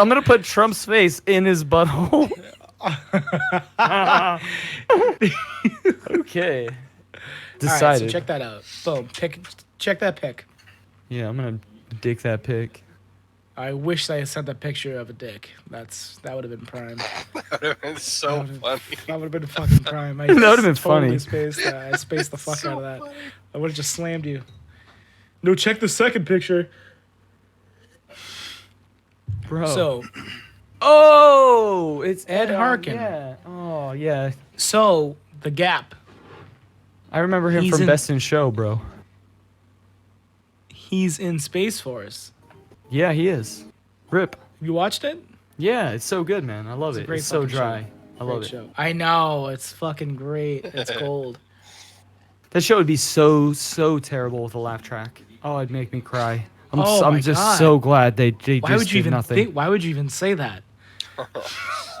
gonna put Trump's face in his butthole. Okay. All right, Decided. so check that out. Boom. Check that pic. Yeah, I'm gonna dick that pic. I wish I had sent a picture of a dick. That would have been prime. It's so funny. That would have been fucking prime. I That would've been totally funny. I spaced the fuck out of that. I would have just slammed you. No, check the second picture. Bro. So, Oh, it's Ed Harkin. Yeah. Oh, yeah. so the Gap. I remember him He's from in- Best in Show, bro. He's in Space Force. Yeah, he is. Rip. You watched it? Yeah, it's so good, man. I love It's a it. great It's so fucking dry. show. I love Great it. show. I know. It's fucking great. It's gold. That show would be so terrible with a laugh track. Oh, it'd make me cry. Oh I'm my just God. so glad they Why just would you did even nothing. think? Why would you even say that?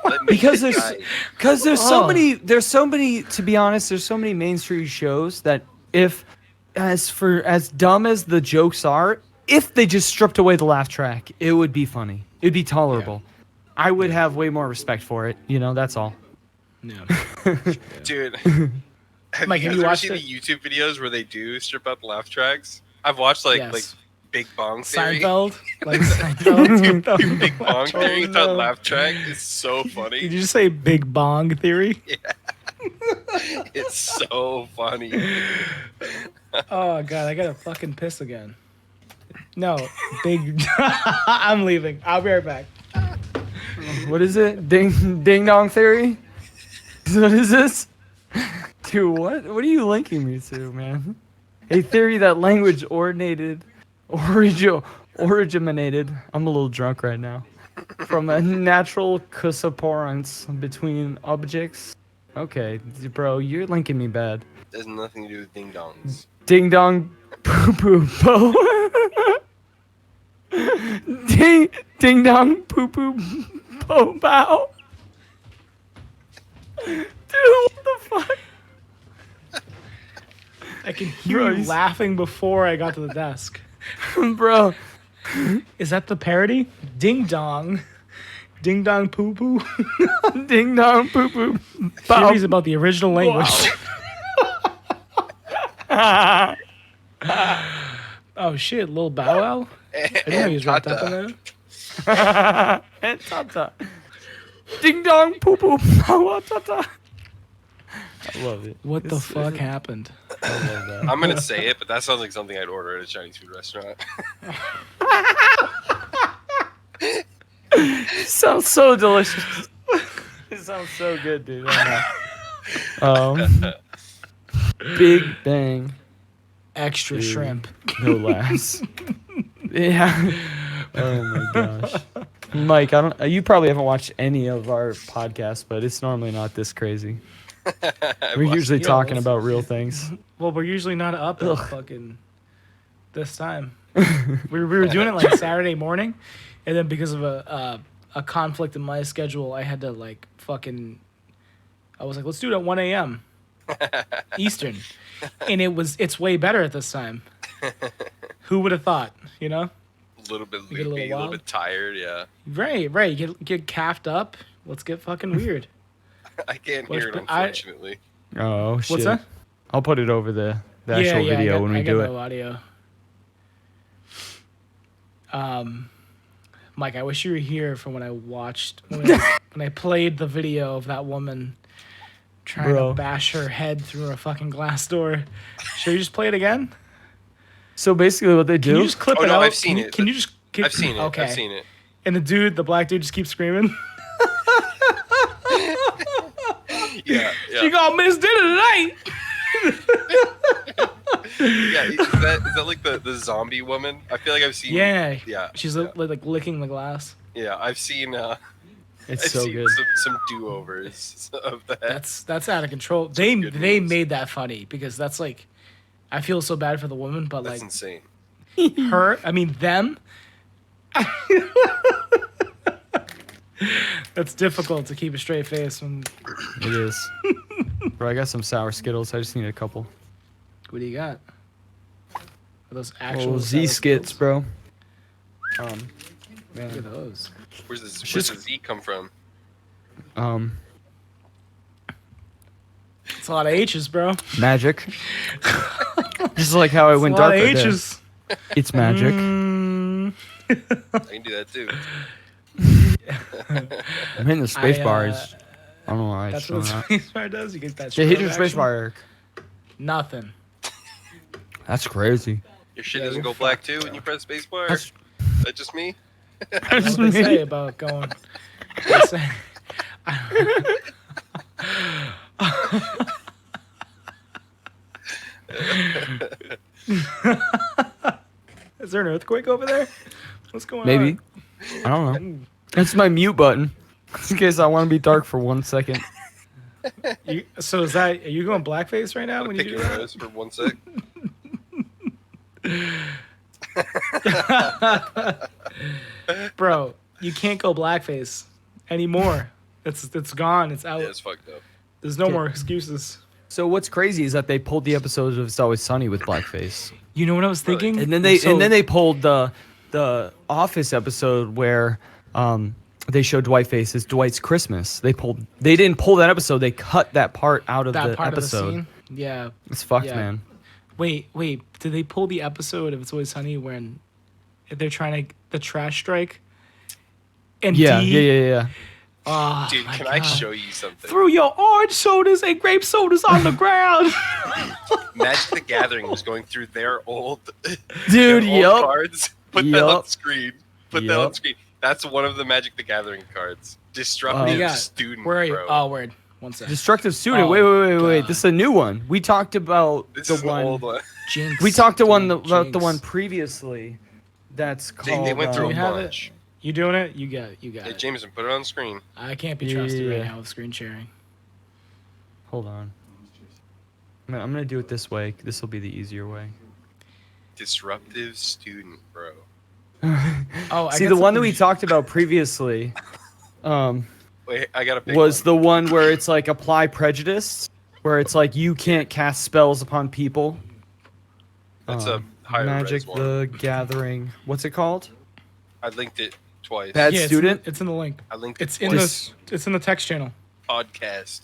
Let me Because decide. there's so Oh. many to be honest, there's so many mainstream shows that if as dumb as the jokes are, if they just stripped away the laugh track, it would be funny. It'd be tolerable. I would have way more respect for it. You know, that's all. No. Dude. Mike, Have have you you ever watched seen it? the YouTube videos where they do strip out the laugh tracks? I've watched like Yes. Big Bong Theory. Seinfeld? Like Seinfeld? Big Bong Theory with that no. laugh track is so funny. Did you just say Big Bong Theory? It's so funny. Oh, God, I gotta fucking piss again. No, big... I'm leaving. I'll be right back. What is it? Ding dong theory? What is this? Dude, what are you linking me to, man? A theory that language originated. I'm a little drunk right now. From a natural correspondence between objects. Okay, bro, you're linking me bad. It has nothing to do with ding dongs. Ding dong, poo poo po. Ding dong, poo poo po bow. Dude, what the fuck? I can hear Bro, you laughing before I got to the desk. Bro, Is that the parody? Ding dong. Ding dong poo poo. ding dong, poo poo bow. Theories about the original language. Oh shit, Lil Bow Wow? I didn't know he was wrapped up in that. And Tata. Ding dong, poo poo bow wow, Tata. I love it. What the fuck happened? I love that. I'm gonna say it, but that sounds like something I'd order at a Chinese food restaurant. It sounds so delicious. It sounds so good, dude. I know. Big Bang, Extra Dude. shrimp. no less. Yeah. Oh my gosh. Mike, you probably haven't watched any of our podcasts, but it's normally not this crazy. We're usually talking about real things. Well, we're usually not up at fucking this time. we were doing it like Saturday morning, and then because of a conflict in my schedule, I had to like fucking. I was like, let's do it at 1 a.m. Eastern, and it's way better at this time. Who would have thought? You know? A little bit You get a loopy, little a little wild? bit tired. Yeah, Right. You get caffed up. Let's get fucking weird. I can't hear it But unfortunately. Oh shit. What's that? I'll put it over the actual video when we do it. No audio. Mike, I wish you were here for when I watched when I played the video of that woman trying Bro. to bash her head through a fucking glass door. Should you just play it again? So basically, what they Can do? you just clip Oh, it no, out? I've seen it. Can you just? I've seen it. Okay. I've seen it. And the black dude, just keeps screaming. Yeah, She yeah. gonna miss dinner tonight. Yeah, is that like the zombie woman? I feel like I've seen. Yeah. Yeah. She's yeah. like licking the glass. Yeah, I've seen. It's I've so seen good. some do-overs of that. That's out of control. They good made moves. that funny because that's like, I feel so bad for the woman, but That's like insane. her, I mean them. That's difficult to keep a straight face when. It is. Bro, I got some sour Skittles. I just need a couple. What do you got? Are those actual Oh, Z sour skits, Skittles? bro. Look at Man. those. Where's the Just- Z come from? It's a lot of H's, bro. Magic. Just like how I went It's a lot dark of right there. H's. It's magic. I can do that too. I'm hitting the space I, bars. I don't know why That's it's what showing the that. space bar does. You get that. Yeah, hit your strobe space action. bar, Eric. Nothing. That's crazy. Your shit Yeah, doesn't you're go black too when you press spacebar. That's- Is that just me? That's what they say about going. They say, is there an earthquake over there? What's going on? Maybe. I don't know. That's my mute button. In case I want to be dark for 1 second. So is that? Are you going blackface right now when you Pick do your that? nose for 1 sec. Bro, you can't go blackface anymore. It's gone. It's out. Yeah, it's fucked up. There's no more excuses. So what's crazy is that they pulled the episode of It's Always Sunny with blackface, You know what I was thinking? and then they pulled the Office episode where they showed Dwight face as Dwight's Christmas. They didn't pull that episode. They cut that part out of that the part episode. of the scene. Yeah. It's fucked, Yeah. man. Wait. Did they pull the episode of It's Always Sunny when they're trying to the trash strike? And Yeah, D, yeah. Oh, Dude, my can I God. show you something? Threw your orange sodas and grape sodas on the ground. Magic the Gathering was going through their old, Dude, their old yup. cards. Put that on Yup. screen. Put that on Yup. screen. That's one of the Magic the Gathering cards. Disruptive You got it. student. Where are you? Bro. Oh, word. One second. Destructive Student. Oh, wait. God. This is a new one. We talked about This the is one. the old one. Jinx. We talked about Jinx. the one previously. That's called. They went through you a have it? bunch. You doing it? You got it. You got Hey, it. Jameson, put it on screen. I can't be trusted right Yeah. now with screen sharing. Hold on. I'm gonna do it this way. This will be the easier way. Disruptive student, bro. Oh, I See, got the one that something- we talked about previously Wait, I got a big was one. the one where it's like apply prejudice, where it's like you can't cast spells upon people. That's a higher Magic res one. the Gathering. What's it called? I linked it twice. Bad Yeah, student. It's in the link. I linked it It's in twice. it's in the text channel. Podcast.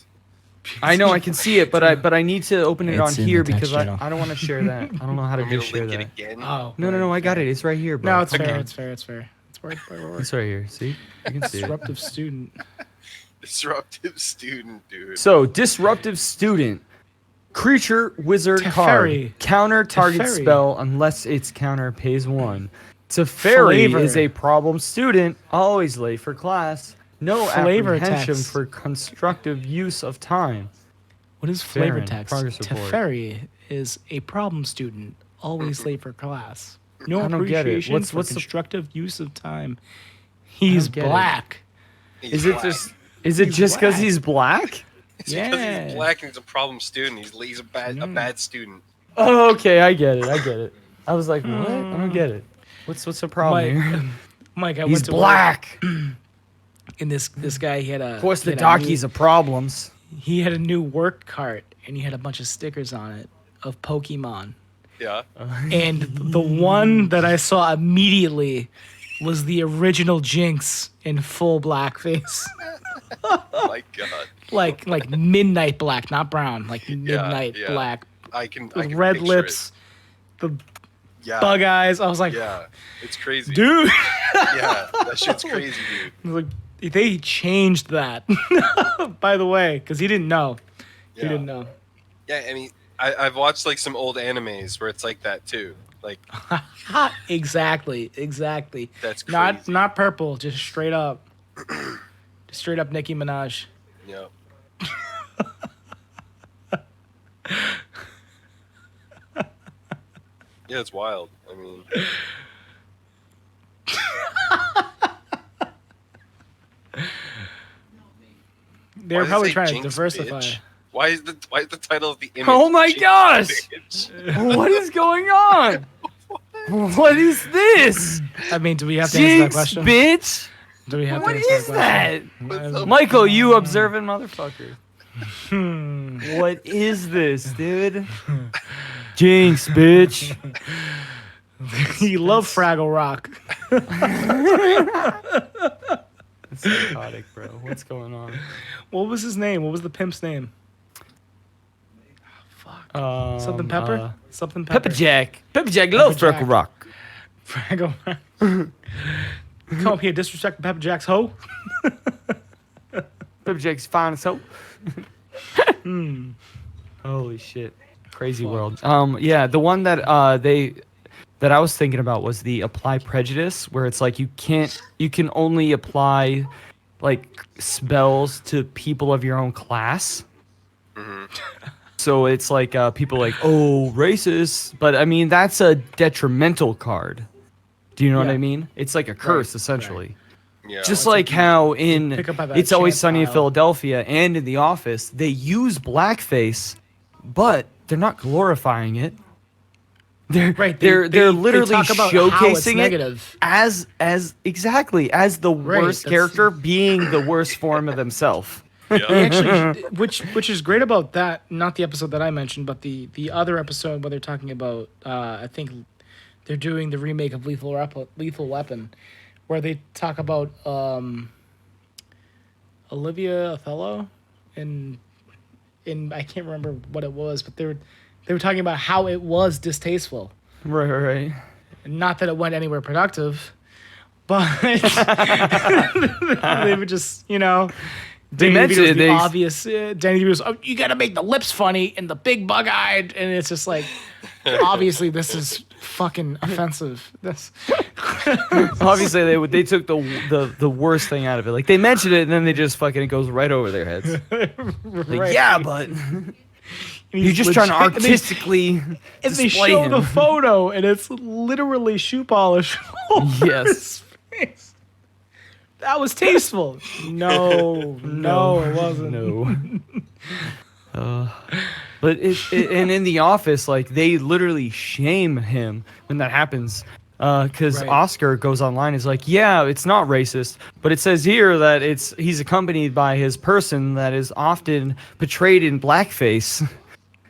I know I can see it, but I need to open it on It's in here the text because channel. I don't want to share that. I don't know how to Want me just to share link that. it again? Oh. No, I got it. It's right here, bro. No, it's Hold fair. on. It's fair. It's fair. It's word. It's right here. See, you can see it. Disruptive student. Disruptive student, dude. So, disruptive student. Creature wizard Teferi. card. Counter target Teferi. spell unless its counter pays 1. Teferi Flavor. is a problem student, always late for class. No Flavor apprehension text. for constructive use of time. What is flavor Farron, text? progress report. Teferi is a problem student, always late for class. No I don't get it. appreciation What's- for what's the- constructive use of time. He's get it. black. He's Is it black. just? Is it He's just because black. he's black? It's because Yeah. he's black and he's a problem student. He's a bad student. Oh, okay, I get it. I was like, what? I don't get it. What's the problem Mike, here? Mike, I He's went to black. work, and this guy he had a. Of course, the he had a darkies new- are problems. He had a new work cart, and he had a bunch of stickers on it of Pokemon. Yeah. And the one that I saw immediately was the original Jinx in full blackface. Oh my God. like midnight black, not brown, like midnight yeah. black I can. I with can red picture lips, the It. Yeah. bug eyes. I was like, Yeah. It's crazy. dude. Yeah. That shit's crazy, dude. I was like, they changed that, by the way, because he didn't know. Yeah. He didn't know. Yeah. I mean, I've watched like some old animes where it's like that too. Like Exactly. that's crazy. Not purple, just straight up. Just straight up Nicki Minaj. Yeah. Yeah, it's wild. I mean, They're why does it probably say trying to Jinx, diversify. bitch? Why is the title of the image? Oh my Jinx, gosh! bitch? What is going on? What is this? I mean, do we have to answer that Jinx, question? bitch! Do we have What to answer is that? question? Michael, you observant motherfucker. Hmm. What is this, dude? Jinx, bitch. You love Fraggle Rock. It's psychotic, bro. What's going on? What was his name? What was the pimp's name? Something Pepper? Something Pepper. Pepper Jack. Pepper Jack loves Jack. Freckle Rock. Fraggle Rock. Come up here, disrespect Pepper Jack's hoe. Pepper Jack's fine as hope. Holy shit. Crazy world. Yeah, the one that that I was thinking about was the apply prejudice, where it's like you can only apply like spells to people of your own class. So it's like people like, oh, racist, but I mean that's a detrimental card. Do you know what Yeah. I mean? It's like a curse essentially. Yeah. Just like how in pick up by that It's Always chant Sunny in file. Philadelphia and in The Office, they use blackface, but they're not glorifying it. They're Right, they're literally talk about how it's showcasing it negative. as exactly as the Right, worst that's- character being the worst form of themselves. Yeah. Actually, which is great about that. Not the episode that I mentioned, but the other episode where they're talking about. I think they're doing the remake of Lethal Weapon, where they talk about Olivia Othello, and I can't remember what it was, but they were talking about how it was distasteful. Right. Not that it went anywhere productive, but they would just, They Danny mentioned DeVito's it. the obvious. Danny DeVito's, oh, you got to make the lips funny and the big bug-eyed, and it's just like, obviously this is fucking offensive. This. Obviously, they took the worst thing out of it. Like they mentioned it, and then they just fucking it goes right over their heads. Like, yeah, but you're just trying to artistically And they display show him. the photo, and it's literally shoe polish over Yes. his face. That was tasteful. No, it wasn't. No. But and in the office, like they literally shame him when that happens. Because Right. Oscar goes online, is like, yeah, it's not racist, but it says here that he's accompanied by his person that is often portrayed in blackface.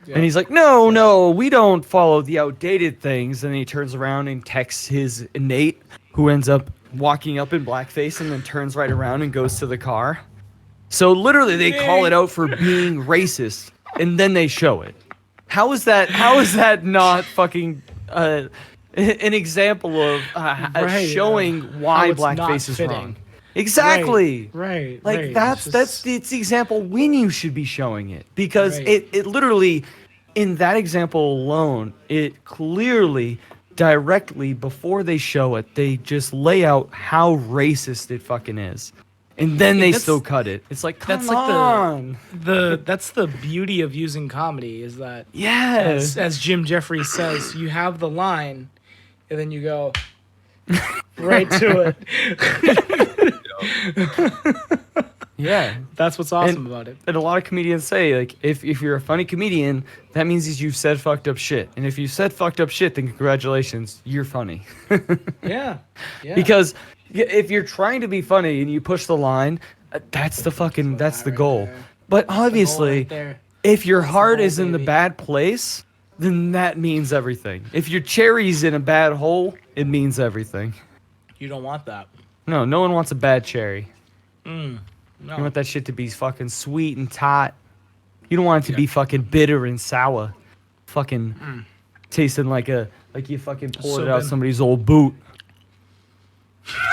Yeah. And he's like, no, we don't follow the outdated things. And he turns around and texts his Nate, who ends up walking up in blackface and then turns right around and goes to the car. So literally they call it out for being racist and then they show it. How is that not fucking an example of showing how why it's not blackface is fitting. wrong? Exactly. Right. Like right. that's It's it's the example when you should be showing it, because Right. it literally, in that example alone, it clearly directly before they show it, they just lay out how racist it fucking is, and then they that's- still cut it. It's like, come that's like on. that's the beauty of using comedy is that Yes. as Jim Jeffries says, you have the line, and then you go right to it. Yeah. That's what's awesome about it. And a lot of comedians say, like, if you're a funny comedian, that means you've said fucked up shit. And if you said fucked up shit, then congratulations, you're funny. Yeah. Because if you're trying to be funny and you push the line, that's the goal. But obviously, right there. if your heart goal, is in the baby. bad place, then that means everything. If your cherry's in a bad hole, it means everything. You don't want that. No one wants a bad cherry. No. You want that shit to be fucking sweet and tight. You don't want it to be fucking bitter and sour. Fucking tasting like you fucking poured So it out good. somebody's old boot.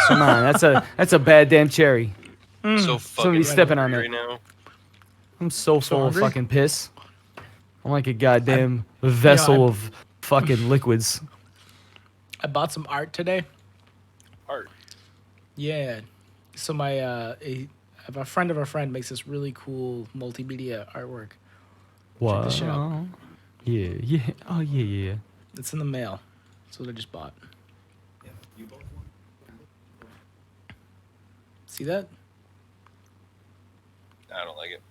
Come on, that's a bad damn cherry. So fucking Somebody's stepping on hungry it. right now. I'm so full of hungry? fucking piss. I'm like a goddamn vessel I- of fucking liquids. I bought some art today. Art. Yeah. So my a friend of a friend makes this really cool multimedia artwork. What? this shit out. Yeah. Oh yeah. It's in the mail. That's what I just bought. See that? I don't like it.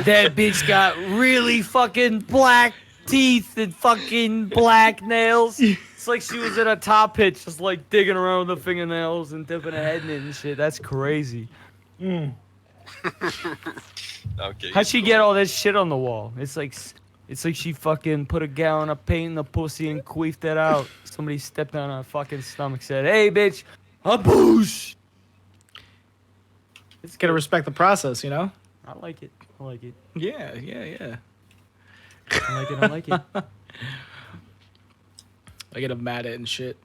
That bitch got really fucking black teeth and fucking black nails. It's like she was in a top pitch, just like digging around with the fingernails and dipping her head in it and shit. That's crazy. Okay. How'd she get all that shit on the wall? It's like she fucking put a gallon of paint in the pussy and queefed it out. Somebody stepped on her fucking stomach, said, "Hey, bitch, a boosh." It's gotta respect the process, you know? I like it. Yeah. I like it. I get mad at it and shit.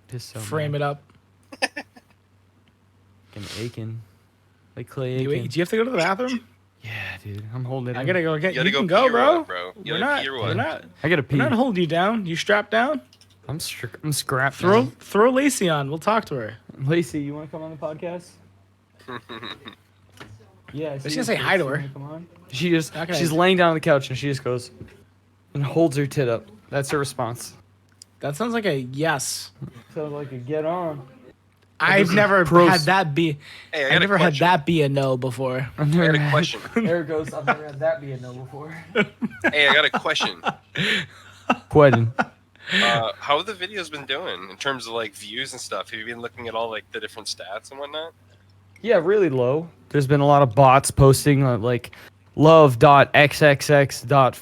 Piss so Frame it up. Fucking aching. Like Clay Do Aiken. you have to go to the bathroom? Yeah, dude. I'm holding it. I gotta go get You gotta you. go Can pee go, or bro. what, bro? You We're gotta not. pee or We're what? not. I gotta pee. We're not holding you down. You strapped down. I'm scrapped. Throw Lacey on. We'll talk to her. Lacey, you want to come on the podcast? Yeah. I She's gonna say hi to her. Come on. She's Okay. laying down on the couch and she just goes and holds her tit up. That's her response. That sounds like a yes. Sounds like a get on. I've never pros. had that be. Hey, I I've got a never had question. that be a no before. I've I never got a question. There it goes. I've never had that be a no before. Hey, I got a question. Quentin. How have the videos been doing in terms of like views and stuff? Have you been looking at all like the different stats and whatnot? Yeah, really low. There's been a lot of bots posting like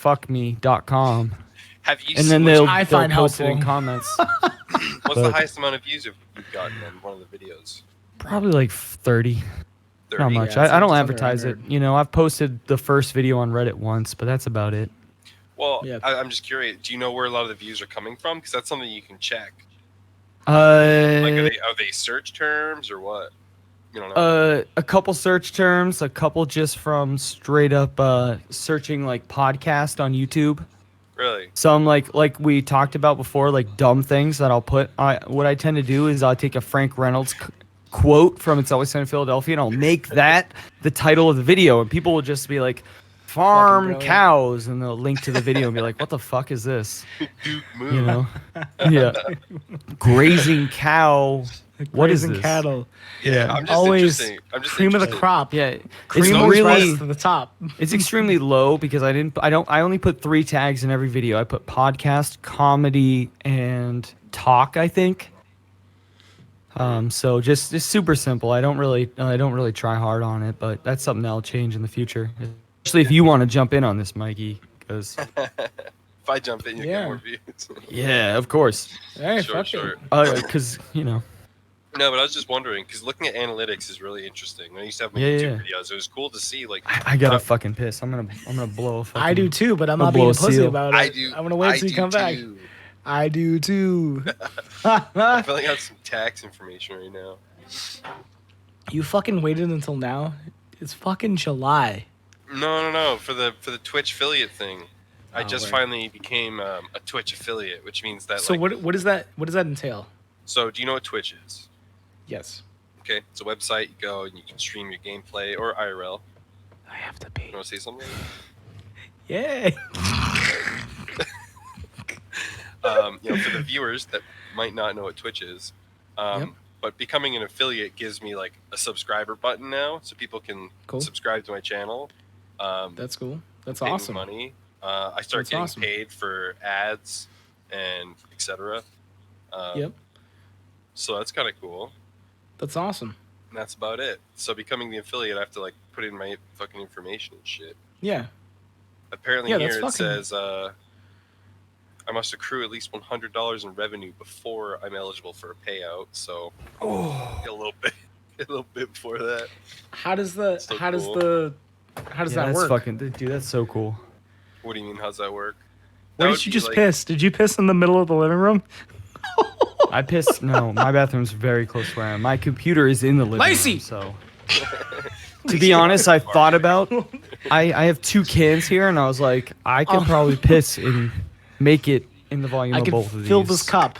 love.xxx.fuckme.com. Have you And seen then what's they'll I find post it in helpful. comments. the but- highest amount of views you've gotten on one of the videos? Probably like 30. 30? Not much. Yeah, I it's don't under advertise it. 100. You know, I've posted the first video on Reddit once, but that's about it. Well, Yeah. I'm just curious. Do you know where a lot of the views are coming from? Because that's something you can check. Like, are they search terms or what? You don't know. A couple search terms, a couple just from straight up searching like podcast on YouTube. Really? Some like we talked about before, like dumb things that I'll put. What I tend to do is I'll take a Frank Reynolds quote from It's Always Sunny in Philadelphia, and I'll make that the title of the video, and people will just be like, "Farm brilliant. cows," and they'll link to the video and be like, "What the fuck is this?" Duke Mook. You know? Yeah. Grazing cow. What is Grazing this? cattle. Yeah, I'm just Always interesting. I'm just cream of the interested. crop. Yeah. Cream It's always really rises to the top. it's extremely low because I only put 3 tags in every video. I put podcast, comedy, and talk, I think. So just super simple. I don't really try hard on it, but that's something that'll change in the future. Especially if you want to jump in on this, Mikey, because If I jump in, you Yeah. get more views. yeah, of course. Hey, Sure, fuck sure. it. Because you know. No, but I was just wondering because looking at analytics is really interesting. When I used to have my Yeah, YouTube yeah. videos, it was cool to see like I gotta fucking piss. I'm gonna blow a fucking. I do too, but I'm I'll not blow being a a pussy seal. about it. I do. I'm gonna wait till you come back. too. I do too. I'm filling out some tax information right now. You fucking waited until now? It's fucking July. No. For the Twitch affiliate thing, I Oh, just word. finally became a Twitch affiliate, which means that. So like, what does that entail? So do you know what Twitch is? Yes. Okay, it's a website. You go and you can stream your gameplay or IRL. I have to pee. You want to say something? Yay. For the viewers that might not know what Twitch is, Yep. but becoming an affiliate gives me like a subscriber button now, so people can Cool. subscribe to my channel. That's cool. That's pay me awesome. money. I start That's getting awesome. paid for ads and etc. Yep. So that's kind of cool. That's awesome. And that's about it. So becoming the affiliate, I have to like put in my fucking information and shit. Yeah. Apparently Yeah, here that's it fucking- says I must accrue at least $100 in revenue before I'm eligible for a payout. So a little bit before that. How does So how does cool. how does Yeah, that that's work? fucking dude. That's so cool. What do you mean? How's that work? Where That did would you be just like- piss? Did you piss in the middle of the living room? I pissed. No, my bathroom's very close to where I am. My computer is in the living Lacey! room. So, to be honest, I thought about. I have 2 cans here, and I was like, I could Oh. probably piss and make it in the volume I of could both of these. fill this cup.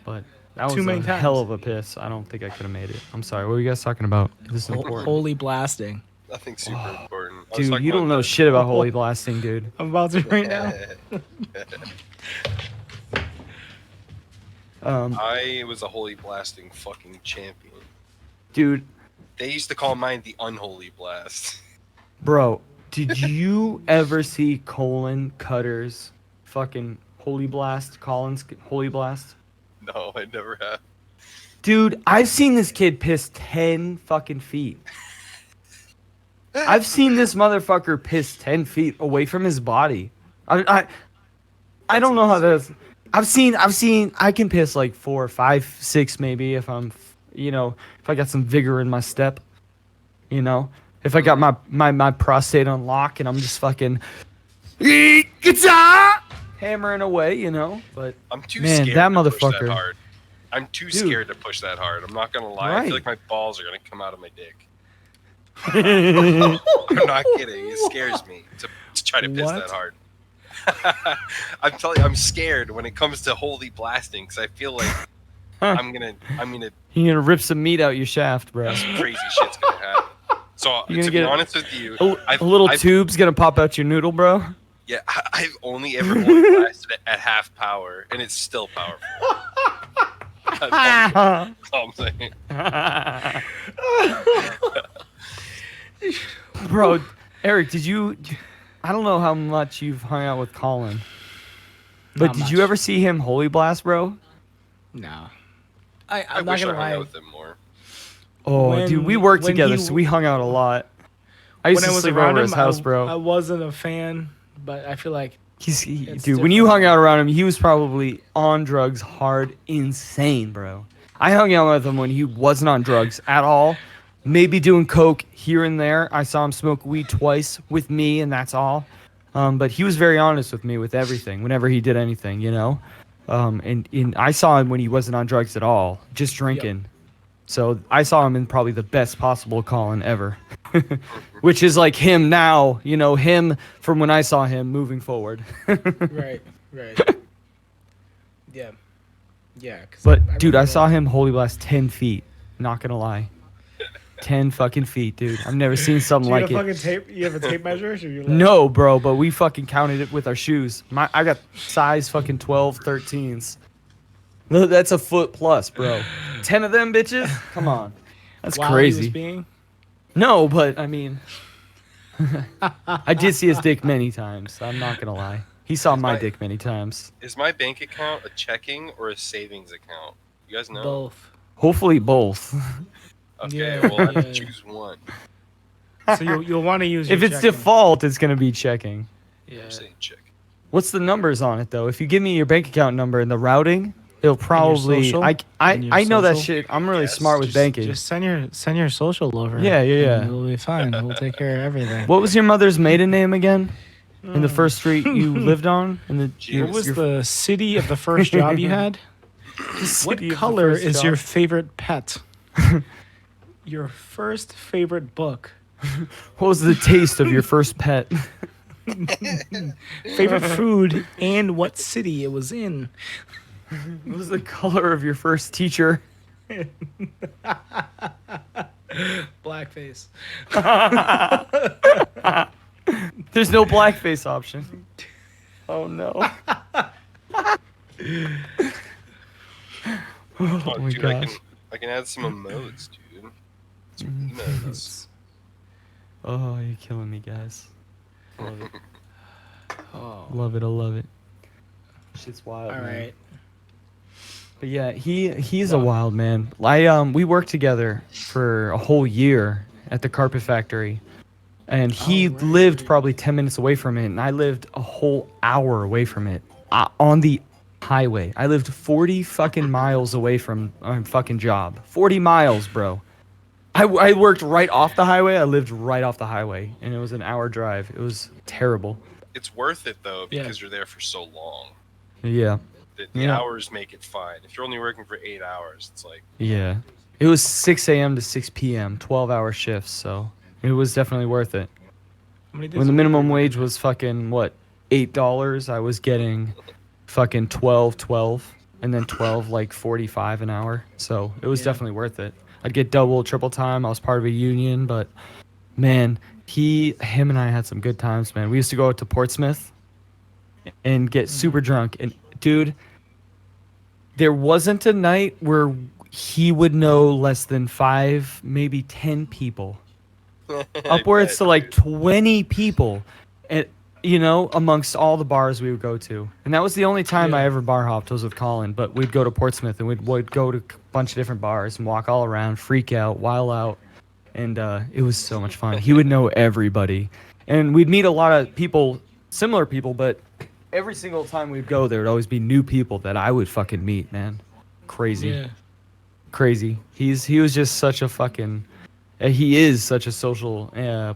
But that was too many a times. hell of a piss. I don't think I could have made it. I'm sorry. What were you guys talking about? This is important. Holy blasting. Nothing super important. I was Dude, talking you don't about know shit about holy blasting, dude. I'm about to right now. I was a holy blasting fucking champion. Dude, They used to call mine the unholy blast. bro, did you ever see Colin Cutter's fucking holy blast? Colin's holy blast? No, I never have. Dude, I've seen this kid piss 10 fucking feet. I've seen this motherfucker piss 10 feet away from his body. I don't know how that is. I've seen I can piss like 4, 5, 6 maybe if I'm, if I got some vigor in my step, if I got my prostate on lock and I'm just fucking guitar hammering away, but I'm too Man, scared that to push that motherfucker. hard. I'm too Dude. scared to push that hard. I'm not gonna lie. I Right. feel like my balls are gonna come out of my dick. I'm not kidding. It scares me to try to piss What? that hard. I'm telling you, I'm scared when it comes to holy blasting because I feel like I'm gonna you're gonna rip some meat out your shaft, bro. some crazy shit's gonna happen. So You're gonna to be get honest with you, A little I've- tube's gonna pop out your noodle, bro. Yeah, I've only ever holy blasted it at half power, and it's still powerful. That's all I'm saying. Bro, Eric, I don't know how much you've hung out with Colin. But Not did much. you ever see him holy blast, bro? No. I I'm not wish I gonna hung lie. out with them more. Oh, dude, we worked when together, he- so we hung out a lot. I used When to I was sleep around over him, his house, I bro. wasn't a fan, but I feel like It's Dude, when you different. hung out around him, he was probably on drugs hard, insane, bro. I hung out with him when he wasn't on drugs at all. Maybe doing coke here and there. I saw him smoke weed twice with me, and that's all. But he was very honest with me with everything, whenever he did anything, you know? And I saw him when he wasn't on drugs at all, just drinking. So I saw him in probably the best possible Colin ever. Which is like him now, you know, him from when I saw him moving forward. right. Yeah. Yeah. 'Cause But dude, I remember- saw him holy blast 10 feet. Not gonna lie. 10 fucking feet, dude. I've never seen something Do you like have a it. fucking tape? You have a tape measure? Or you like- No, bro, but we fucking counted it with our shoes. I got size fucking 12, 13s. No, that's a foot plus, bro. 10 of them bitches? Come on. That's While he crazy. was being. No, but I mean, I did see his dick many times. I'm not gonna lie. He saw my my- dick many times. Is my bank account a checking or a savings account? You guys know? Both. Hopefully both. Okay, Yeah, well, I have to yeah. choose one. So you'll want to use. If your it's checking. default, it's gonna be checking. Yeah. I'm saying check. What's the numbers on it though? If you give me your bank account number and the routing, it'll probably. social? I And your I know that social? shit. I'm really Yes, smart with banking. Just send your social over. Yeah, yeah, yeah. and It'll be fine. We'll take care of everything. What was your mother's maiden name again? In the first street you lived on? In the What was your- the city of the first job you had? the What city of the color first is job? your favorite pet? Your first favorite book? What was the taste of your first pet? Favorite food and what city it was in? What was the color of your first teacher? Blackface. There's no blackface option. Oh no. Oh, my dude, gosh. I can add some emotes, dude. Some emotes. Oh, you're killing me, guys. Love it. Oh. Love it. I love it. Shit's wild. All man. right. But yeah, he's a wild man. We worked together for a whole year at the carpet factory, and he lived probably 10 minutes away from it, and I lived a whole hour away from it on the highway. I lived 40 fucking miles away from my fucking job. 40 miles, bro. I worked right off the highway. I lived right off the highway, and it was an hour drive. It was terrible. It's worth it though Yeah. because you're there for so long. Yeah. The Yeah. hours make it fine. If you're only working for 8 hours, it's like Yeah. It was 6 a.m. to 6 p.m., 12-hour shifts, so it was definitely worth it. How many days When the a week minimum were you wage was fucking, what, $8, I was getting fucking 12, and then 12, like 45 an hour. So it was Yeah. definitely worth it. I'd get double, triple time. I was part of a union, but man, him and I had some good times, man. We used to go out to Portsmouth and get super drunk. And dude, there wasn't a night where he would know less than 5, maybe 10 people. Upwards bet, to like dude. 20 people, and amongst all the bars we would go to. And that was the only time I Yeah. ever bar hopped was with Colin. But we'd go to Portsmouth and we'd go to a bunch of different bars and walk all around, freak out, wild out, and it was so much fun. He would know everybody, and we'd meet a lot of people, similar people, but every single time we'd go, there would always be new people that I would fucking meet, man. Crazy. Yeah. Crazy. He was just such a fucking he is such a social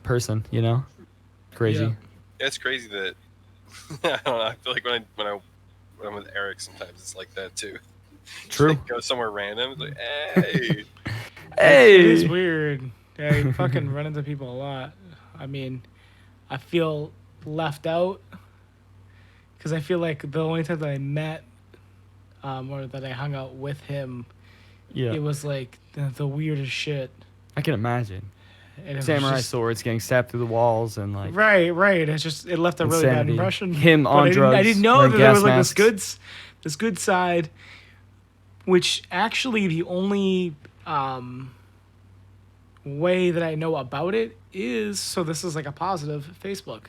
person, crazy. Yeah. Yeah, it's crazy that I don't know. I feel like when I'm with Eric, sometimes it's like that too. True. Like, go somewhere random, it's like, hey, It is Hey. weird. Yeah, you fucking run into people a lot. I mean, I feel left out because I feel like the only time that I met or that I hung out with him, Yeah. it was like the weirdest shit. I can imagine. And it was Samurai just- swords getting stabbed through the walls and like Right. It left a really bad Insanity. impression. Him But on I drugs, didn't know wearing that there gas was like masks. this good side, which actually the only way that I know about it is so this is like a positive Facebook.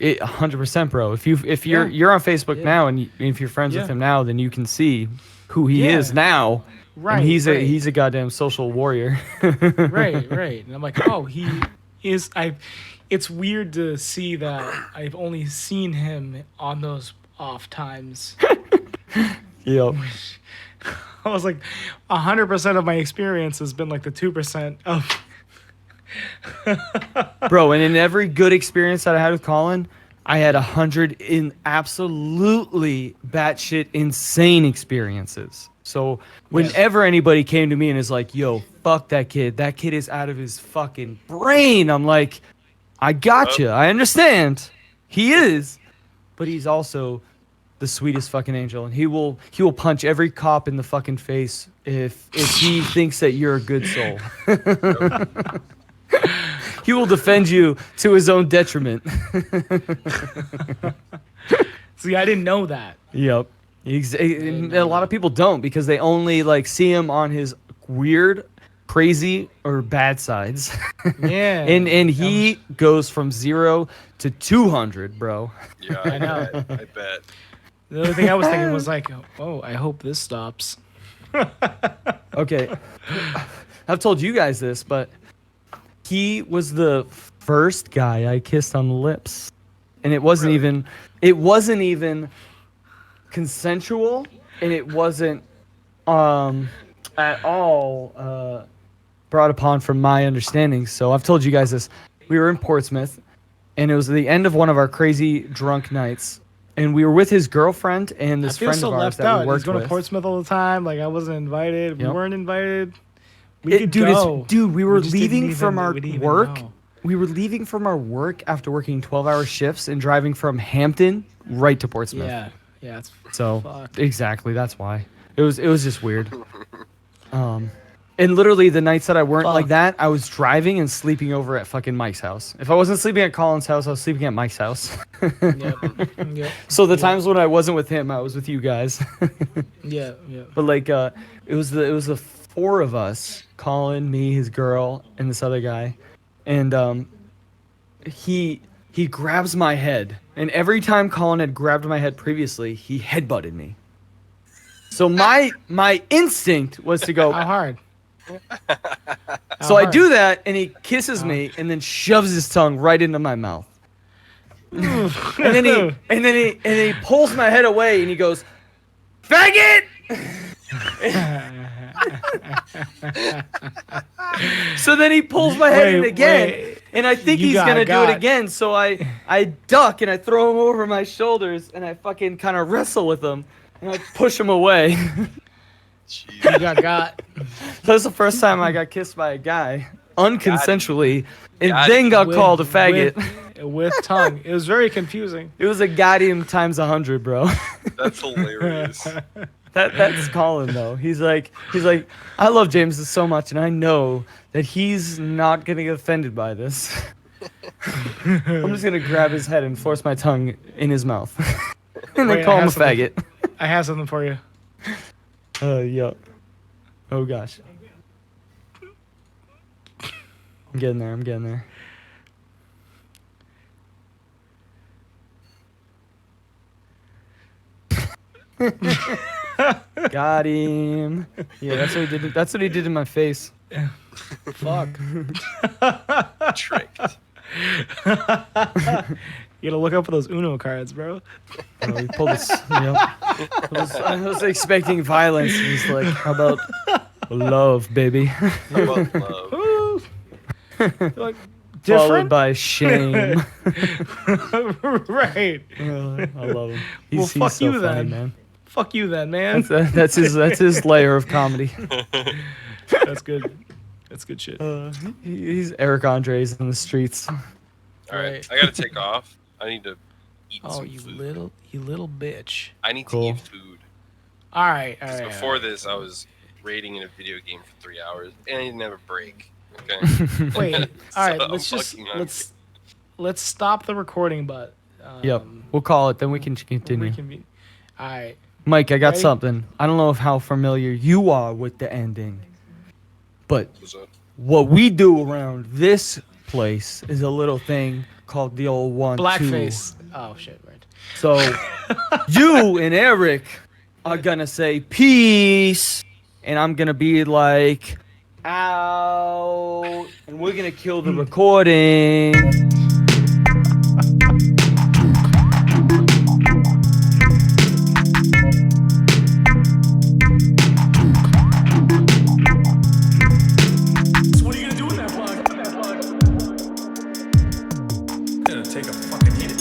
100%, bro. If you're on Facebook now, and if you're friends with him now, then you can see who he is now. Right. And he's right. a goddamn social warrior. right. And I'm like, oh, he is. It's weird to see that I've only seen him on those off times. Yep. I was like, 100% of my experience has been like the 2% of. Bro, and in every good experience that I had with Colin, I had 100 in absolutely batshit insane experiences. So whenever anybody came to me and is like, yo, fuck that kid is out of his fucking brain, I'm like, I gotcha. I understand. He is, but he's also the sweetest fucking angel, and he will punch every cop in the fucking face if he thinks that you're a good soul. He will defend you to his own detriment. See, I didn't know that. Yep. A lot of people don't, because they only like see him on his weird, crazy, or bad sides. Yeah. and he goes from 0 to 200, bro. Yeah, I know. I bet. The other thing I was thinking was like, oh, I hope this stops. Okay. I've told you guys this, but he was the first guy I kissed on the lips. And it wasn't even consensual, and it wasn't at all brought upon from my understanding. So I've told you guys this. We were in Portsmouth, and it was the end of one of our crazy drunk nights, and we were with his girlfriend and this I feel friend so of ours left that out. we worked He's going with. to Portsmouth all the time. Like, I wasn't invited. We Yep. weren't invited. We could go. Dude, we were just didn't leaving even- from our we didn't even work. know. We were leaving from our work after working 12-hour shifts and driving from Hampton right to Portsmouth. Yeah, it's So fuck. exactly, that's why. It was just weird. And literally the nights that I weren't like that, I was driving and sleeping over at fucking Mike's house. If I wasn't sleeping at Colin's house, I was sleeping at Mike's house. Yep. So the times when I wasn't with him, I was with you guys. Yeah. But like it was the four of us, Colin, me, his girl, and this other guy. And he grabs my head. And every time Colin had grabbed my head previously, he headbutted me. So my instinct was to go. How hard? So I do that, and he kisses me, and then shoves his tongue right into my mouth. and then he pulls my head away, and he goes, "Faggot!" So then he pulls my head in again, and I think he's gonna do it again. So I duck and I throw him over my shoulders, and I fucking kind of wrestle with him, and I push him away. You got. That was the first time I got kissed by a guy, unconsensually, and Got then got With- called a faggot. With tongue. It was very confusing. It was a goddamn times 100, bro. That's hilarious. That's Colin though. He's like, I love Jameson so much, and I know that he's not gonna get offended by this. I'm just gonna grab his head and force my tongue in his mouth, and then Wait, call I him a have something. faggot. I have something for you. Yeah. Oh gosh. I'm getting there. Got him. Yeah, that's what he did. That's what he did in my face. Fuck. Tricked. You gotta look out for those Uno cards, bro. Oh, he pulled this. Yep. I was expecting violence. He's like, "How about love, baby?" How about love? Like, Followed different? by shame. Right. I love him. Well, He's fuck so you funny, then. man. Fuck you then, man. That's his layer of comedy. That's good. That's good shit. He's Eric Andres in the streets. All right, Right. I gotta take off. I need to eat Oh, some you food. little bitch. I need Cool. to eat food. All right. 'Cause before this, I was raiding in a video game for 3 hours, and I didn't have a break. Okay. Wait. All right. So Let's I'm just fucking hungry. let's stop the recording, but. Yep. We'll call it. Then we can continue. Reconvene. All right. Mike, I got Ready? something. I don't know how familiar you are with the ending, but What's up? what we do around this place is a little thing called the old 1-2. Blackface. Oh shit, right. So you and Eric are gonna say peace, and I'm gonna be like out, and we're gonna kill the recording. So what are you gonna do with that plug? Gonna take a fucking hit.